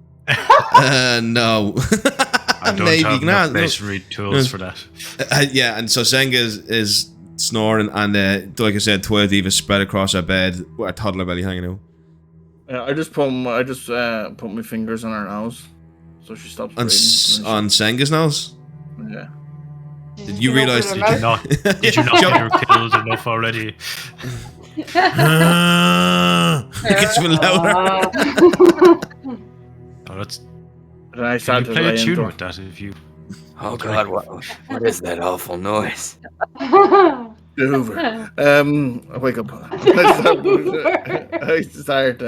[SPEAKER 1] No.
[SPEAKER 2] I don't
[SPEAKER 1] Maybe
[SPEAKER 2] have
[SPEAKER 1] not.
[SPEAKER 2] enough masonry tools for that.
[SPEAKER 1] Yeah, and so Senga is snoring, and like I said, Twilight Eve is spread across her bed with a toddler belly hanging out.
[SPEAKER 4] Yeah, I just put my fingers on her nose, so she stops breathing.
[SPEAKER 1] On Senga's nose?
[SPEAKER 4] Yeah.
[SPEAKER 1] Did you realise
[SPEAKER 2] Did you not get her killed enough already?
[SPEAKER 1] It gets even louder.
[SPEAKER 2] Oh, that's.
[SPEAKER 4] And I
[SPEAKER 2] Can
[SPEAKER 4] started
[SPEAKER 2] you play a
[SPEAKER 4] laying
[SPEAKER 2] tune
[SPEAKER 4] to-
[SPEAKER 2] with that if you?
[SPEAKER 7] Oh God, what is that awful noise?
[SPEAKER 4] Hoover. I wake up. I start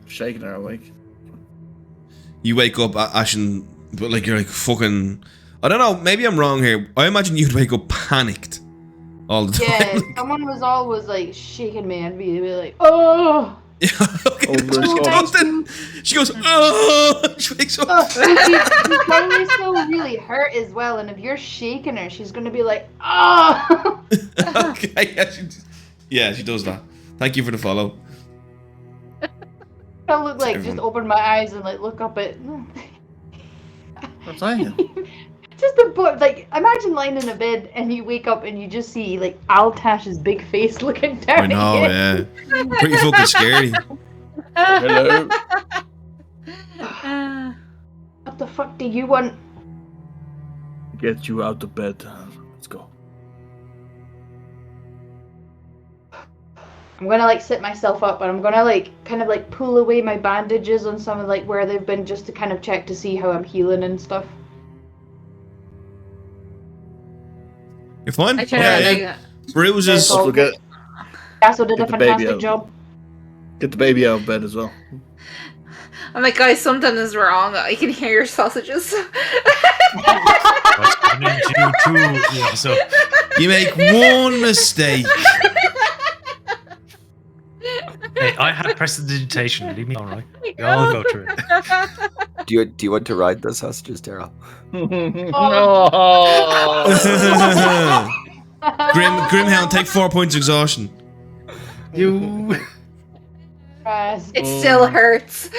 [SPEAKER 4] shaking her awake.
[SPEAKER 1] You wake up, Ashen, but like you're like fucking. I don't know. Maybe I'm wrong here. I imagine you'd wake up panicked all the time.
[SPEAKER 5] Yeah, someone was always like shaking me and be like, oh.
[SPEAKER 1] Okay,
[SPEAKER 4] Over the
[SPEAKER 1] she
[SPEAKER 4] shoulder.
[SPEAKER 1] goes then. She goes, oh! She wakes up.
[SPEAKER 5] She's probably still really hurt as well, and if you're shaking her, she's gonna be like, "Ah!"
[SPEAKER 1] Okay, yeah, she does that. Thank you for the follow.
[SPEAKER 5] I look like
[SPEAKER 1] Everyone-
[SPEAKER 5] just open my eyes and like look up at.
[SPEAKER 4] What's that?
[SPEAKER 5] Just a boy, like imagine lying in a bed and you wake up and you just see like Altash's big face looking down.
[SPEAKER 1] I know,
[SPEAKER 5] at you.
[SPEAKER 1] yeah. Pretty fucking scary.
[SPEAKER 4] Hello.
[SPEAKER 5] What the fuck do you want?
[SPEAKER 4] Get you out of bed. Let's go.
[SPEAKER 5] I'm gonna like sit myself up and I'm gonna like kind of like pull away my bandages on some of like where they've been just to kind of check to see how I'm healing and stuff.
[SPEAKER 1] You're fine?
[SPEAKER 3] I turn
[SPEAKER 1] Yeah,
[SPEAKER 3] around
[SPEAKER 1] yeah.
[SPEAKER 3] and
[SPEAKER 1] Bruises.
[SPEAKER 5] Yeah,
[SPEAKER 4] Also get
[SPEAKER 5] Gasso did a
[SPEAKER 4] Get the baby
[SPEAKER 5] fantastic
[SPEAKER 4] out.
[SPEAKER 5] job.
[SPEAKER 4] the baby out of bed as well.
[SPEAKER 3] I'm like, guys, something is wrong. I can hear your sausages.
[SPEAKER 2] What's happening to you too? Yeah, so
[SPEAKER 1] You make one mistake.
[SPEAKER 2] hey, I had prestidigitation. Leave me alone, right? I'll go through it.
[SPEAKER 7] Do you want to ride those sausages, Daryl?
[SPEAKER 1] Grimhound, take 4 points exhaustion.
[SPEAKER 2] You.
[SPEAKER 3] It still hurts.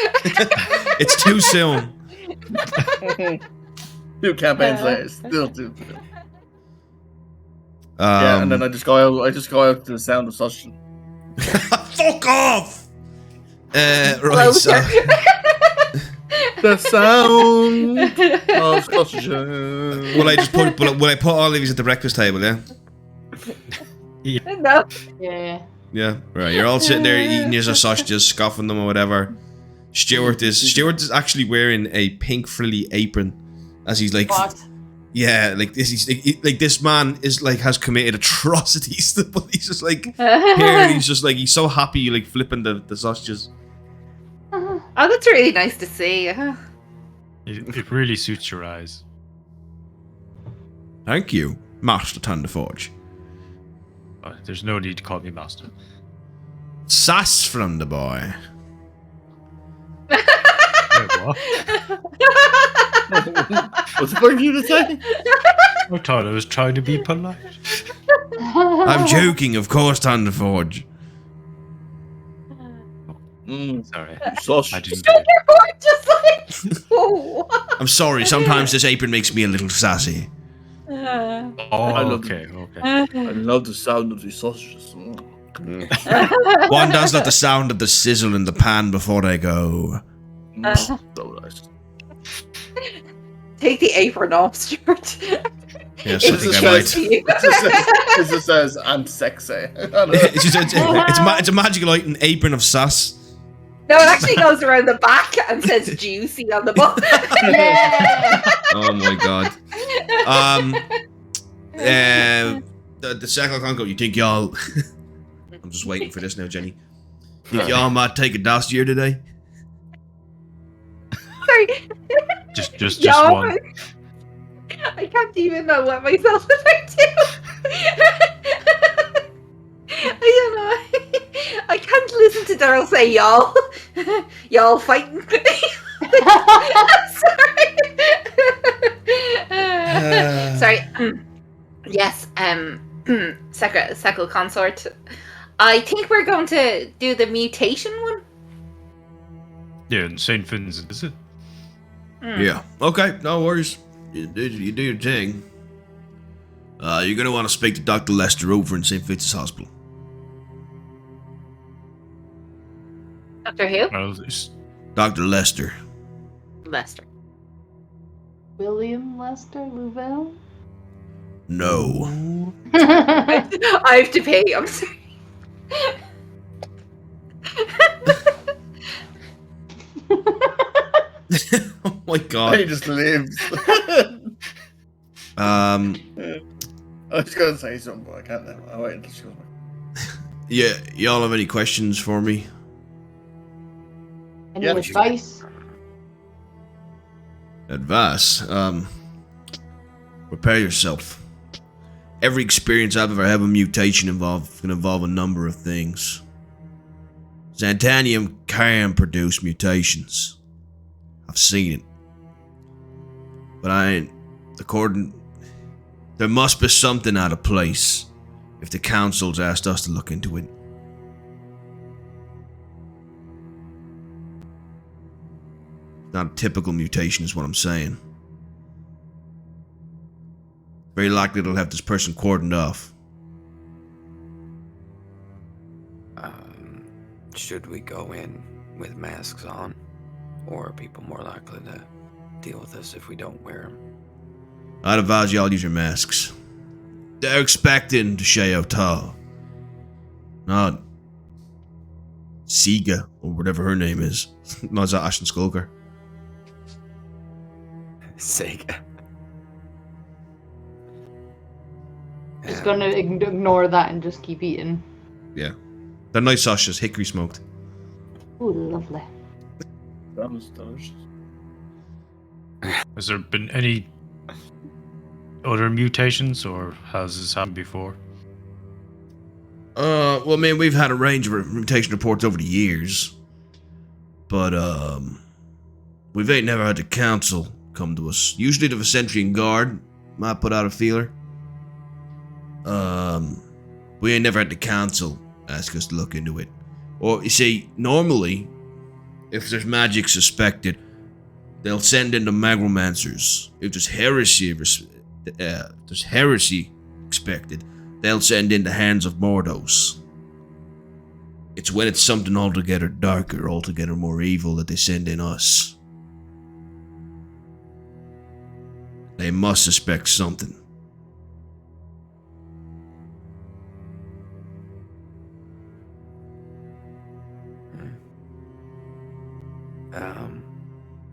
[SPEAKER 1] It's too soon.
[SPEAKER 4] 2 campaigns later, still too. Yeah, and then I just go out. I just go out to the sound of sausage.
[SPEAKER 1] Fuck off! Right,
[SPEAKER 3] Closer.
[SPEAKER 1] so
[SPEAKER 4] The sound of sausage.
[SPEAKER 1] will I put all of these at the breakfast table, yeah?
[SPEAKER 3] No.
[SPEAKER 5] Yeah.
[SPEAKER 1] Yeah, right. You're all sitting there eating your sausages, scoffing them or whatever. Stuart is actually wearing a pink frilly apron, as he's like,
[SPEAKER 5] What?
[SPEAKER 1] yeah, like this. He's like this man is like has committed atrocities, but he's just like here, and he's just like he's so happy, like flipping the sausages.
[SPEAKER 3] Oh, that's really nice to see.
[SPEAKER 2] It really suits your eyes.
[SPEAKER 1] Thank you, Master Thunderforge.
[SPEAKER 2] There's no need to call me master.
[SPEAKER 1] Sass from the boy.
[SPEAKER 2] Wait, what?
[SPEAKER 4] What's the point of you to say?
[SPEAKER 2] I thought I was trying to be polite.
[SPEAKER 1] I'm joking, of course, Thunderforge.
[SPEAKER 2] Sorry. I
[SPEAKER 4] Sausage.
[SPEAKER 2] didn't.
[SPEAKER 3] Just like, oh.
[SPEAKER 1] I'm sorry, sometimes this apron makes me a little sassy.
[SPEAKER 2] Oh,
[SPEAKER 4] love
[SPEAKER 2] okay.
[SPEAKER 4] I love the sound of these sausages.
[SPEAKER 1] One does love the sound of the sizzle in the pan before they go.
[SPEAKER 4] So nice.
[SPEAKER 3] Take the apron off, Stuart.
[SPEAKER 1] Yes, I
[SPEAKER 3] It's
[SPEAKER 1] think
[SPEAKER 3] just
[SPEAKER 1] I might.
[SPEAKER 3] to you.
[SPEAKER 4] It just says, I'm sexy.
[SPEAKER 1] It's a magical item, apron of sass.
[SPEAKER 3] No, it actually goes around the back and says juicy on the bottom.
[SPEAKER 5] Yeah.
[SPEAKER 1] Oh my god. The second conco, you think y'all... I'm just waiting for this now, Jenny. Think y'all might take a dossier today?
[SPEAKER 3] Sorry.
[SPEAKER 2] Just
[SPEAKER 3] Yeah,
[SPEAKER 2] one.
[SPEAKER 3] I can't even know what myself if I do. I don't know. I can't listen to Daryl say y'all. Y'all fighting. Sorry. Yes, Second Consort. I think we're going to do the mutation one.
[SPEAKER 2] Yeah, and St. Vincent, is it?
[SPEAKER 1] Yeah. Okay, no worries. You do your thing. You're gonna want to speak to Dr. Lester over in St. Vincent's Hospital.
[SPEAKER 3] Dr. Who?
[SPEAKER 2] Well, it's-
[SPEAKER 1] Dr. Lester.
[SPEAKER 3] Lester.
[SPEAKER 5] William Lester Louvel?
[SPEAKER 1] No.
[SPEAKER 3] I have to pay. I'm sorry.
[SPEAKER 1] Oh my
[SPEAKER 4] He
[SPEAKER 1] god.
[SPEAKER 4] just lives.
[SPEAKER 1] Um.
[SPEAKER 4] I was going to say something, but I can't now. I'll wait until she goes back.
[SPEAKER 1] Yeah. Y'all have any questions for me?
[SPEAKER 5] Any
[SPEAKER 4] Yeah.
[SPEAKER 5] advice?
[SPEAKER 1] Advice. Prepare yourself. Every experience I've ever had with mutation can involve a number of things. Xantanium can produce mutations. I've seen it. But there must be something out of place if the council's asked us to look into it. Not a typical mutation is what I'm saying. Very likely they'll have this person cordoned off.
[SPEAKER 6] Should we go in with masks on? Or are people more likely to deal with us if we don't wear them?
[SPEAKER 1] I'd advise y'all use your masks. They're expecting to show tall. Not Siga, or whatever her name is. Not that Ashton Skulker.
[SPEAKER 6] Sega.
[SPEAKER 5] Just gonna ignore that and just keep eating.
[SPEAKER 1] Yeah. They're nice sausages, hickory smoked.
[SPEAKER 5] Ooh, lovely.
[SPEAKER 4] That was delicious.
[SPEAKER 2] Has there been any other mutations, or has this happened before?
[SPEAKER 1] Well, I mean, we've had a range of mutation reports over the years. But, we've ain't never had the council come to us. Usually the Vicentrian Guard might put out a feeler. We ain't never had the council ask us to look into it. Or, you see, normally, if there's magic suspected, they'll send in the Magromancers. If there's heresy expected, they'll send in the Hands of Mordos. It's when it's something altogether darker, altogether more evil, that they send in us. They must suspect something.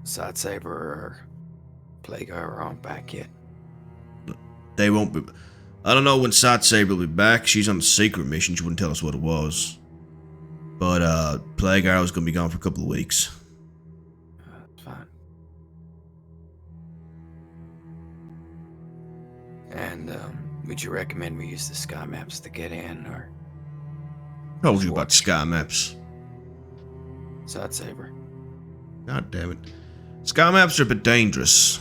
[SPEAKER 6] Side Saber or Plague aren't back yet.
[SPEAKER 1] They won't be. I don't know when Sat Saber will be back. She's on a secret mission. She wouldn't tell us what it was. But Plague Arrow's gonna be gone for a couple of weeks.
[SPEAKER 6] That's fine. And would you recommend we use the sky maps to get in, or
[SPEAKER 1] Told you about the sky maps.
[SPEAKER 6] Side Saber?
[SPEAKER 1] God damn it. Sky maps are a bit dangerous.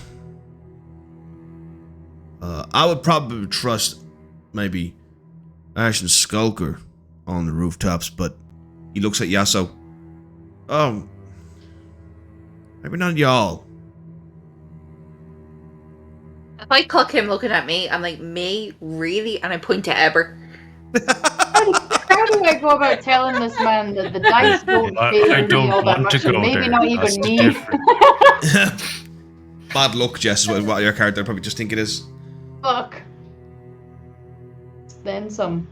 [SPEAKER 1] I would probably trust maybe Ashton Skulker on the rooftops, but he looks at Yasso. Oh, maybe not y'all.
[SPEAKER 3] If I cook him looking at me, I'm like, me? Really? And I point to Eber.
[SPEAKER 5] How do I go about telling this man that the dice don't favor me all that much, and maybe not even me?
[SPEAKER 1] Bad luck, Jess, is what your character probably just think it is.
[SPEAKER 5] Fuck. Then some.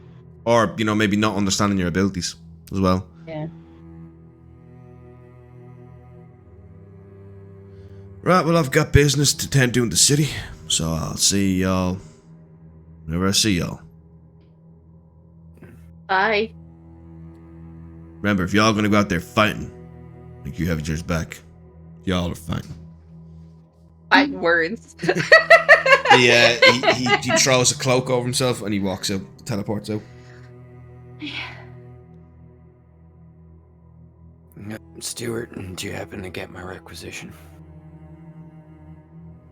[SPEAKER 1] Or, you know, maybe not understanding your abilities as well.
[SPEAKER 5] Yeah.
[SPEAKER 1] Right, well, I've got business to tend to in the city, so I'll see y'all whenever I see y'all.
[SPEAKER 3] Bye.
[SPEAKER 1] Remember, if y'all gonna go out there fighting, like you have yours back, y'all are fighting.
[SPEAKER 3] Fighting words.
[SPEAKER 1] He throws a cloak over himself and he walks out, teleports out.
[SPEAKER 6] Stuart, do you happen to get my requisition?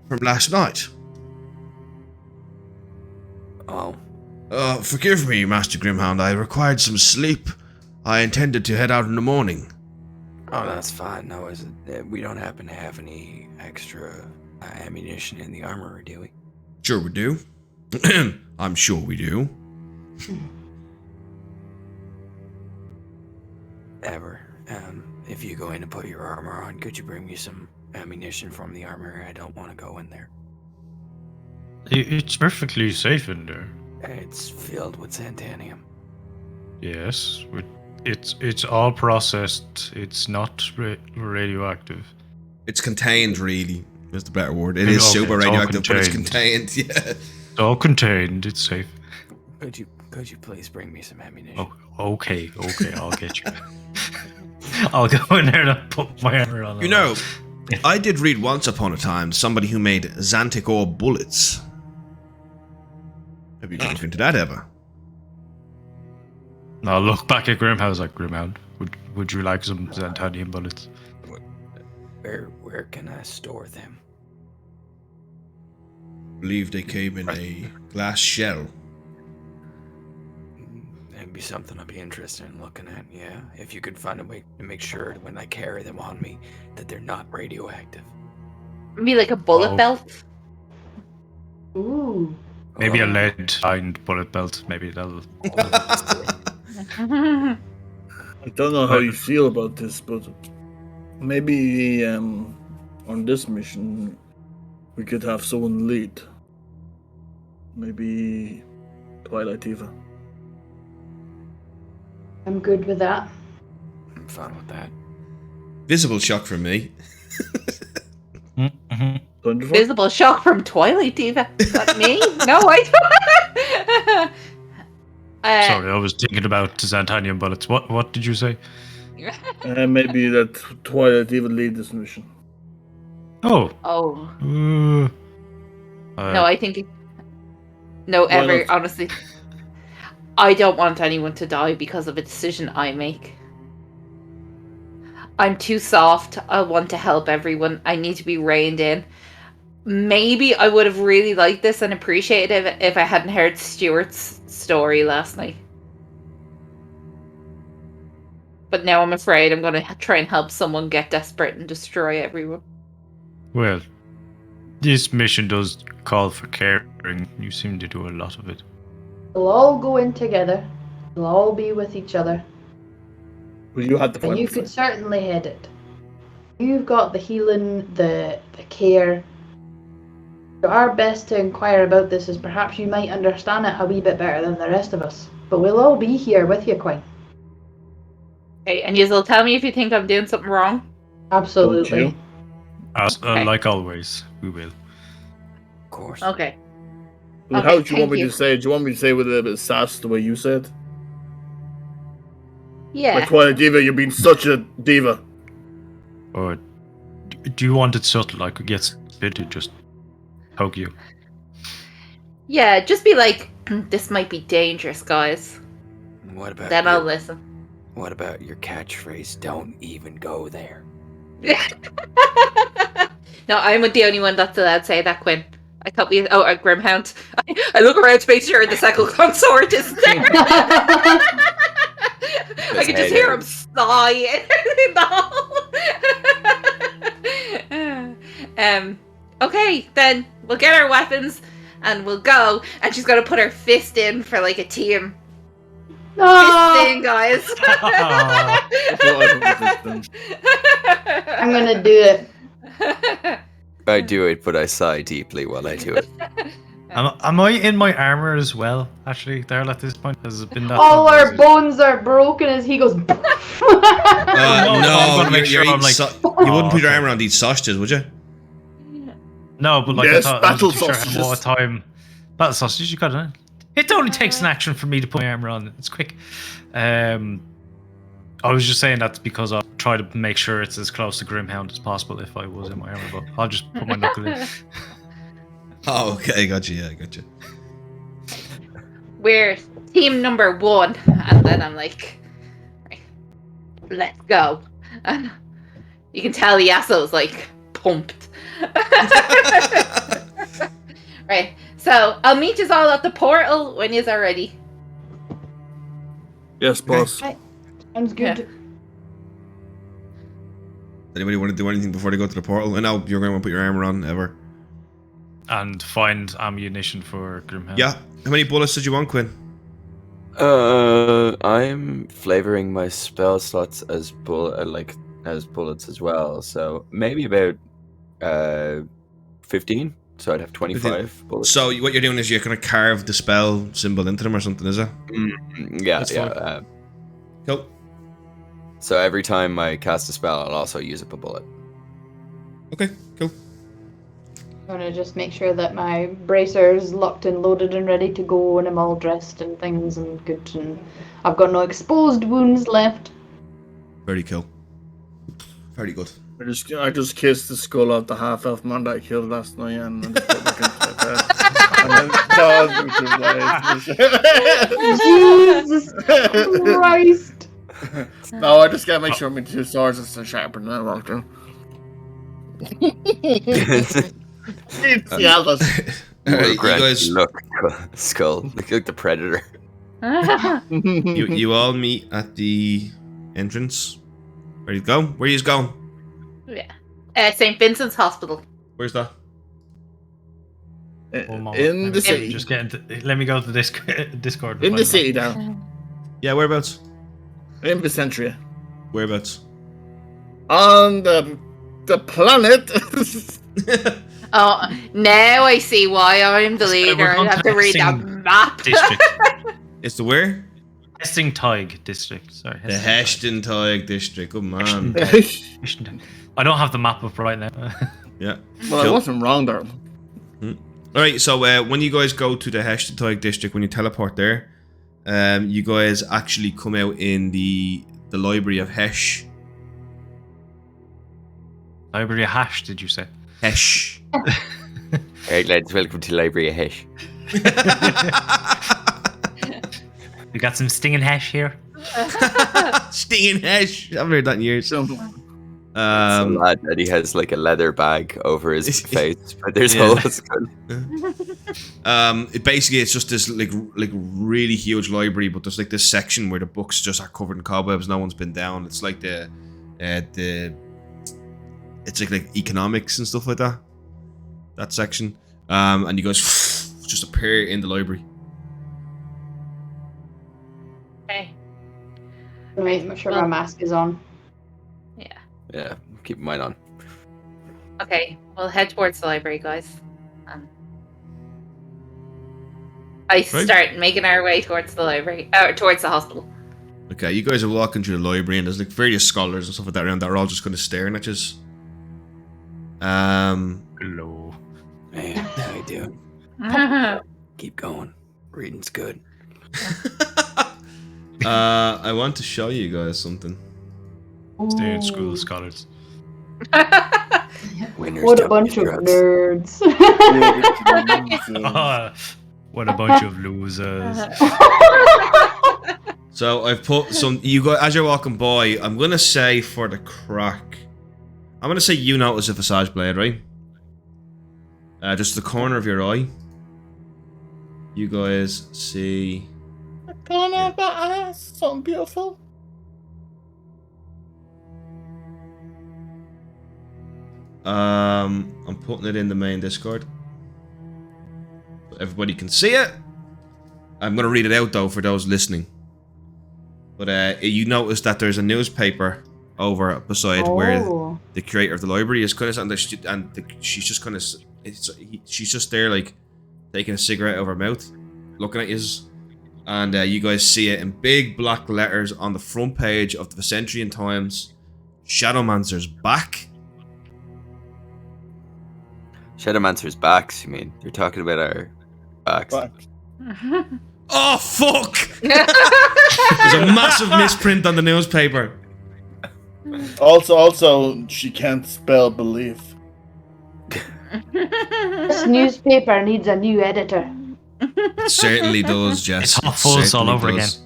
[SPEAKER 1] From last night.
[SPEAKER 6] Oh.
[SPEAKER 1] Forgive me, Master Grimhound, I required some sleep. I intended to head out in the morning.
[SPEAKER 6] Oh, that's fine. No, we don't happen to have any extra ammunition in the armory, do we?
[SPEAKER 1] Sure we do. I'm sure we do.
[SPEAKER 6] Ever. If you go in to put your armor on, could you bring me some ammunition from the armory? I don't want to go in there.
[SPEAKER 2] It's perfectly safe in there.
[SPEAKER 6] It's filled with Xantanium.
[SPEAKER 2] Yes, it's all processed. It's not radioactive.
[SPEAKER 1] It's contained, really. That's the better word. It is
[SPEAKER 2] Okay,
[SPEAKER 1] super
[SPEAKER 2] it's all
[SPEAKER 1] radioactive, but it's
[SPEAKER 2] contained.
[SPEAKER 1] contained. Yeah.
[SPEAKER 2] It's all contained. It's safe.
[SPEAKER 6] Could you please bring me some ammunition?
[SPEAKER 2] Oh, okay, I'll get you. I'll go in there and put my armor on.
[SPEAKER 1] You know, I did read once upon a time somebody who made Xantic ore bullets. Have you looked into that ever?
[SPEAKER 2] I'll look back at Grimhound like, Grimhound, would you like some Xantanium bullets?
[SPEAKER 6] Where can I store them?
[SPEAKER 1] I believe they came in a glass shell.
[SPEAKER 6] That'd be something I'd be interested in looking at, yeah. If you could find a way to make sure that when I carry them on me that they're not radioactive.
[SPEAKER 3] Maybe like a bullet
[SPEAKER 2] Oh.
[SPEAKER 3] belt.
[SPEAKER 5] Ooh.
[SPEAKER 2] Maybe a
[SPEAKER 6] Oh,
[SPEAKER 2] lead-lined bullet belt. Maybe that'll.
[SPEAKER 4] I don't know how you feel about this, but maybe on this mission we could have someone lead. Maybe Twilight Eva.
[SPEAKER 5] I'm good with that.
[SPEAKER 6] I'm fine with that.
[SPEAKER 1] Visible shock from me.
[SPEAKER 2] Mm-hmm.
[SPEAKER 4] Thunderfall?
[SPEAKER 3] Visible shock from Twilight Diva. Not me? No, I don't.
[SPEAKER 2] Sorry, I was thinking about Xantanium bullets. What did you say?
[SPEAKER 4] Maybe that Twilight Eva lead this mission.
[SPEAKER 2] Oh.
[SPEAKER 3] Oh.
[SPEAKER 2] Uh,
[SPEAKER 3] No, I think... No,
[SPEAKER 4] Why
[SPEAKER 3] ever,
[SPEAKER 4] not?
[SPEAKER 3] honestly. I don't want anyone to die because of a decision I make. I'm too soft. I want to help everyone. I need to be reined in. Maybe I would have really liked this and appreciated it if I hadn't heard Stuart's story last night. But now I'm afraid I'm going to try and help someone get desperate and destroy everyone.
[SPEAKER 2] Well, this mission does call for caring. You seem to do a lot of it.
[SPEAKER 5] We'll all go in together. We'll all be with each other.
[SPEAKER 4] Well, you had the
[SPEAKER 5] And
[SPEAKER 4] final
[SPEAKER 5] you
[SPEAKER 4] say.
[SPEAKER 5] could certainly head it. You've got the healing, the care. So our best to inquire about this is perhaps you might understand it a wee bit better than the rest of us. But we'll all be here with you, Queen.
[SPEAKER 3] Okay, and you'll tell me if you think I'm doing something wrong?
[SPEAKER 5] Absolutely.
[SPEAKER 4] Don't you?
[SPEAKER 2] As,
[SPEAKER 3] Okay.
[SPEAKER 2] Like always, we will.
[SPEAKER 6] Of course.
[SPEAKER 3] Okay.
[SPEAKER 4] Well,
[SPEAKER 3] Okay,
[SPEAKER 4] how do you want
[SPEAKER 3] thank
[SPEAKER 4] me
[SPEAKER 3] you.
[SPEAKER 4] to say it? Do you want me to say with a bit of sass the way you said?
[SPEAKER 3] Yeah.
[SPEAKER 4] Like Twilight Diva, you're being such a diva.
[SPEAKER 2] Or do you want it subtle? I could get Spit to just poke you.
[SPEAKER 3] Yeah, just be like, this might be dangerous, guys.
[SPEAKER 6] What about
[SPEAKER 3] Then I'll
[SPEAKER 6] your,
[SPEAKER 3] listen.
[SPEAKER 6] What about your catchphrase? Don't even go there.
[SPEAKER 3] No, I'm the only one that's allowed to say that, Quinn. I thought we... Oh, a Grimhound. I look around to make sure the second consort is there. I can just hear him sigh in the hall. Okay, then we'll get our weapons and we'll go. And she's gonna put her fist in for like a team. Fist in, guys.
[SPEAKER 5] I'm gonna do it.
[SPEAKER 7] I do it, but I sigh deeply while I do it.
[SPEAKER 2] Am I in my armor as well? Actually, there at this point, has it been that?
[SPEAKER 5] All
[SPEAKER 2] long?
[SPEAKER 5] our bones are broken as he goes.
[SPEAKER 2] No,
[SPEAKER 1] No,
[SPEAKER 2] I'm gonna make
[SPEAKER 1] you're
[SPEAKER 2] sure I'm
[SPEAKER 1] eating
[SPEAKER 2] like-
[SPEAKER 1] you wouldn't put your
[SPEAKER 2] okay.
[SPEAKER 1] armor on these sausages, would you?
[SPEAKER 2] No, but like
[SPEAKER 4] Yes,
[SPEAKER 2] I thought,
[SPEAKER 4] battle
[SPEAKER 2] I wasn't too sure
[SPEAKER 4] sausages.
[SPEAKER 2] what time. Battle sausage, you got it. It only takes an action for me to put my armor on. It's quick. I was just saying that because I'll try to make sure it's as close to Grimhound as possible if I was in my armor, but I'll just put my knuckle in.
[SPEAKER 1] Oh, okay, gotcha. Yeah, gotcha.
[SPEAKER 3] We're team number 1. And then I'm like, right, let's go. And you can tell Yasuo's like pumped. Right. So I'll meet you all at the portal when you are ready.
[SPEAKER 4] Yes, boss.
[SPEAKER 5] Sounds good.
[SPEAKER 1] Anybody want to do anything before they go to the portal? I know you're going to want to put your armor on, ever.
[SPEAKER 2] And find ammunition for Grimhound.
[SPEAKER 1] Yeah. How many bullets did you want, Quinn?
[SPEAKER 7] I'm flavoring my spell slots as as bullets as well. So maybe about 15. So I'd have 25 bullets.
[SPEAKER 1] So what you're doing is you're going to carve the spell symbol into them or something, is it?
[SPEAKER 7] Yeah,
[SPEAKER 1] That's
[SPEAKER 7] yeah.
[SPEAKER 1] fine. Cool.
[SPEAKER 7] So every time I cast a spell, I'll also use up a bullet.
[SPEAKER 1] Okay, cool.
[SPEAKER 5] I'm gonna just make sure that my bracer's locked and loaded and ready to go, and I'm all dressed and things and good, and I've got no exposed wounds left.
[SPEAKER 1] Very cool. Very good.
[SPEAKER 4] I just kissed the skull of the half elf man that I killed last night and just put it back into my bed.
[SPEAKER 5] Jesus Christ.
[SPEAKER 4] No, I just gotta make sure my 2 swords is sharper than that walked See, Albus.
[SPEAKER 1] Alright, you guys,
[SPEAKER 7] look, skull. Look like the predator.
[SPEAKER 1] you all meet at the entrance. Ready to go? Where are you going?
[SPEAKER 3] Yeah. St. Vincent's Hospital.
[SPEAKER 1] Where's that?
[SPEAKER 4] In the city.
[SPEAKER 2] Just get into. Let me go to this Discord.
[SPEAKER 4] In the city now.
[SPEAKER 1] Yeah, whereabouts?
[SPEAKER 4] In Vicentria.
[SPEAKER 1] Whereabouts?
[SPEAKER 4] On the planet.
[SPEAKER 3] Oh, now I see why I'm the leader.
[SPEAKER 2] we're
[SPEAKER 3] I have to read that
[SPEAKER 2] contacting
[SPEAKER 3] map.
[SPEAKER 2] District.
[SPEAKER 1] It's the where?
[SPEAKER 2] Hesting Tig District. Sorry.
[SPEAKER 1] The Heston Tig District. Good man.
[SPEAKER 2] Heston. I don't have the map up right now.
[SPEAKER 1] Yeah.
[SPEAKER 4] Well, I
[SPEAKER 1] Cool.
[SPEAKER 4] wasn't wrong there.
[SPEAKER 1] Alright, so when you guys go to the Heston Tig District, when you teleport there, you guys actually come out in the Library of Hesh.
[SPEAKER 2] Library of Hash, did you say?
[SPEAKER 1] Hesh.
[SPEAKER 7] Alright, lads, welcome to Library of Hesh.
[SPEAKER 2] We got some stinging hash here.
[SPEAKER 1] Stinging Hesh. I haven't heard that in years.
[SPEAKER 7] Some lad that he has like a leather bag over his face, but there's
[SPEAKER 1] Yeah.
[SPEAKER 7] holes.
[SPEAKER 1] Basically it's just this like really huge library, but there's like this section where the books just are covered in cobwebs. No one's been down. It's like it's like economics and stuff like that. That section. And you guys just appear in the library.
[SPEAKER 3] Okay.
[SPEAKER 5] Right, make sure my mask is on.
[SPEAKER 7] Yeah, keep mine on.
[SPEAKER 3] Okay, we'll head towards the library, guys. I start making our way towards the library, towards the hospital.
[SPEAKER 1] Okay, you guys are walking through the library and there's like various scholars and stuff like that around that are all just kind of staring at you.
[SPEAKER 2] Hello.
[SPEAKER 7] Hey, how you doing? Keep going. Reading's good.
[SPEAKER 1] I want to show you guys something.
[SPEAKER 2] Stay in school of scholars.
[SPEAKER 7] Winners
[SPEAKER 5] What a
[SPEAKER 7] don't
[SPEAKER 5] bunch
[SPEAKER 7] get
[SPEAKER 5] of
[SPEAKER 7] drugs.
[SPEAKER 5] nerds.
[SPEAKER 2] What a bunch of losers.
[SPEAKER 1] So I've put some. You go as you're walking by. I'm gonna say for the crack. I'm gonna say you notice a Visage Blade, right? Just the corner of your eye. You guys see.
[SPEAKER 4] Corner of my eye, something beautiful.
[SPEAKER 1] I'm putting it in the main Discord. So everybody can see it. I'm gonna read it out though for those listening. But you notice that there's a newspaper over beside where the curator of the library is kind of, she's just kind of, she's just there like taking a cigarette out of her mouth, looking at you, and you guys see it in big black letters on the front page of the Vicentrian Times. Shadowmancer's back.
[SPEAKER 7] Shadowmancer's backs, you mean? You're talking about our backs.
[SPEAKER 1] Oh fuck! There's a massive misprint on the newspaper.
[SPEAKER 4] Also, she can't spell belief.
[SPEAKER 5] This newspaper needs a new editor.
[SPEAKER 1] It certainly does, Jess.
[SPEAKER 2] It's Hot Fuzz all over again.
[SPEAKER 1] It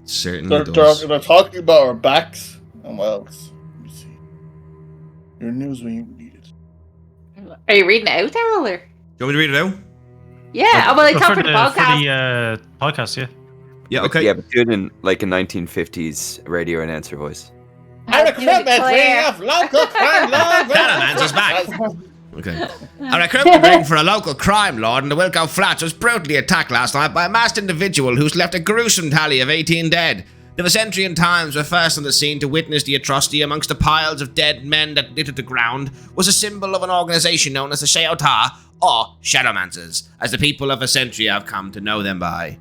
[SPEAKER 1] certainly
[SPEAKER 4] They're
[SPEAKER 1] does.
[SPEAKER 4] talking about our backs and what else? Let me see. Your news when you need it.
[SPEAKER 3] Are you reading it out there, Roller?
[SPEAKER 1] You want me to read it out?
[SPEAKER 3] Yeah, well, I
[SPEAKER 2] For
[SPEAKER 3] thought for the podcast.
[SPEAKER 2] For the podcast, yeah.
[SPEAKER 1] Yeah, okay.
[SPEAKER 7] Yeah, but do it in like a 1950s radio announcer voice.
[SPEAKER 3] A recruitment ring
[SPEAKER 4] of local crime law.
[SPEAKER 1] Shadowmancer's back. Okay. A recruitment ring for a local crime lord in the Wilco Flats was brutally attacked last night by a masked individual who's left a gruesome tally of 18 dead. The Vicentrian Times were first on the scene to witness the atrocity. Amongst the piles of dead men that littered the ground was a symbol of an organisation known as the Sheotar, or Shadowmancers, as the people of Vicentria have come to know them by.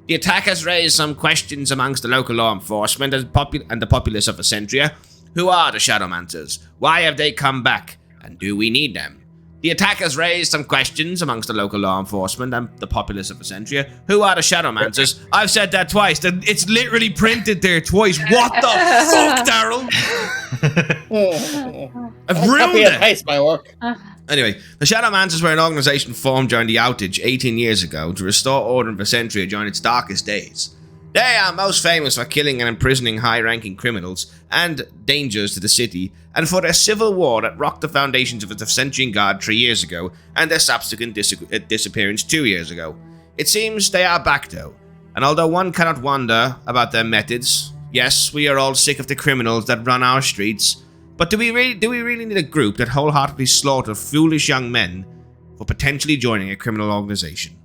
[SPEAKER 1] The attack has raised some questions amongst the local law enforcement and the populace of Vicentria. Who are the Shadowmancers? Why have they come back? And do we need them? The attack has raised some questions amongst the local law enforcement and the populace of Vicentria. Who are the Shadowmancers? I've said that twice. It's literally printed there twice. What the fuck, Daryl? I've ruined
[SPEAKER 9] Copy and
[SPEAKER 1] it!
[SPEAKER 9] paste my work.
[SPEAKER 1] Anyway, the Shadowmancers were an organisation formed during the outage 18 years ago to restore order in Visentria during its darkest days. They are most famous for killing and imprisoning high-ranking criminals and dangers to the city, and for their civil war that rocked the foundations of the Visentian Guard 3 years ago, and their subsequent disappearance 2 years ago. It seems they are back though, and although one cannot wonder about their methods, yes, we are all sick of the criminals that run our streets, but do we really need a group that wholeheartedly slaughter foolish young men for potentially joining a criminal organisation?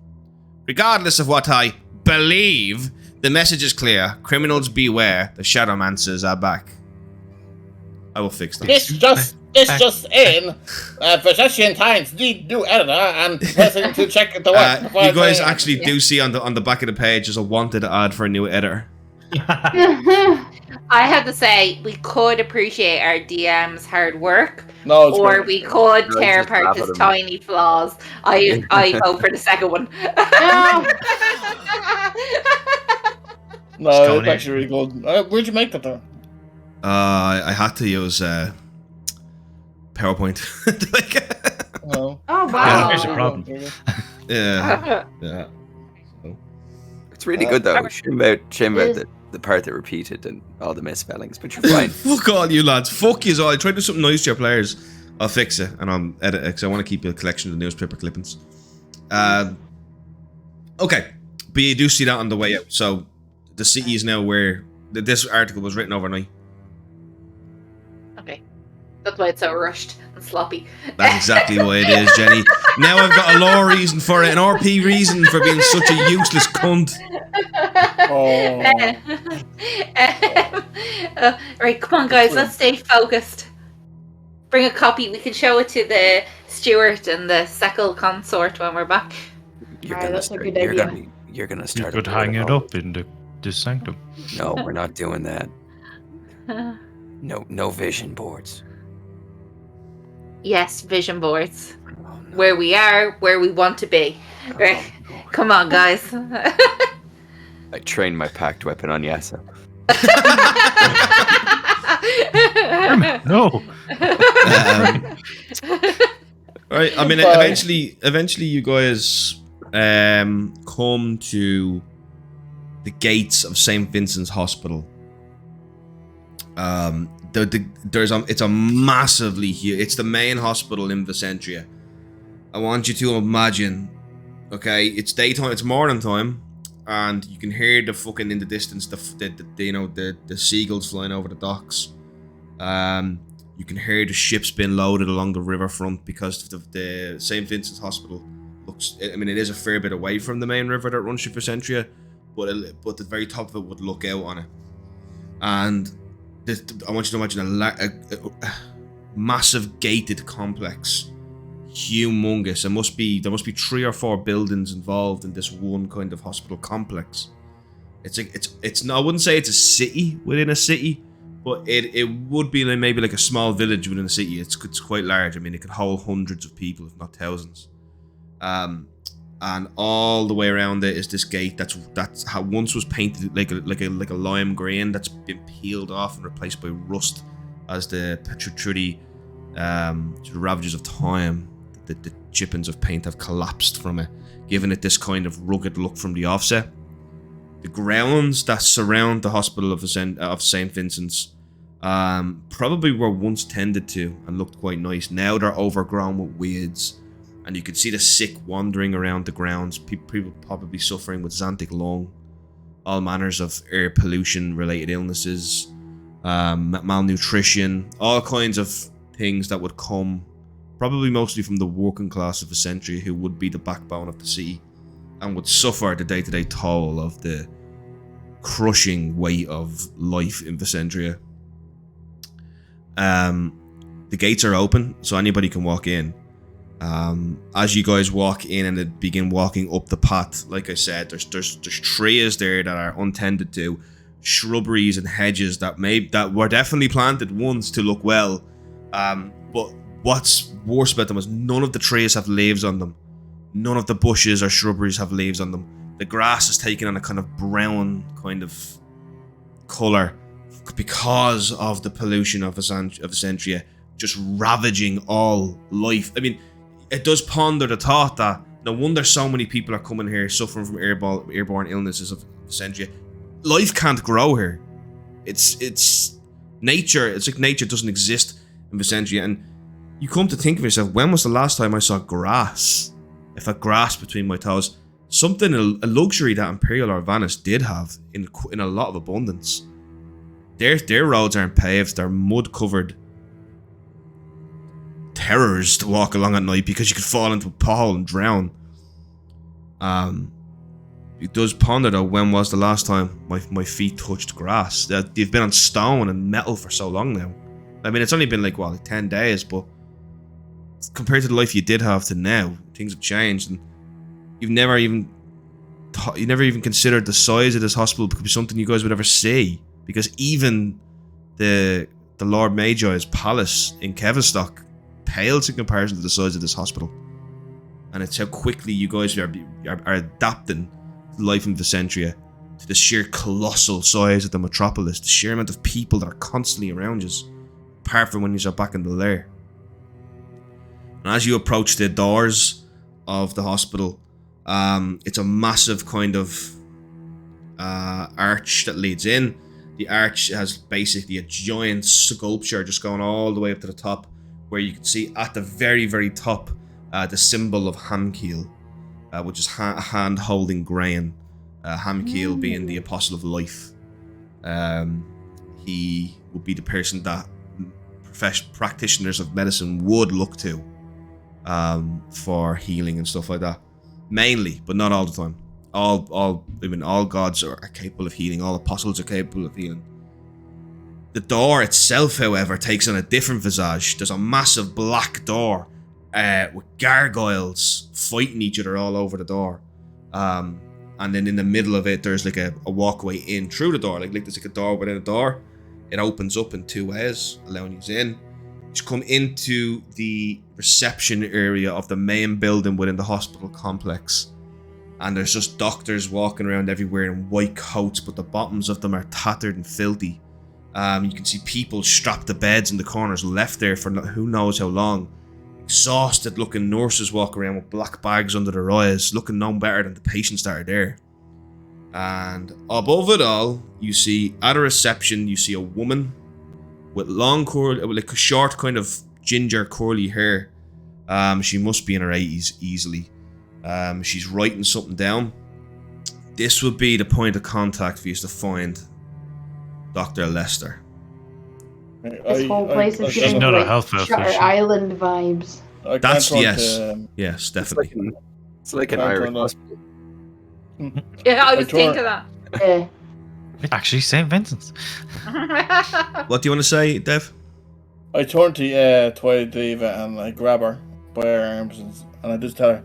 [SPEAKER 1] Regardless of what I believe, the message is clear. Criminals beware. The Shadowmancers are back. I will fix that.
[SPEAKER 9] This just in. Possession Times need new editor and person to check the work.
[SPEAKER 1] You guys actually do see on the back of the page there's a wanted ad for a new editor.
[SPEAKER 3] I have to say, we could appreciate our DM's hard work,
[SPEAKER 4] No, it's
[SPEAKER 3] or
[SPEAKER 4] great.
[SPEAKER 3] we could
[SPEAKER 7] No,
[SPEAKER 3] tear
[SPEAKER 7] just laugh
[SPEAKER 3] apart
[SPEAKER 7] at
[SPEAKER 3] his
[SPEAKER 7] him.
[SPEAKER 3] tiny flaws. I go for the second one.
[SPEAKER 4] No,
[SPEAKER 2] going
[SPEAKER 4] it's
[SPEAKER 2] in.
[SPEAKER 4] actually really good. Where'd you make that though?
[SPEAKER 1] I had to use PowerPoint.
[SPEAKER 4] Oh,
[SPEAKER 5] Oh
[SPEAKER 2] Yeah,
[SPEAKER 5] wow.
[SPEAKER 2] here's a problem.
[SPEAKER 1] yeah. Yeah.
[SPEAKER 7] It's really good though. Shame about the part that repeated and all the misspellings, but you're fine.
[SPEAKER 1] Fuck all you lads. Fuck you all. I try to do something nice to your players. I'll fix it and I'll edit it because I want to keep a collection of newspaper clippings. Okay. But you do see that on the way out. So the city is now where this article was written overnight.
[SPEAKER 3] Okay. That's why it's so rushed and sloppy.
[SPEAKER 1] That's exactly why it is, Jenny. Now I've got a law reason for it, an RP reason for being such a useless cunt.
[SPEAKER 4] oh.
[SPEAKER 3] Right, come on, guys. Let's stay focused. Bring a copy. We can show it to the steward and the Seckle consort when we're back.
[SPEAKER 7] You're
[SPEAKER 5] Alright,
[SPEAKER 7] gonna
[SPEAKER 5] that's a
[SPEAKER 7] start.
[SPEAKER 5] good
[SPEAKER 7] You're
[SPEAKER 5] idea.
[SPEAKER 7] gonna. You're gonna
[SPEAKER 2] You
[SPEAKER 7] start.
[SPEAKER 2] could
[SPEAKER 7] a
[SPEAKER 2] hang it
[SPEAKER 7] protocol.
[SPEAKER 2] up in the sanctum.
[SPEAKER 7] No, we're not doing that. No vision boards.
[SPEAKER 3] Yes, vision boards.
[SPEAKER 7] Oh, no.
[SPEAKER 3] Where we are, where we want to be. Right.
[SPEAKER 7] Oh, no.
[SPEAKER 3] Come on, guys.
[SPEAKER 7] I trained my packed weapon on Yasa.
[SPEAKER 2] No.
[SPEAKER 1] Right. I mean,
[SPEAKER 4] Bye.
[SPEAKER 1] eventually, you guys come to the gates of St. Vincent's Hospital. It's a massively huge. It's the main hospital in Visentria. I want you to imagine. Okay, it's daytime. It's morning time, and you can hear the fucking in the distance the seagulls flying over the docks. You can hear the ships being loaded along the riverfront because the St. Vincent's Hospital looks. I mean, it is a fair bit away from the main river that runs through Visentria, but the very top of it would look out on it. And I want you to imagine a massive gated complex, humongous. There must be 3 or 4 buildings involved in this one kind of hospital complex. It's I wouldn't say it's a city within a city, but it would be maybe like a small village within a city. It's quite large. I mean, it could hold hundreds of people, if not thousands. And all the way around it is this gate that's how once was painted like a lime green that's been peeled off and replaced by rust as through the ravages of time. The chippings of paint have collapsed from it, giving it this kind of rugged look from the offset. The grounds that surround the hospital of St. Vincent's probably were once tended to and looked quite nice. Now they're overgrown with weeds, and you can see the sick wandering around the grounds. People probably suffering with Xanthic lung, all manners of air pollution related illnesses, malnutrition, all kinds of things that would come probably mostly from the working class of Visentria, who would be the backbone of the city and would suffer the day-to-day toll of the crushing weight of life in Visentria. The gates are open, so anybody can walk in. As you guys walk in and begin walking up the path, like I said, there's trees there that are untended to, shrubberies and hedges that were definitely planted once to look well. But what's worse about them is none of the trees have leaves on them. None of the bushes or shrubberies have leaves on them. The grass is taken on a kind of brown kind of colour because of the pollution of Essentia just ravaging all life. I mean, it does ponder the thought that no wonder so many people are coming here suffering from airborne illnesses of Essentia. Life can't grow here. It's nature. It's like nature doesn't exist in Vicentia. And you come to think of yourself, when was the last time I saw grass? If I grass between my toes, something, a luxury that Imperial Arvanis did have in a lot of abundance. Their roads aren't paved. They're mud covered terrors to walk along at night because you could fall into a pothole and drown. It does ponder though, when was the last time my feet touched grass? They've been on stone and metal for so long now. I mean, it's only been like 10 days, but compared to the life you did have to now, things have changed, and you never even considered the size of this hospital could be something you guys would ever see, because even the Lord Magi's palace in Kevistock pales in comparison to the size of this hospital. And it's how quickly you guys are adapting life in Vicentia to the sheer colossal size of the metropolis, the sheer amount of people that are constantly around you, apart from when you're back in the lair. And as you approach the doors of the hospital, it's a massive kind of arch that leads in. The arch has basically a giant sculpture just going all the way up to the top, where you can see at the very, very top the symbol of Hamkeel, which is a hand holding grain. Hamkeel being the apostle of life. He would be the person that practitioners of medicine would look to for healing and stuff like that. Mainly, but not all the time. All gods are capable of healing. All apostles are capable of healing. The door itself, however, takes on a different visage. There's a massive black door with gargoyles fighting each other all over the door. And then in the middle of it, there's like a walkway in through the door. Like there's like a door within a door. It opens up in two ways, allowing you in. You come into the reception area of the main building within the hospital complex. And there's just doctors walking around everywhere in white coats, but the bottoms of them are tattered and filthy. You can see people strapped to beds in the corners, left there for who knows how long. Exhausted looking nurses walk around with black bags under their eyes, looking no better than the patients that are there. And above it all, you see at a reception, you see a woman with long like short kind of ginger curly hair. She must be in her 80s easily. She's writing something down. This would be the point of contact for you to find Dr. Lester.
[SPEAKER 5] This whole place is
[SPEAKER 2] She's
[SPEAKER 5] giving
[SPEAKER 2] not a
[SPEAKER 5] like
[SPEAKER 2] health elf,
[SPEAKER 5] Shutter
[SPEAKER 2] is she?
[SPEAKER 5] Island vibes.
[SPEAKER 1] That's yes, definitely.
[SPEAKER 7] It's like an Irish hospital.
[SPEAKER 3] Yeah, I was
[SPEAKER 8] turn-
[SPEAKER 3] thinking that.
[SPEAKER 5] Yeah.
[SPEAKER 2] Actually, St. Vincent's.
[SPEAKER 1] What do you want to say, Dev?
[SPEAKER 8] I turn to Twilight Diva and I grab her by her arms and I just tell her,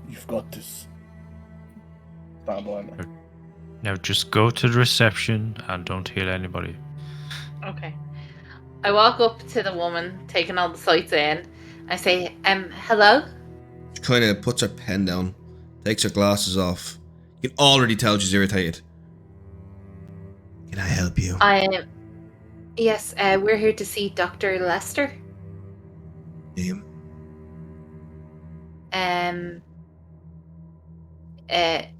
[SPEAKER 8] "You've got this." Stand behind her.
[SPEAKER 2] Now just go to the reception and don't heal anybody.
[SPEAKER 3] Okay. I walk up to the woman, taking all the sights in. I say, hello?
[SPEAKER 1] She kind of puts her pen down, takes her glasses off. You can already tell she's irritated. Can I help you?
[SPEAKER 3] Yes, we're here to see Dr. Lester.
[SPEAKER 1] Name?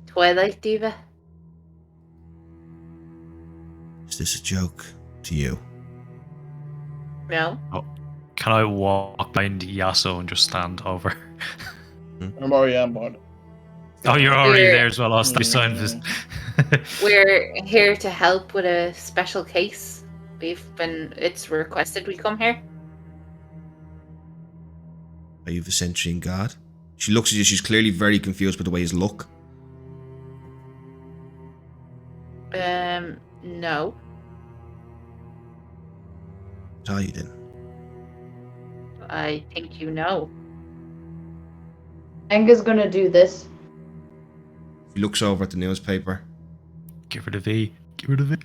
[SPEAKER 3] Twilight Diva.
[SPEAKER 1] Is this a joke to you?
[SPEAKER 3] No.
[SPEAKER 2] Can I walk behind Yasso and just stand over?
[SPEAKER 8] I'm already on board.
[SPEAKER 2] Oh, you're already
[SPEAKER 3] We're-
[SPEAKER 2] there as well. I'll stop sign this.
[SPEAKER 3] We're here to help with a special case. It's requested we come here.
[SPEAKER 1] Are you Vicentrian God? She looks at you, she's clearly very confused by the way you look.
[SPEAKER 3] No.
[SPEAKER 1] Are you then?
[SPEAKER 3] I think you know.
[SPEAKER 5] Enga's gonna do this.
[SPEAKER 1] She looks over at the newspaper.
[SPEAKER 2] Give her the V. Give her the V.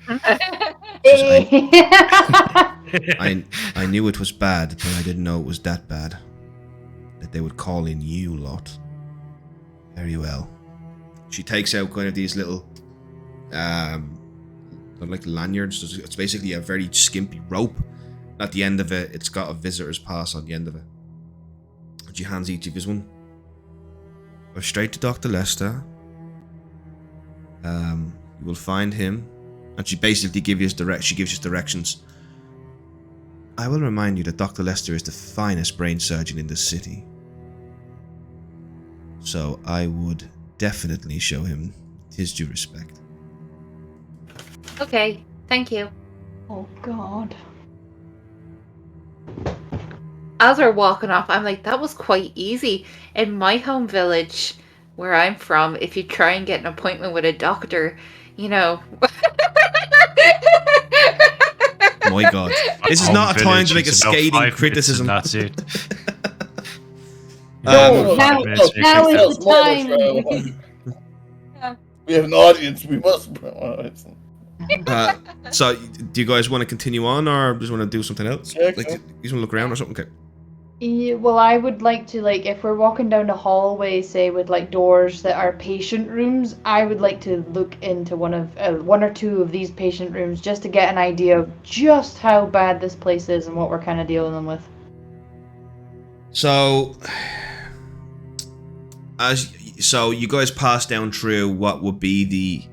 [SPEAKER 1] I knew it was bad, but I didn't know it was that bad. That they would call in you lot. Very well. She takes out kind of these little They're like lanyards. It's basically a very skimpy rope. At the end of it, it's got a visitor's pass on the end of it. And she hands each of you one. Go straight to Dr. Lester. You will find him. And she basically gives you directions. I will remind you that Dr. Lester is the finest brain surgeon in the city. So I would definitely show him his due respect.
[SPEAKER 3] Okay, thank you.
[SPEAKER 5] Oh God.
[SPEAKER 3] As we're walking off, I'm like, that was quite easy. In my home village, where I'm from, if you try and get an appointment with a doctor, you know.
[SPEAKER 1] My God. This is not a time to make a scathing criticism.
[SPEAKER 2] That's it.
[SPEAKER 5] No,
[SPEAKER 2] Five
[SPEAKER 5] now
[SPEAKER 2] minutes, we
[SPEAKER 5] now
[SPEAKER 2] fix
[SPEAKER 5] is the time.
[SPEAKER 9] We have an audience. We must.
[SPEAKER 1] So, do you guys want to continue on, or just want to do something else?
[SPEAKER 9] Yeah,
[SPEAKER 1] Like,
[SPEAKER 9] okay.
[SPEAKER 1] you just want to look around or something? Okay.
[SPEAKER 5] Yeah, well, I would like to, like, if we're walking down the hallway, say with like doors that are patient rooms, I would like to look into one or two of these patient rooms just to get an idea of just how bad this place is and what we're kind of dealing with.
[SPEAKER 1] So, you guys pass down through what would be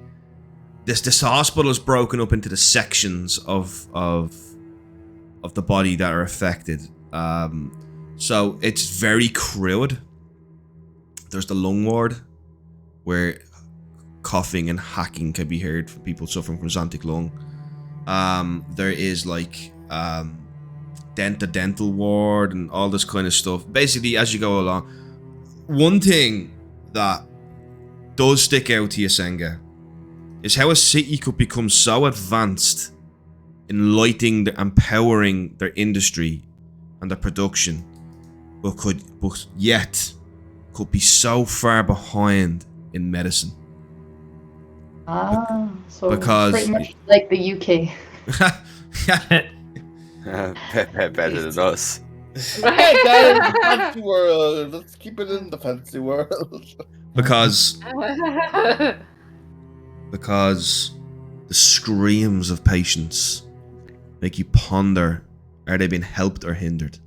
[SPEAKER 1] this hospital is broken up into the sections of the body that are affected. So it's very crude. There's the lung ward, where coughing and hacking can be heard from people suffering from xanthic lung. There is like dental ward and all this kind of stuff. Basically, as you go along, one thing that does stick out to you, Senga, is how a city could become so advanced in lighting and powering their industry and their production, but yet could be so far behind in medicine.
[SPEAKER 5] So
[SPEAKER 1] Because-
[SPEAKER 5] pretty much like the UK.
[SPEAKER 7] Better than us.
[SPEAKER 9] Hey guys, the fancy world. Let's keep it in the fancy world.
[SPEAKER 1] because the screams of patients make you ponder, are they being helped or hindered?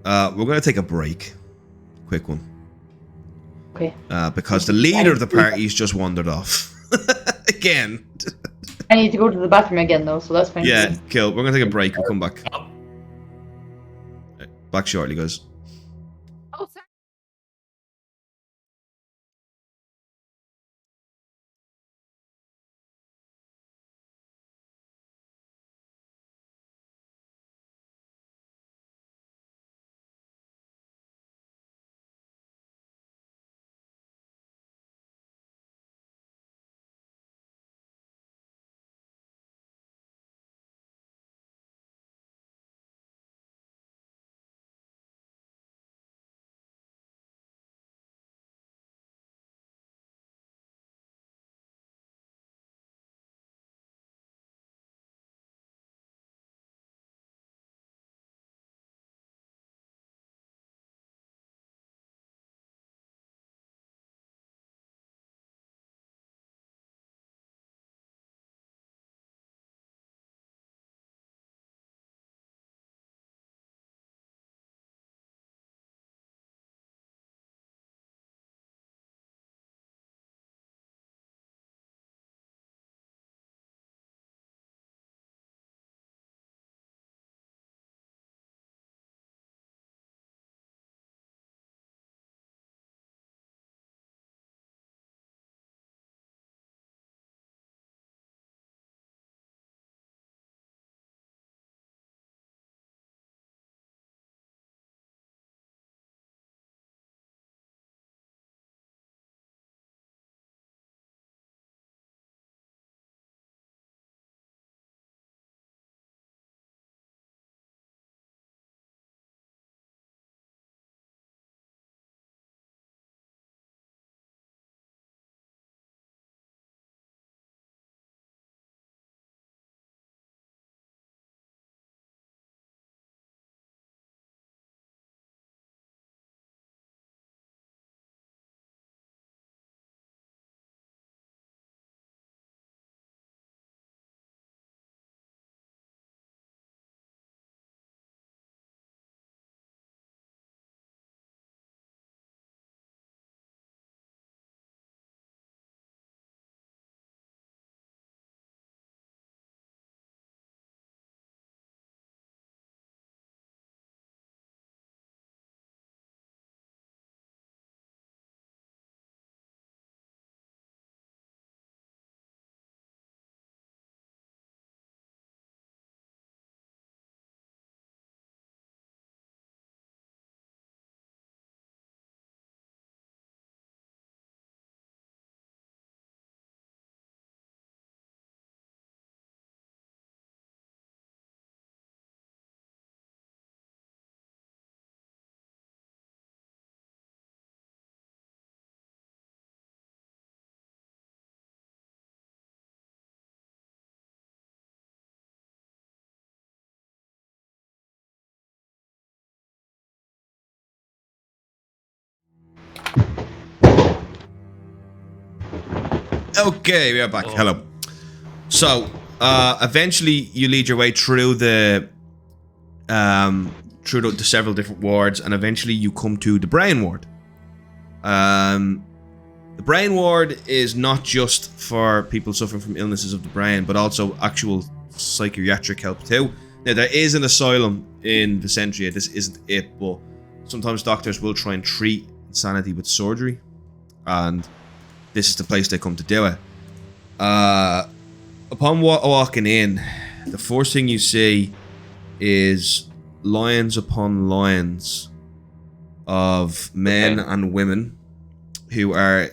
[SPEAKER 1] We're going to take a break. Quick one.
[SPEAKER 5] Okay.
[SPEAKER 1] Because the leader of the party's just wandered off. Again.
[SPEAKER 5] I need to go to the bathroom again though, so that's fine.
[SPEAKER 1] Yeah, cool. We're going to take a break. We'll come back. Back shortly, guys.
[SPEAKER 3] Oh, sorry.
[SPEAKER 1] Okay, we are back.
[SPEAKER 2] Oh.
[SPEAKER 1] Hello. So, eventually you lead your way through the several different wards, and eventually you come to the brain ward. The brain ward is not just for people suffering from illnesses of the brain, but also actual psychiatric help too. Now, there is an asylum in Vicentria. This isn't it, but sometimes doctors will try and treat insanity with surgery, and this is the place they come to do it. Upon walking in, the first thing you see is lines upon lines of men and women who are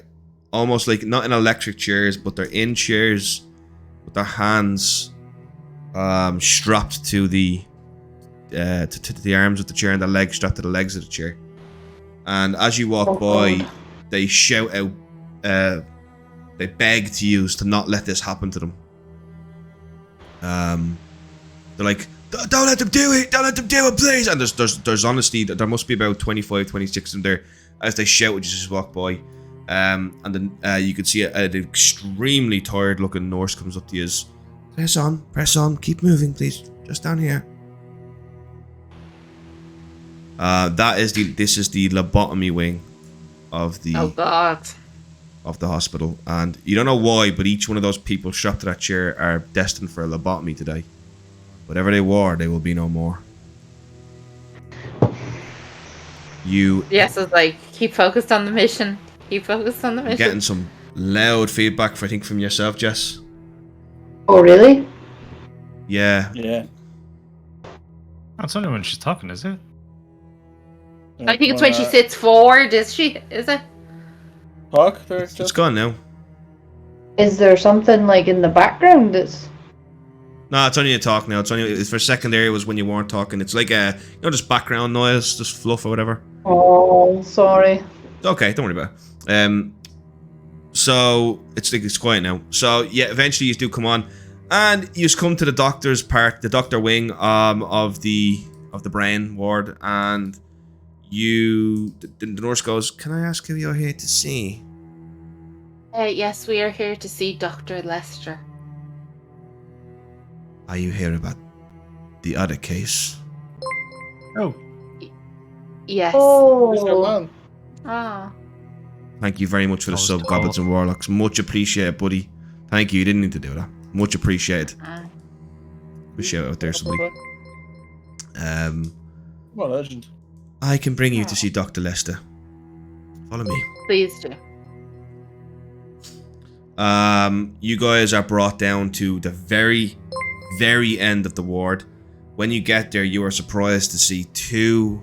[SPEAKER 1] almost like not in electric chairs, but they're in chairs with their hands strapped to the arms of the chair and their legs strapped to the legs of the chair. And as you walk by, they shout out, they beg to you to not let this happen to them. They're like, don't let them do it, don't let them do it, please. And there's honestly, there must be about 25, 26 of them there as they shout as you just walk by. And then you can see an extremely tired looking nurse comes up to you. Press on, keep moving, please. Just down here. This is the lobotomy wing of the of the hospital, and you don't know why, but each one of those people strapped to that chair are destined for a lobotomy today. Whatever they were, they will be no more.
[SPEAKER 3] Yes, it's like keep focused on the mission. Keep focused on the mission.
[SPEAKER 1] Getting some loud feedback, I think, from yourself, Jess.
[SPEAKER 5] Oh, really?
[SPEAKER 1] Yeah.
[SPEAKER 9] Yeah.
[SPEAKER 2] That's only when she's talking, is it?
[SPEAKER 3] I think it's when she sits forward, is it?
[SPEAKER 9] Talk there.
[SPEAKER 1] It's gone now.
[SPEAKER 5] Is there something like in the background that's...
[SPEAKER 1] No, it's only a talk now. It's for secondary. It was when you weren't talking. It's like just background noise, just fluff or whatever.
[SPEAKER 5] Oh, sorry.
[SPEAKER 1] Okay, don't worry about it. So it's quiet now. So yeah, eventually you do come on, and you just come to the doctor's part, the doctor wing of the brain ward, and the nurse goes, "Can I ask who you're here to see?"
[SPEAKER 3] Yes, we are here to see Dr. Lester.
[SPEAKER 1] Are you here about the other case?
[SPEAKER 2] Oh.
[SPEAKER 3] Yes.
[SPEAKER 5] Oh.
[SPEAKER 3] Oh.
[SPEAKER 1] Thank you very much for the sub, Goblins and Warlocks. Much appreciated, buddy. Thank you. You didn't need to do that. Much appreciated. Good shout out there, somebody.
[SPEAKER 9] What a legend.
[SPEAKER 1] I can bring you to see Dr. Lester. Follow me.
[SPEAKER 3] Please do.
[SPEAKER 1] You guys are brought down to the very, very end of the ward. When you get there, you are surprised to see two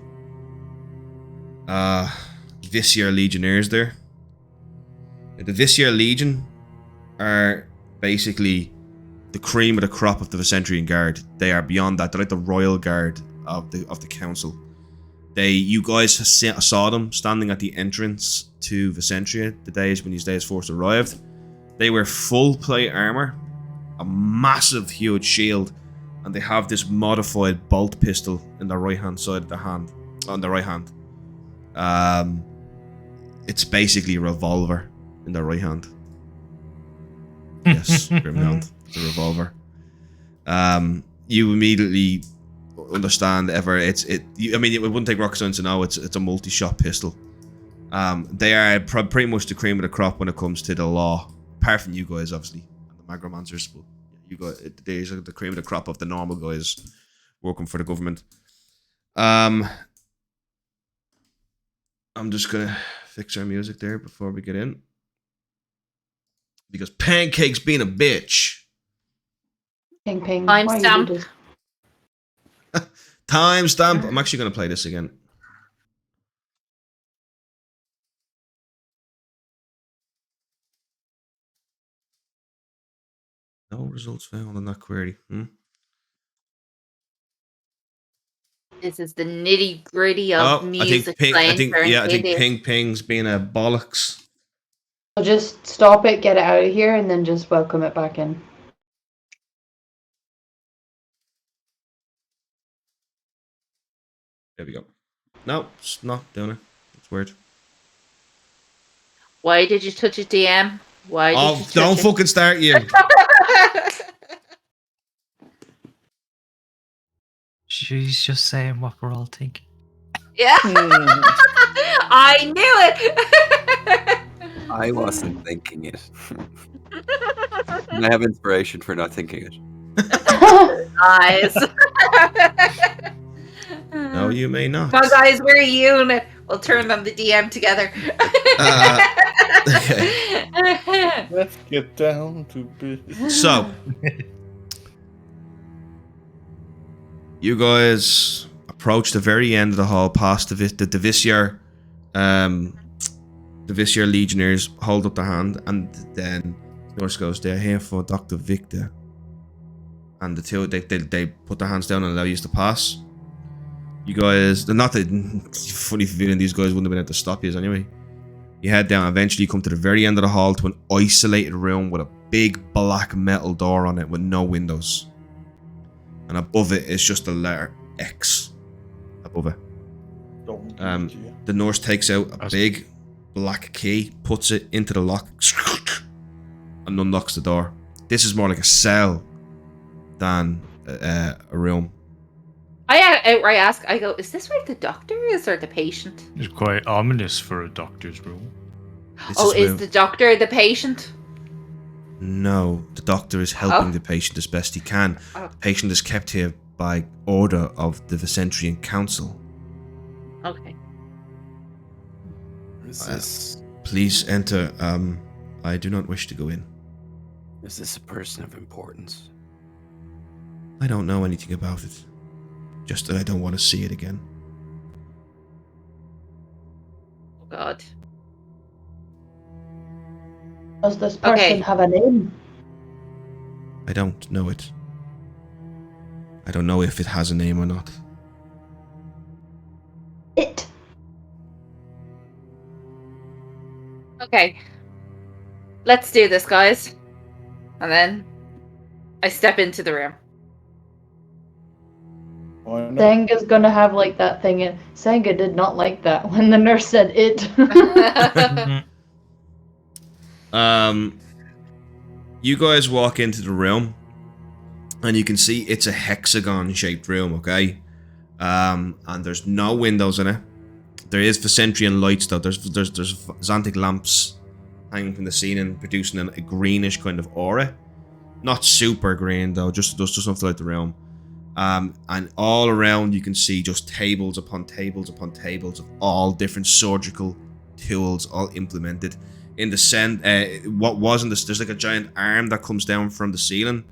[SPEAKER 1] Visage Legionnaires there. The Visage Legion are basically the cream of the crop of the Vicentrian Guard. They are beyond that. They're like the royal guard of the council. You guys saw them standing at the entrance to Vicentria the days when these days first arrived. They wear full plate armor, a massive, huge shield, and they have this modified bolt pistol in the right hand side of the hand. On the right hand. It's basically a revolver in the right hand. Yes, Grimhound. It's a revolver. You immediately understand it wouldn't take rocket science to know it's a multi-shot pistol. They are pretty much the cream of the crop when it comes to the law, apart from you guys, obviously, and the Magromancers. But you guys, these are the cream of the crop of the normal guys working for the government. I'm just gonna fix our music there before we get in, because Pancake's being a bitch.
[SPEAKER 5] Ping ping.
[SPEAKER 3] Timestamp.
[SPEAKER 1] Timestamp. I'm actually gonna play this again. No results found on that query.
[SPEAKER 3] This is the nitty gritty of music.
[SPEAKER 1] I think Ping Ping's being a bollocks.
[SPEAKER 5] I'll just stop it, get it out of here, and then just welcome it back in.
[SPEAKER 1] There we go. No, it's not doing it. It's weird.
[SPEAKER 3] Why did you touch a DM? Why did
[SPEAKER 1] Oh,
[SPEAKER 3] you touch
[SPEAKER 1] don't
[SPEAKER 3] it?
[SPEAKER 1] fucking start you.
[SPEAKER 2] She's just saying what we're all thinking.
[SPEAKER 3] Yeah.
[SPEAKER 9] Hmm.
[SPEAKER 3] I knew it.
[SPEAKER 7] I wasn't thinking it. And I have inspiration for not thinking it.
[SPEAKER 3] Nice.
[SPEAKER 1] No, you may not.
[SPEAKER 3] Come on, guys, we're a unit. We'll turn on the DM together.
[SPEAKER 1] Okay.
[SPEAKER 9] Let's get down to business.
[SPEAKER 1] So, you guys approach the very end of the hall, past the Visage Legionnaires hold up their hand, and then Norse goes, "They're here for Dr. Victor." And the two, they put their hands down and allow you to pass. You guys, they're not that funny feeling, these guys wouldn't have been able to stop you anyway. You head down, eventually you come to the very end of the hall to an isolated room with a big black metal door on it with no windows. And above it is just the letter X above it. The Norse takes out a big black key, puts it into the lock, and unlocks the door. This is more like a cell than a room.
[SPEAKER 3] I outright ask, I go, is this where the doctor is or the patient?
[SPEAKER 2] It's quite ominous for a doctor's room.
[SPEAKER 3] Is the doctor the patient?
[SPEAKER 1] No, the doctor is helping the patient as best he can. The patient is kept here by order of the Vicentrian Council.
[SPEAKER 3] Okay.
[SPEAKER 6] Is this
[SPEAKER 1] Please enter. I do not wish to go in.
[SPEAKER 6] is this a person of importance?
[SPEAKER 1] I don't know anything about it. Just that I don't want to see it again.
[SPEAKER 3] Oh God.
[SPEAKER 5] Does this person
[SPEAKER 3] Okay.
[SPEAKER 5] have a name?
[SPEAKER 1] I don't know it. I don't know if it has a name or not.
[SPEAKER 5] It.
[SPEAKER 3] Okay. Let's do this, guys. And then I step into the room.
[SPEAKER 9] Why not?
[SPEAKER 5] Senga's gonna have like that thing in. Senga did not like that when the nurse said it.
[SPEAKER 1] You guys walk into the room, and you can see it's a hexagon-shaped room, okay? And there's no windows in it. There is Vicentrian lights, though. There's Xanthic lamps hanging from the ceiling, producing a greenish kind of aura. Not super green, though, just enough to light the room. And all around you can see just tables upon tables upon tables of all different surgical tools, all implemented. In the there's like a giant arm that comes down from the ceiling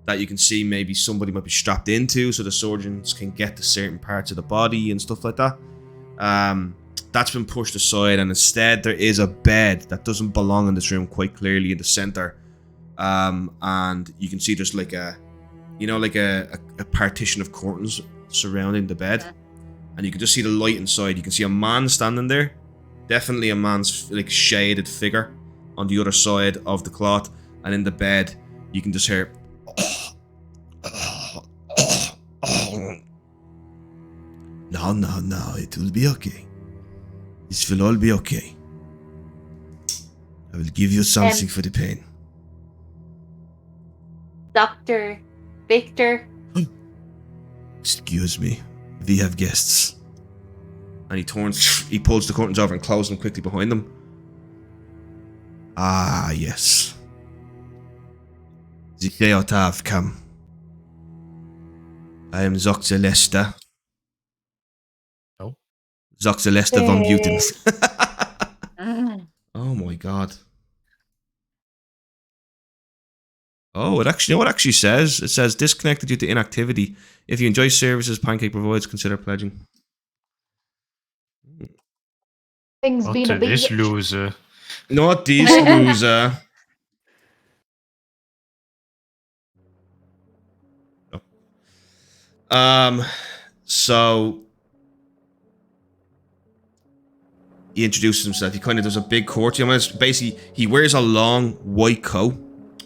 [SPEAKER 1] that you can see maybe somebody might be strapped into so the surgeons can get to certain parts of the body and stuff like that. That's been pushed aside, and instead there is a bed that doesn't belong in this room quite clearly in the center. And you can see there's like a partition of curtains surrounding the bed, and you can just see the light inside. You can see a man standing there, definitely a man's like shaded figure on the other side of the cloth, and in the bed you can just hear no, it will be okay. This will all be okay. I will give you something for the pain.
[SPEAKER 3] Dr. Victor.
[SPEAKER 1] Excuse me, we have guests. And he pulls the curtains over and closes them quickly behind them. Ah, yes. The day ought to have come. I am Dr. Lester.
[SPEAKER 2] Oh.
[SPEAKER 1] Dr. Lester von Buten.
[SPEAKER 3] Mm.
[SPEAKER 1] Oh my god. Oh, you know what it actually says? It says disconnected due to inactivity. If you enjoy services Pancake provides, consider pledging.
[SPEAKER 5] Things
[SPEAKER 2] What
[SPEAKER 5] being
[SPEAKER 2] to
[SPEAKER 5] a
[SPEAKER 2] this
[SPEAKER 5] bitch.
[SPEAKER 2] loser?
[SPEAKER 1] Not this loser. So he introduces himself. He kind of does a big courtesy. Basically, he wears a long white coat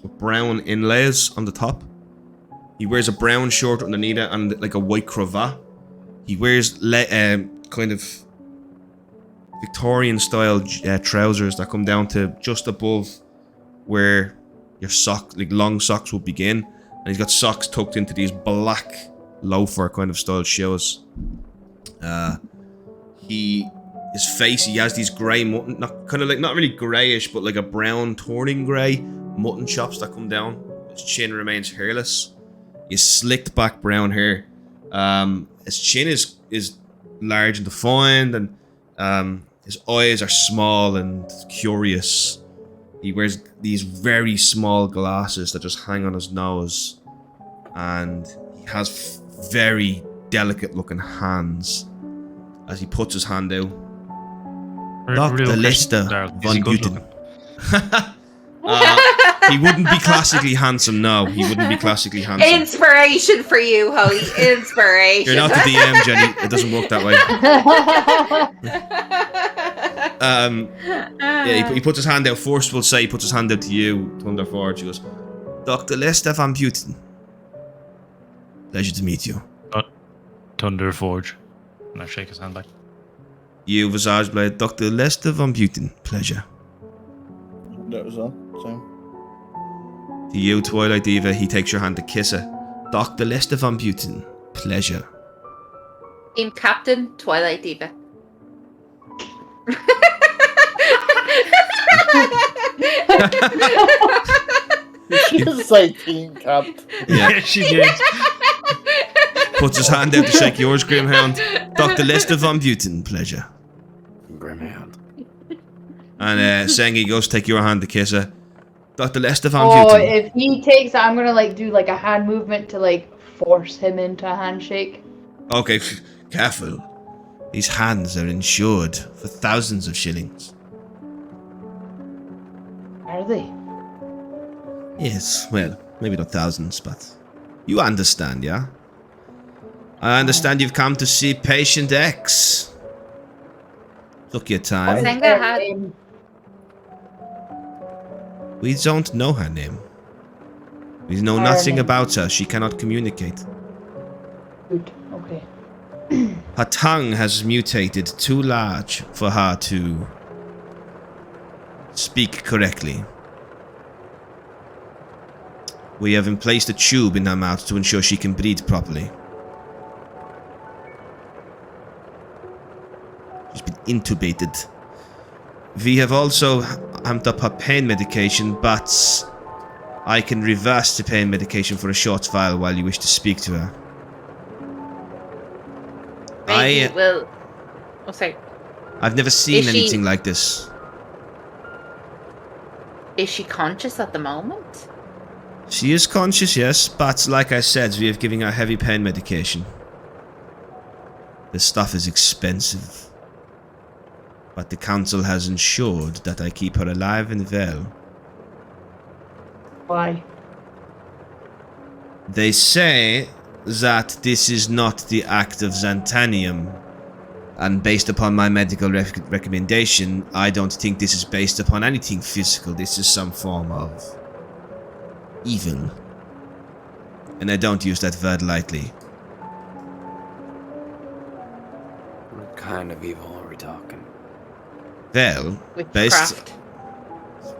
[SPEAKER 1] with brown inlays on the top. He wears a brown shirt underneath it and like a white cravat. He wears kind of Victorian style trousers that come down to just above where your long socks would begin, and he's got socks tucked into these black loafer kind of style shoes. His face, he has these grey mutton, not really greyish, but like a brown turning grey mutton chops that come down. His chin remains hairless. He has slicked back brown hair. His chin is large and defined, and his eyes are small and curious. He wears these very small glasses that just hang on his nose, and he has very delicate looking hands. As he puts his hand out, Dr. Lister von Butten. He wouldn't be classically handsome, no. He wouldn't be classically handsome.
[SPEAKER 3] Inspiration for you, Holly. Inspiration.
[SPEAKER 1] You're not the DM, Jenny. It doesn't work that way. Yeah, he puts his hand out. First, we'll say he puts his hand out to you, Thunderforge. He goes, Dr. Lister von Butten. Pleasure to meet you.
[SPEAKER 2] Thunderforge. And I shake his hand back.
[SPEAKER 1] You, Visage Blade, Dr. Lister von Butten. Pleasure.
[SPEAKER 8] That was all. Same.
[SPEAKER 1] To you, Twilight Diva, he takes your hand to kiss her. Dr. Lister von Butten. Pleasure.
[SPEAKER 3] Team Captain, Twilight Diva.
[SPEAKER 9] She just say team captain.
[SPEAKER 2] Yeah, she did.
[SPEAKER 1] Puts his hand out to shake yours, Grimhound. Dr. Lister von Butten. Pleasure.
[SPEAKER 6] Grimhound.
[SPEAKER 1] And Sengi goes to take your hand to kiss her. Dr. Lister von
[SPEAKER 5] Oh,
[SPEAKER 1] Butten.
[SPEAKER 5] if he takes it, I'm gonna like do like a hand movement to like force him into a handshake.
[SPEAKER 1] Okay, careful. These hands are insured for thousands of shillings.
[SPEAKER 5] Are they?
[SPEAKER 1] Yes, well, maybe not thousands, but you understand, yeah? I understand you've come to see patient X. Took your time.
[SPEAKER 3] Senga had.
[SPEAKER 1] We don't know her name. We know nothing about her. She cannot communicate.
[SPEAKER 5] Good. Okay.
[SPEAKER 1] Her tongue has mutated too large for her to speak correctly. We have placed a tube in her mouth to ensure she can breathe properly. She's been intubated. We have also amped up her pain medication, but I can reverse the pain medication for a short while you wish to speak to her.
[SPEAKER 3] Maybe will. Oh, sorry.
[SPEAKER 1] I've never seen
[SPEAKER 3] Is she-
[SPEAKER 1] anything like this.
[SPEAKER 3] Is she conscious at the moment?
[SPEAKER 1] She is conscious, yes, but like I said, we have given her heavy pain medication. This stuff is expensive. But the council has ensured that I keep her alive and well.
[SPEAKER 5] Why?
[SPEAKER 1] They say that this is not the act of Xantanium. And based upon my medical recommendation, I don't think this is based upon anything physical. This is some form of evil. And I don't use that word lightly.
[SPEAKER 6] What kind of evil are we talking?
[SPEAKER 1] Well, based...
[SPEAKER 3] Witchcraft.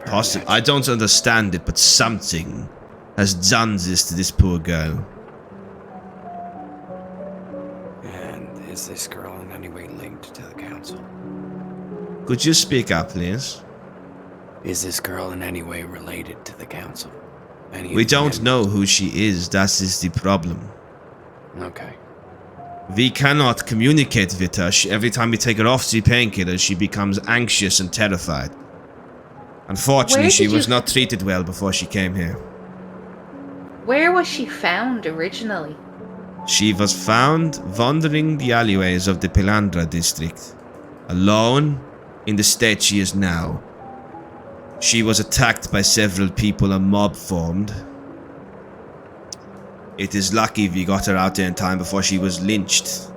[SPEAKER 1] Possibly. I don't understand it, but something has done this to this poor girl.
[SPEAKER 6] And is this girl in any way linked to the council?
[SPEAKER 1] Could you speak up, please?
[SPEAKER 6] Is this girl in any way related to the council?
[SPEAKER 1] We don't know who she is, that is the problem.
[SPEAKER 6] Okay.
[SPEAKER 1] We cannot communicate with her. Every time we take her off the painkillers, she becomes anxious and terrified. Unfortunately,
[SPEAKER 3] Where
[SPEAKER 1] she
[SPEAKER 3] did
[SPEAKER 1] was
[SPEAKER 3] you-
[SPEAKER 1] not treated well before she came here.
[SPEAKER 3] Where was she found originally?
[SPEAKER 1] She was found wandering the alleyways of the Pilandra district, alone in the state she is now. She was attacked by several people, a mob formed. It is lucky we got her out there in time before she was lynched.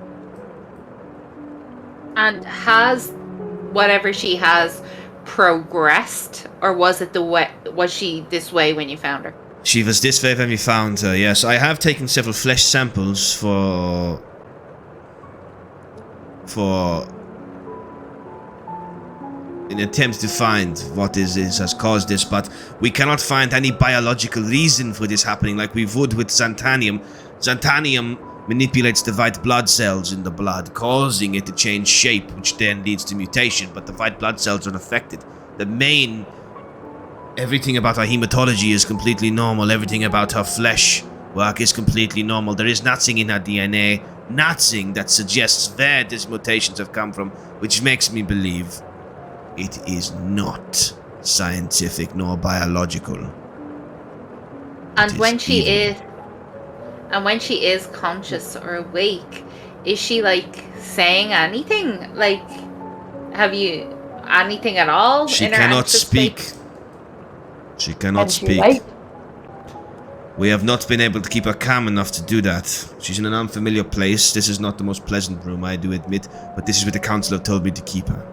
[SPEAKER 3] And has whatever she has progressed, or was it the way? Was she this way when you found her?
[SPEAKER 1] She was this way when we found her, yes. I have taken several flesh samples for an attempt to find what has caused this, but we cannot find any biological reason for this happening like we would with Xantanium. Xantanium manipulates the white blood cells in the blood, causing it to change shape, which then leads to mutation, but the white blood cells are unaffected. Everything about our hematology is completely normal, everything about her flesh work is completely normal. There is nothing in her DNA, nothing that suggests where these mutations have come from, which makes me believe it is not scientific nor biological.
[SPEAKER 3] And when she is conscious or awake, is she like saying anything? Like, have you anything at all?
[SPEAKER 1] She
[SPEAKER 3] in her
[SPEAKER 1] cannot
[SPEAKER 3] anxious
[SPEAKER 1] speak.
[SPEAKER 3] state?
[SPEAKER 1] She cannot
[SPEAKER 5] She
[SPEAKER 1] speak.
[SPEAKER 5] right?
[SPEAKER 1] We have not been able to keep her calm enough to do that. She's in an unfamiliar place. This is not the most pleasant room, I do admit, but this is where the council have told me to keep her.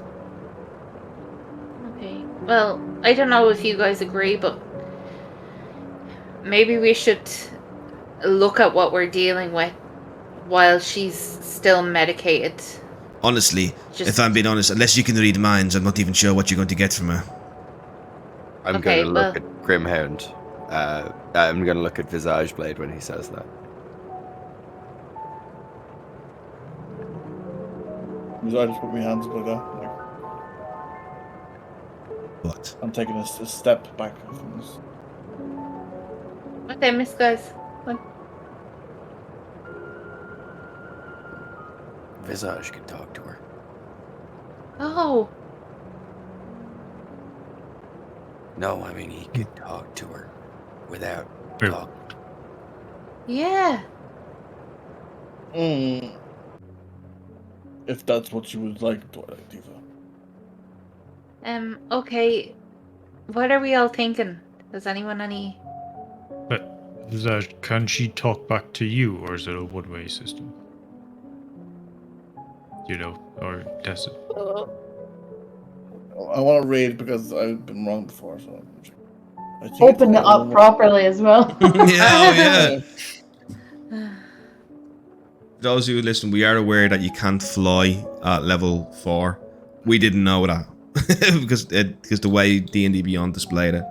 [SPEAKER 3] Okay. Well, I don't know if you guys agree, but maybe we should look at what we're dealing with while she's still medicated.
[SPEAKER 1] Honestly, if I'm being honest, unless you can read minds, I'm not even sure what you're going to get from her.
[SPEAKER 7] I'm
[SPEAKER 3] Okay,
[SPEAKER 7] going to look at Grimhound. I'm going to look at Visage Blade when he says that.
[SPEAKER 8] I just put my hands like that. Like,
[SPEAKER 1] What?
[SPEAKER 8] I'm taking a step back from this.
[SPEAKER 3] What they miss, guys? What?
[SPEAKER 6] Visage could talk to her.
[SPEAKER 3] Oh,
[SPEAKER 6] No, I mean he could talk to her without
[SPEAKER 2] True.
[SPEAKER 6] talking.
[SPEAKER 3] yeah.
[SPEAKER 8] If that's what you would like, Twilight Diva.
[SPEAKER 3] Okay. What are we all thinking? Does anyone any?
[SPEAKER 2] But Visage, can she talk back to you, or is it a one-way system? You know, or does it?
[SPEAKER 8] I want to read because I've been wrong before, so I think
[SPEAKER 5] Open it up properly as well.
[SPEAKER 1] Yeah. For those who listen, we are aware that you can't fly at level 4. We didn't know that because the way D&D Beyond displayed it.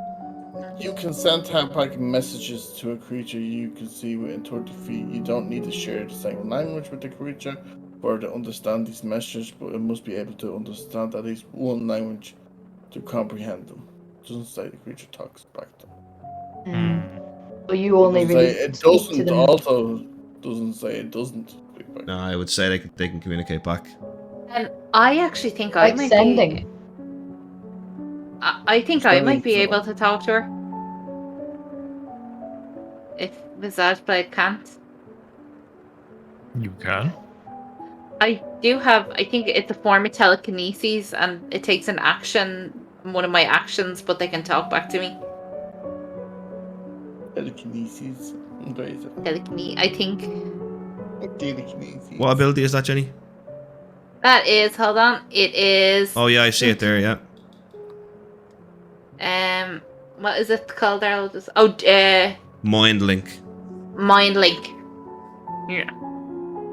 [SPEAKER 8] You can send handpacking messages to a creature you can see within 30 feet. You don't need to share the same language with the creature for to understand these messages, but it must be able to understand at least one language to comprehend them. It doesn't say the creature talks back to them.
[SPEAKER 5] So you only
[SPEAKER 8] It doesn't
[SPEAKER 5] really
[SPEAKER 8] say it
[SPEAKER 5] speak to
[SPEAKER 8] doesn't.
[SPEAKER 5] them.
[SPEAKER 8] Also, doesn't say it doesn't speak back.
[SPEAKER 1] No, I would say they can communicate back.
[SPEAKER 3] And I actually think I
[SPEAKER 5] Like
[SPEAKER 3] might
[SPEAKER 5] sending.
[SPEAKER 3] be. I think I might be
[SPEAKER 8] Sending,
[SPEAKER 3] able to talk to her. If Visage Blade can't.
[SPEAKER 2] You can.
[SPEAKER 3] I do have, I think it's a form of telekinesis, and it takes an action, one of my actions, but they can talk back to me.
[SPEAKER 8] Telekinesis. What is it?
[SPEAKER 3] Telekinesis, I think.
[SPEAKER 8] Telekinesis.
[SPEAKER 1] What ability is that, Jenny?
[SPEAKER 3] That is, hold on, it is.
[SPEAKER 1] Oh yeah, I see it there. Yeah.
[SPEAKER 3] What is it called there?
[SPEAKER 1] Mind link.
[SPEAKER 3] Mind Link. Yeah.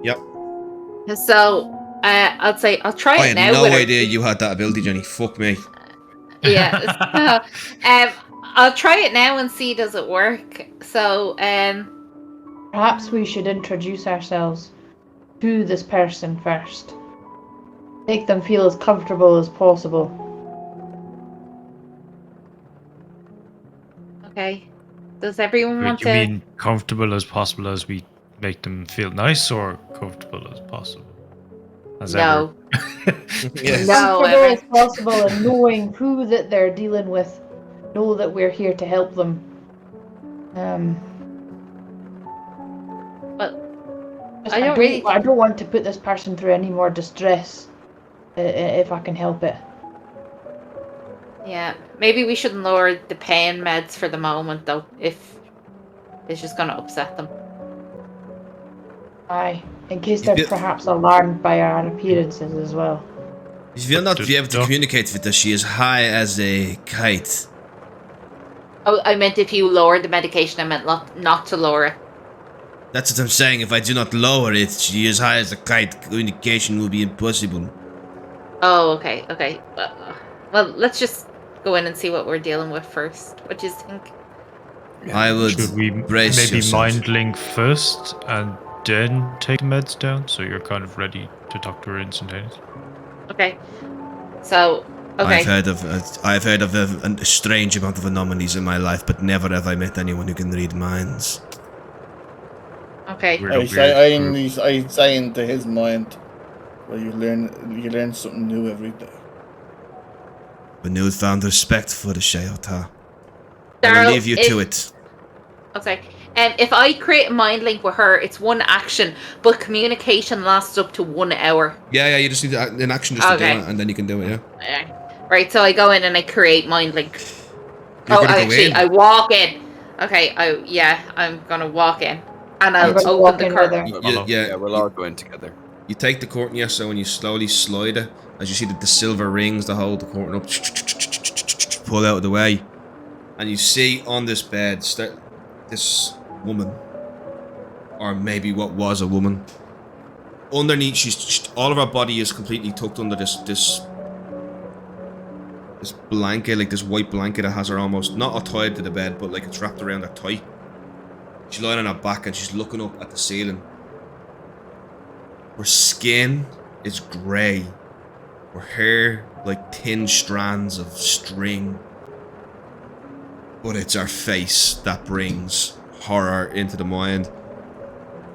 [SPEAKER 1] Yep.
[SPEAKER 3] So, I'll try
[SPEAKER 1] I
[SPEAKER 3] it
[SPEAKER 1] had
[SPEAKER 3] now.
[SPEAKER 1] no
[SPEAKER 3] with her.
[SPEAKER 1] idea you had that ability, Jenny. Fuck me.
[SPEAKER 3] Yeah. I'll try it now and see does it work. So,
[SPEAKER 5] Perhaps we should introduce ourselves to this person first. Make them feel as comfortable as possible.
[SPEAKER 3] okay. Does everyone want
[SPEAKER 2] You
[SPEAKER 3] to?
[SPEAKER 2] mean comfortable as possible as we make them feel nice, or comfortable as possible? As
[SPEAKER 3] No.
[SPEAKER 1] Yes.
[SPEAKER 3] No,
[SPEAKER 5] Comfortable
[SPEAKER 3] ever.
[SPEAKER 5] as possible and knowing who that they're dealing with. Know that we're here to help them.
[SPEAKER 3] But
[SPEAKER 5] I don't want to put this person through any more distress. If I can help it.
[SPEAKER 3] Yeah, maybe we shouldn't lower the pain meds for the moment, though. If it's just going to upset them.
[SPEAKER 5] Aye, in case they're perhaps alarmed by our appearances as well.
[SPEAKER 1] If you'll not be able to communicate with her, she is high as a kite.
[SPEAKER 3] Oh, I meant if you lowered the medication, I meant not to lower it.
[SPEAKER 1] That's what I'm saying. If I do not lower it, she is high as a kite. Communication will be impossible.
[SPEAKER 3] Oh, okay. Well, let's just go in and see what we're dealing with first. What do you think?
[SPEAKER 1] I would
[SPEAKER 2] Should we
[SPEAKER 1] brace
[SPEAKER 2] maybe
[SPEAKER 1] yourself.
[SPEAKER 2] mind link first and then take the meds down, so you're kind of ready to talk to her instantaneously?
[SPEAKER 3] Okay. So, okay.
[SPEAKER 1] I've heard of a strange amount of anomalies in my life, but never have I met anyone who can read minds.
[SPEAKER 3] Okay.
[SPEAKER 2] Weird
[SPEAKER 8] I
[SPEAKER 2] old
[SPEAKER 8] say
[SPEAKER 2] group.
[SPEAKER 8] I say into his mind, well, you learn something new every day.
[SPEAKER 1] A newfound respect for the Sheota. I will
[SPEAKER 3] Darryl,
[SPEAKER 1] leave you to it.
[SPEAKER 3] Okay. If I create a mind link with her, it's one action, but communication lasts up to 1 hour.
[SPEAKER 1] Yeah, you just need an action just to do
[SPEAKER 3] Okay.
[SPEAKER 1] it, and then you can do it, yeah.
[SPEAKER 3] Right, so I go in and I create mind link.
[SPEAKER 1] You're gonna go in.
[SPEAKER 3] I walk in. Okay, I'm gonna walk in. And I'll
[SPEAKER 5] gonna
[SPEAKER 3] open
[SPEAKER 5] walk
[SPEAKER 3] the
[SPEAKER 5] in with her.
[SPEAKER 3] curtain.
[SPEAKER 7] Yeah, we'll all go in together.
[SPEAKER 1] You take the curtain, yes, so when you slowly slide it, as you see the silver rings that hold the curtain up, pull out of the way, and you see on this bed this woman, or maybe what was a woman. Underneath, all of her body is completely tucked under this blanket, like this white blanket that has her almost not all tied to the bed, but like it's wrapped around her tight. She's lying on her back and she's looking up at the ceiling. Her skin is grey. Her hair like thin strands of string. But it's her face that brings horror into the mind.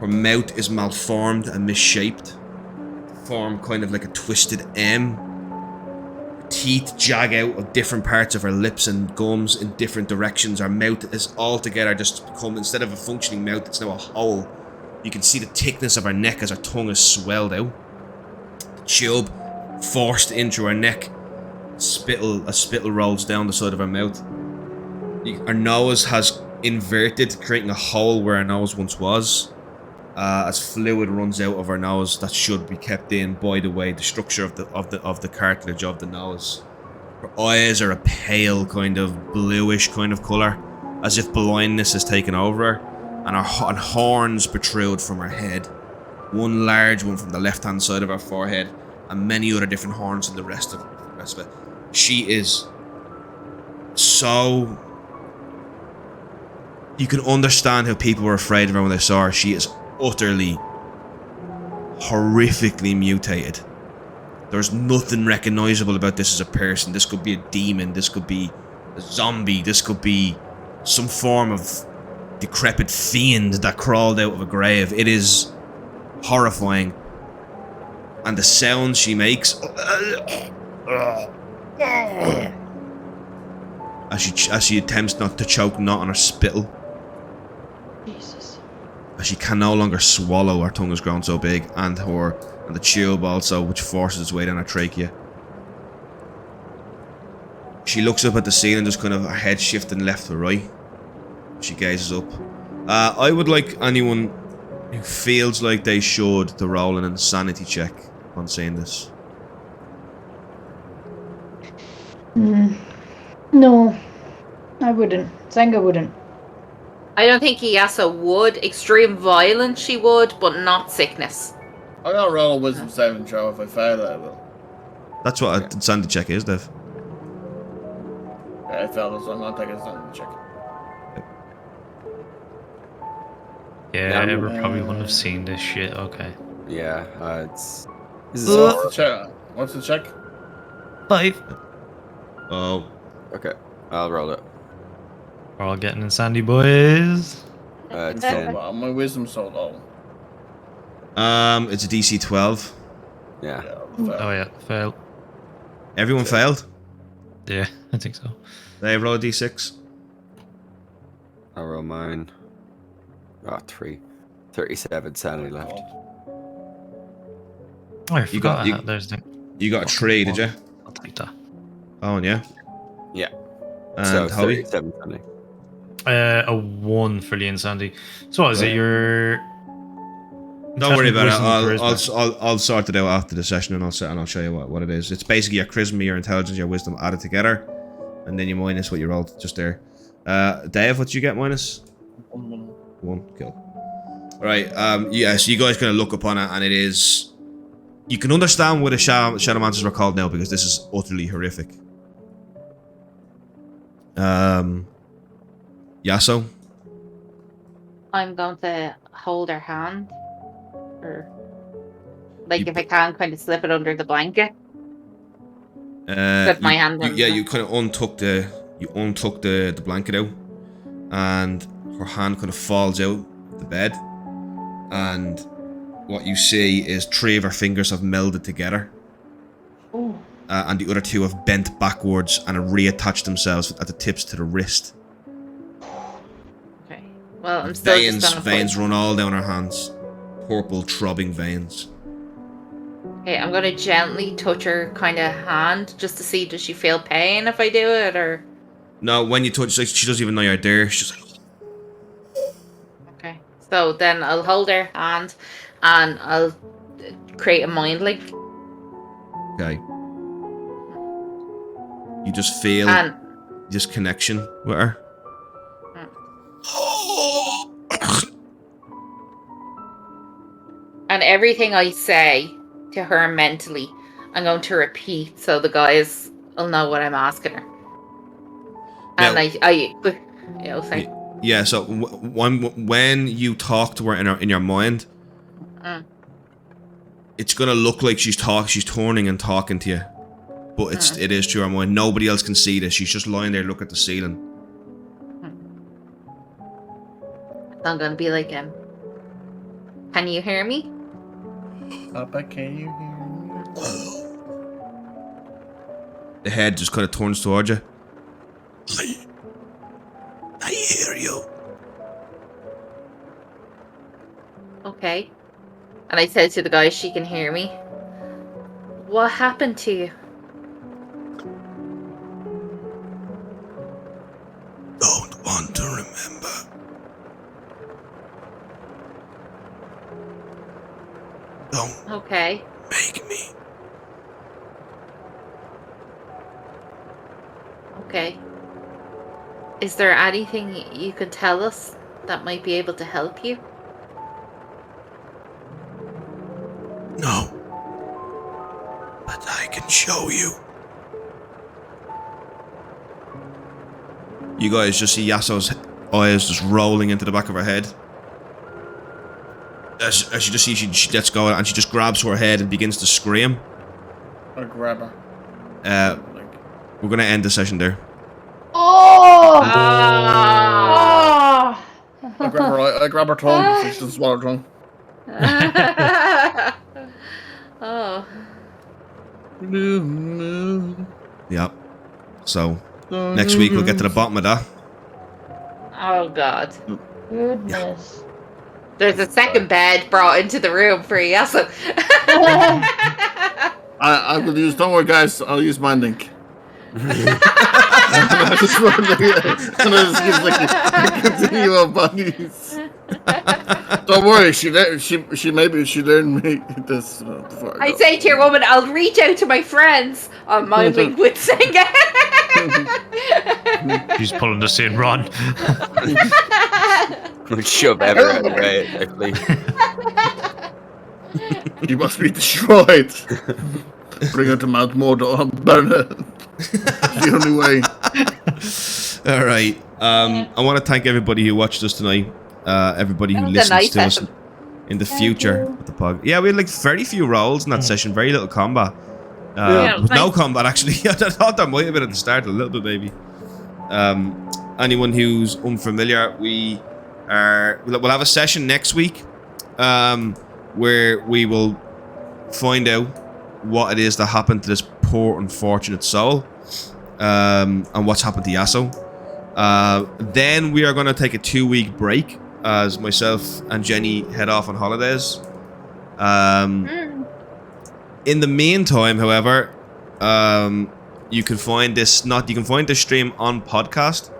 [SPEAKER 1] Her mouth is malformed and misshaped. Formed kind of like a twisted M. Her teeth jag out of different parts of her lips and gums in different directions. Her mouth is altogether just become, instead of a functioning mouth, it's now a hole. You can see the thickness of her neck as her tongue is swelled out. The tube forced into her neck. A spittle rolls down the side of her mouth. Her nose has inverted, creating a hole where her nose once was. As fluid runs out of her nose that should be kept in by the way the structure of the cartilage of the nose. Her eyes are a pale kind of bluish kind of colour, as if blindness has taken over her. And her horns protrude from her head. One large one from the left-hand side of her forehead, and many other different horns in the rest of it. She is so... You can understand how people were afraid of her when they saw her. She is utterly, horrifically mutated. There's nothing recognizable about this as a person. This could be a demon. This could be a zombie. This could be some form of decrepit fiend that crawled out of a grave. It is horrifying. And the sound she makes as she attempts not to choke not on her spittle.
[SPEAKER 5] Jesus.
[SPEAKER 1] As she can no longer swallow, her tongue has grown so big, and the tube also, which forces its way down her trachea. She looks up at the ceiling, just kind of her head shifting left to right. She gazes up. I would like anyone who feels like they should to roll an insanity check on seeing this.
[SPEAKER 5] No, I wouldn't. Zenga wouldn't.
[SPEAKER 3] I don't think Iyasa would. Extreme violence she would, but not sickness.
[SPEAKER 8] I'm gonna roll a wisdom saving throw. If I fail it, I will.
[SPEAKER 1] That's what an insanity check is, Dev.
[SPEAKER 8] Yeah, I failed it, so I'm not taking a sanity check.
[SPEAKER 2] Yeah, Ever probably wouldn't have seen this shit. Okay.
[SPEAKER 7] Yeah, it's... This is
[SPEAKER 8] What's the check? What's the check?
[SPEAKER 2] 5.
[SPEAKER 1] Oh.
[SPEAKER 7] Okay, I'll roll it.
[SPEAKER 2] We're all getting insanity, boys.
[SPEAKER 7] 10.
[SPEAKER 8] My wisdom's so low.
[SPEAKER 1] It's a DC 12.
[SPEAKER 7] Yeah.
[SPEAKER 2] Oh yeah, fail.
[SPEAKER 1] Everyone failed?
[SPEAKER 2] Yeah, I think so.
[SPEAKER 1] They roll a D6.
[SPEAKER 7] I'll roll mine. Oh, 3. 37 sanity left.
[SPEAKER 2] Oh, I forgot there's the...
[SPEAKER 1] You got a 3, did you?
[SPEAKER 2] I'll take that.
[SPEAKER 1] Oh, yeah?
[SPEAKER 7] Yeah.
[SPEAKER 1] And
[SPEAKER 7] So,
[SPEAKER 1] Hobby?
[SPEAKER 7] 37 sanity.
[SPEAKER 2] A 1 for the insanity. So what is it? Your...
[SPEAKER 1] Don't worry about it.
[SPEAKER 2] Wisdom,
[SPEAKER 1] I'll sort it out after the session, and I'll show you what it is. It's basically your charisma, your intelligence, your wisdom added together, and then you minus what you rolled just there. Dave, what did you get minus? 1. Cool. Right. Yeah. So you guys kind of look upon it, and it is. You can understand why the Shadowmancers were called now, because this is utterly horrific. Yasso.
[SPEAKER 3] I'm going to hold her hand. Or, like,
[SPEAKER 1] You
[SPEAKER 3] if I can, kind of slip it under the blanket.
[SPEAKER 1] Uh,
[SPEAKER 3] With my hand under
[SPEAKER 1] you kind of untuck the blanket out, and her hand kind of falls out of the bed, and what you see is 3 of her fingers have melded together.
[SPEAKER 5] Oh.
[SPEAKER 1] And the other 2 have bent backwards and have reattached themselves at the tips to the wrist.
[SPEAKER 3] Okay. Well, I'm still just
[SPEAKER 1] Veins run all down her hands. Purple, throbbing veins.
[SPEAKER 3] Okay, I'm gonna gently touch her kind of hand just to see, does she feel pain if I do it, or?
[SPEAKER 1] No, when you touch, like, she doesn't even know you're there. She's just like...
[SPEAKER 3] Okay. So then I'll hold her hand and I'll create a mind link.
[SPEAKER 1] Okay. You just feel this connection with her.
[SPEAKER 3] And everything I say to her mentally, I'm going to repeat so the guys will know what I'm asking her. And
[SPEAKER 1] Yeah, so when you talk to her in your mind, it's gonna look like she's turning and talking to you, but it is through her mind. Nobody else can see this. She's just lying there, look at the ceiling.
[SPEAKER 3] I'm gonna be like, can you hear me?
[SPEAKER 8] Papa, can you hear me?
[SPEAKER 1] The head just kind of turns towards you. I hear you.
[SPEAKER 3] Okay. And I said to the guy, she can hear me. What happened to you?
[SPEAKER 1] Don't want to remember. Don't
[SPEAKER 3] Okay.
[SPEAKER 1] make me.
[SPEAKER 3] Okay. Is there anything you can tell us that might be able to help you?
[SPEAKER 1] No. But I can show you. You guys just see Yasso's eyes just rolling into the back of her head. As you just see, she lets go and she just grabs her head and begins to scream.
[SPEAKER 8] I grab her.
[SPEAKER 1] We're gonna end the session there.
[SPEAKER 5] Oh!
[SPEAKER 8] I grab her tongue. So she doesn't swallow her tongue.
[SPEAKER 3] Oh.
[SPEAKER 1] Yep. So next week we'll get to the bottom of that.
[SPEAKER 3] Oh God.
[SPEAKER 5] Goodness.
[SPEAKER 3] There's a second bed brought into the room for you. So.
[SPEAKER 8] I will use. Don't worry, guys. I'll use mind link. I just want to continue our bodies. Don't worry. She learned me this before.
[SPEAKER 3] I say to your woman, I'll reach out to my friends on my link with Senga.
[SPEAKER 2] He's pulling the scene, run.
[SPEAKER 7] Shove everyone away, actually.
[SPEAKER 8] She must be destroyed. Bring her to Mount Mordor. Burn her. The only way.
[SPEAKER 1] All right. I want to thank everybody who watched us tonight. Everybody who listens to us in the future with the pod. Yeah, we had like very few rolls in that session. Very little combat. No combat actually. I thought there might have been at the start a little bit maybe. Anyone who's unfamiliar, we'll have a session next week, where we will find out what it is that happened to this poor unfortunate soul, and what's happened to Yasso. Then we are going to take a 2-week break as myself and Jenny head off on holidays. In the meantime, however, you can find this stream on podcast,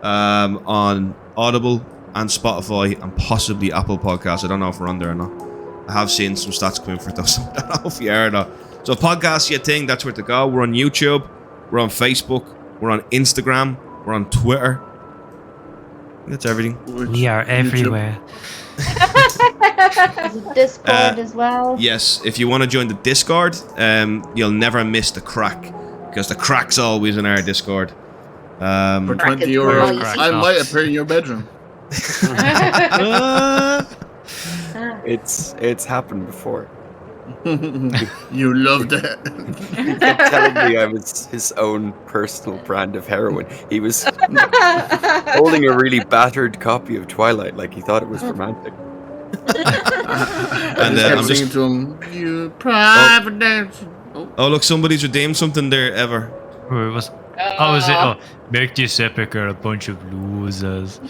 [SPEAKER 1] on Audible and Spotify and possibly Apple Podcasts. I don't know if we're on there or not. I have seen some stats coming for those. I don't know if you are or not. So if podcasts your thing, that's where to go. We're on YouTube, we're on Facebook, we're on Instagram, we're on Twitter. That's everything.
[SPEAKER 2] We are everywhere.
[SPEAKER 5] Discord as well.
[SPEAKER 1] Yes, if you want to join the Discord, you'll never miss the crack, because the crack's always in our Discord.
[SPEAKER 4] For 20
[SPEAKER 3] Brackets
[SPEAKER 4] euros,
[SPEAKER 3] for
[SPEAKER 2] Crack
[SPEAKER 4] I
[SPEAKER 2] nuts.
[SPEAKER 4] might appear in your bedroom.
[SPEAKER 7] It's happened before.
[SPEAKER 4] You loved it.
[SPEAKER 7] He kept telling me I was his own personal brand of heroin. He was holding a really battered copy of Twilight like he thought it was romantic.
[SPEAKER 4] I
[SPEAKER 1] And,
[SPEAKER 4] just kept
[SPEAKER 1] I'm
[SPEAKER 4] singing
[SPEAKER 1] just-
[SPEAKER 4] to him, you private dancer.
[SPEAKER 1] Oh, look, somebody's redeemed something there, Ever.
[SPEAKER 2] Where was? Oh, is it? Oh, make this epic or a bunch of losers.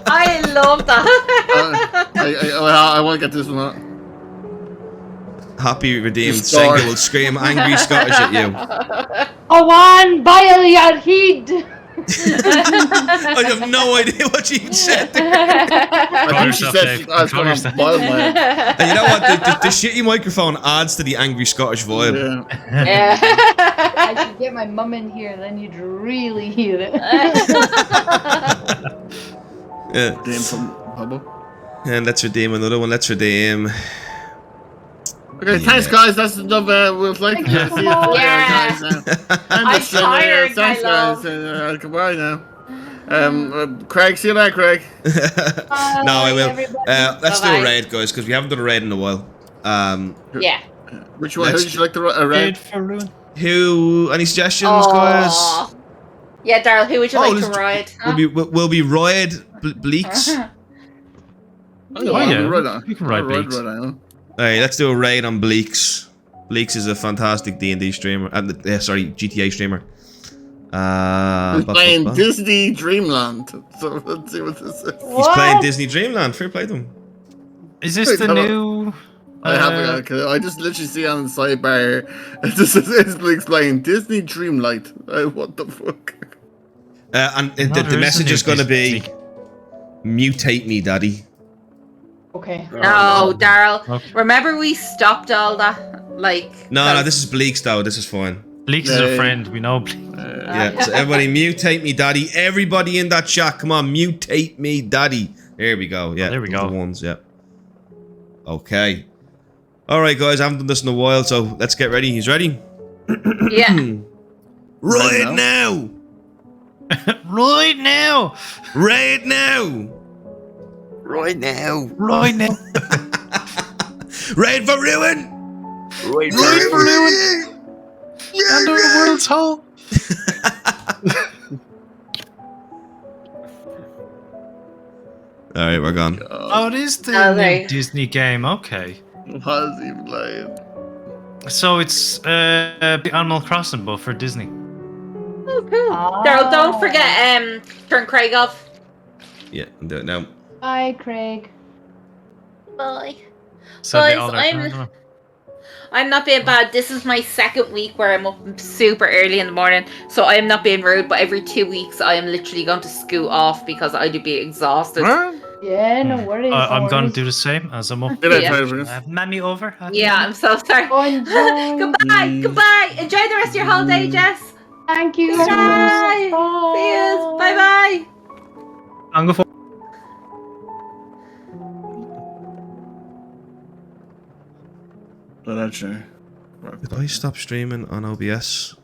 [SPEAKER 3] I love that.
[SPEAKER 4] I want to get this one out.
[SPEAKER 1] Happy redeemed.
[SPEAKER 4] Just start.
[SPEAKER 1] Senga will scream angry Scottish at you.
[SPEAKER 5] Awan Bail Yarhid!
[SPEAKER 1] I have no idea what you said there.
[SPEAKER 4] I think she
[SPEAKER 2] yourself,
[SPEAKER 4] said
[SPEAKER 2] Dave.
[SPEAKER 4] I was
[SPEAKER 2] Control
[SPEAKER 4] going
[SPEAKER 2] yourself.
[SPEAKER 4] to boil my head.
[SPEAKER 1] And you know what? The shitty microphone adds to the angry Scottish vibe.
[SPEAKER 4] Yeah.
[SPEAKER 5] I should get my mum in here, then you'd really hear it.
[SPEAKER 1] Yeah.
[SPEAKER 4] Dame from Hubble.
[SPEAKER 1] And let's redeem another one. Let's redeem.
[SPEAKER 4] Okay, thanks guys. That's enough. We'll like to see you later,
[SPEAKER 3] Yeah.
[SPEAKER 4] guys.
[SPEAKER 3] I'm tired,
[SPEAKER 4] Thanks
[SPEAKER 3] my love.
[SPEAKER 4] guys. Goodbye now. Craig, see you later, Craig.
[SPEAKER 1] No, I will. Let's do a
[SPEAKER 3] Bye-bye.
[SPEAKER 1] raid, guys, because we haven't done a raid in a while.
[SPEAKER 3] Yeah.
[SPEAKER 4] Which one? Who
[SPEAKER 1] Let's
[SPEAKER 4] would you like to raid?
[SPEAKER 2] For ruin.
[SPEAKER 1] Who? Any suggestions, guys?
[SPEAKER 3] Aw. Yeah, Daryl, who would you
[SPEAKER 1] Oh,
[SPEAKER 3] like to
[SPEAKER 1] let's-
[SPEAKER 3] ride?
[SPEAKER 1] Will be Ride Bleaks?
[SPEAKER 2] Oh, yeah.
[SPEAKER 4] Right on.
[SPEAKER 2] You can ride Bleaks.
[SPEAKER 4] Right on.
[SPEAKER 1] Alright, let's do a raid on Bleaks. Bleaks is a fantastic D&D streamer. Sorry, GTA streamer.
[SPEAKER 4] He's playing Disney Dreamland. So let's see what this is.
[SPEAKER 1] He's playing Disney Dreamland. Fair play to him.
[SPEAKER 2] Is this the new?
[SPEAKER 4] I haven't. I just literally see on the sidebar. It just says Bleak's playing Disney Dreamlight. What the fuck?
[SPEAKER 1] And
[SPEAKER 2] No,
[SPEAKER 1] the
[SPEAKER 2] there
[SPEAKER 1] message
[SPEAKER 2] isn't
[SPEAKER 1] is going to
[SPEAKER 2] Disney.
[SPEAKER 1] be, mutate me, daddy.
[SPEAKER 5] Okay.
[SPEAKER 3] No, Daryl.
[SPEAKER 2] Okay.
[SPEAKER 3] Remember we stopped all that? Like.
[SPEAKER 1] No, this is Bleaks though. This is fine.
[SPEAKER 2] Bleaks is a friend. We know Bleaks.
[SPEAKER 1] Yeah, so everybody mutate me, daddy. Everybody in that chat, come on, mutate me, daddy. There we go. Yeah,
[SPEAKER 2] There we go.
[SPEAKER 1] The ones, yeah. Okay. All right, guys. I haven't done this in a while, so let's get ready. He's ready.
[SPEAKER 3] Yeah.
[SPEAKER 1] Right now.
[SPEAKER 2] Right now.
[SPEAKER 1] Right now.
[SPEAKER 7] Right now.
[SPEAKER 2] Right now.
[SPEAKER 1] Right for ruin.
[SPEAKER 7] Right
[SPEAKER 1] Right for ruin.
[SPEAKER 2] Under the world's hole.
[SPEAKER 1] All right, we're gone.
[SPEAKER 2] Oh, it is the
[SPEAKER 3] Oh,
[SPEAKER 2] new
[SPEAKER 3] there.
[SPEAKER 2] Disney game. Okay.
[SPEAKER 4] What is he playing?
[SPEAKER 2] So it's the Animal Crossing, but for Disney.
[SPEAKER 3] Oh, cool. Daryl, don't forget, turn Craig off.
[SPEAKER 1] Yeah, I'm doing it now.
[SPEAKER 5] Bye, Craig.
[SPEAKER 3] Bye.
[SPEAKER 2] So
[SPEAKER 3] Guys,
[SPEAKER 2] they all
[SPEAKER 3] I'm not being bad. This is my second week where I'm up super early in the morning, so I am not being rude. But every 2 weeks, I am literally going to scoot off because I do be exhausted.
[SPEAKER 5] Yeah, no worries.
[SPEAKER 2] I'm
[SPEAKER 5] no
[SPEAKER 2] going to
[SPEAKER 5] worries.
[SPEAKER 2] do the same as I'm up.
[SPEAKER 3] Yeah.
[SPEAKER 2] Mammy over.
[SPEAKER 3] Yeah, I'm so sorry.
[SPEAKER 5] Enjoy.
[SPEAKER 3] Goodbye. Goodbye. Enjoy the rest of your holiday, Jess.
[SPEAKER 5] Thank you.
[SPEAKER 3] Bye. See you. Bye bye.
[SPEAKER 2] I'm going for.
[SPEAKER 4] But actually,
[SPEAKER 1] Did I stop streaming on OBS?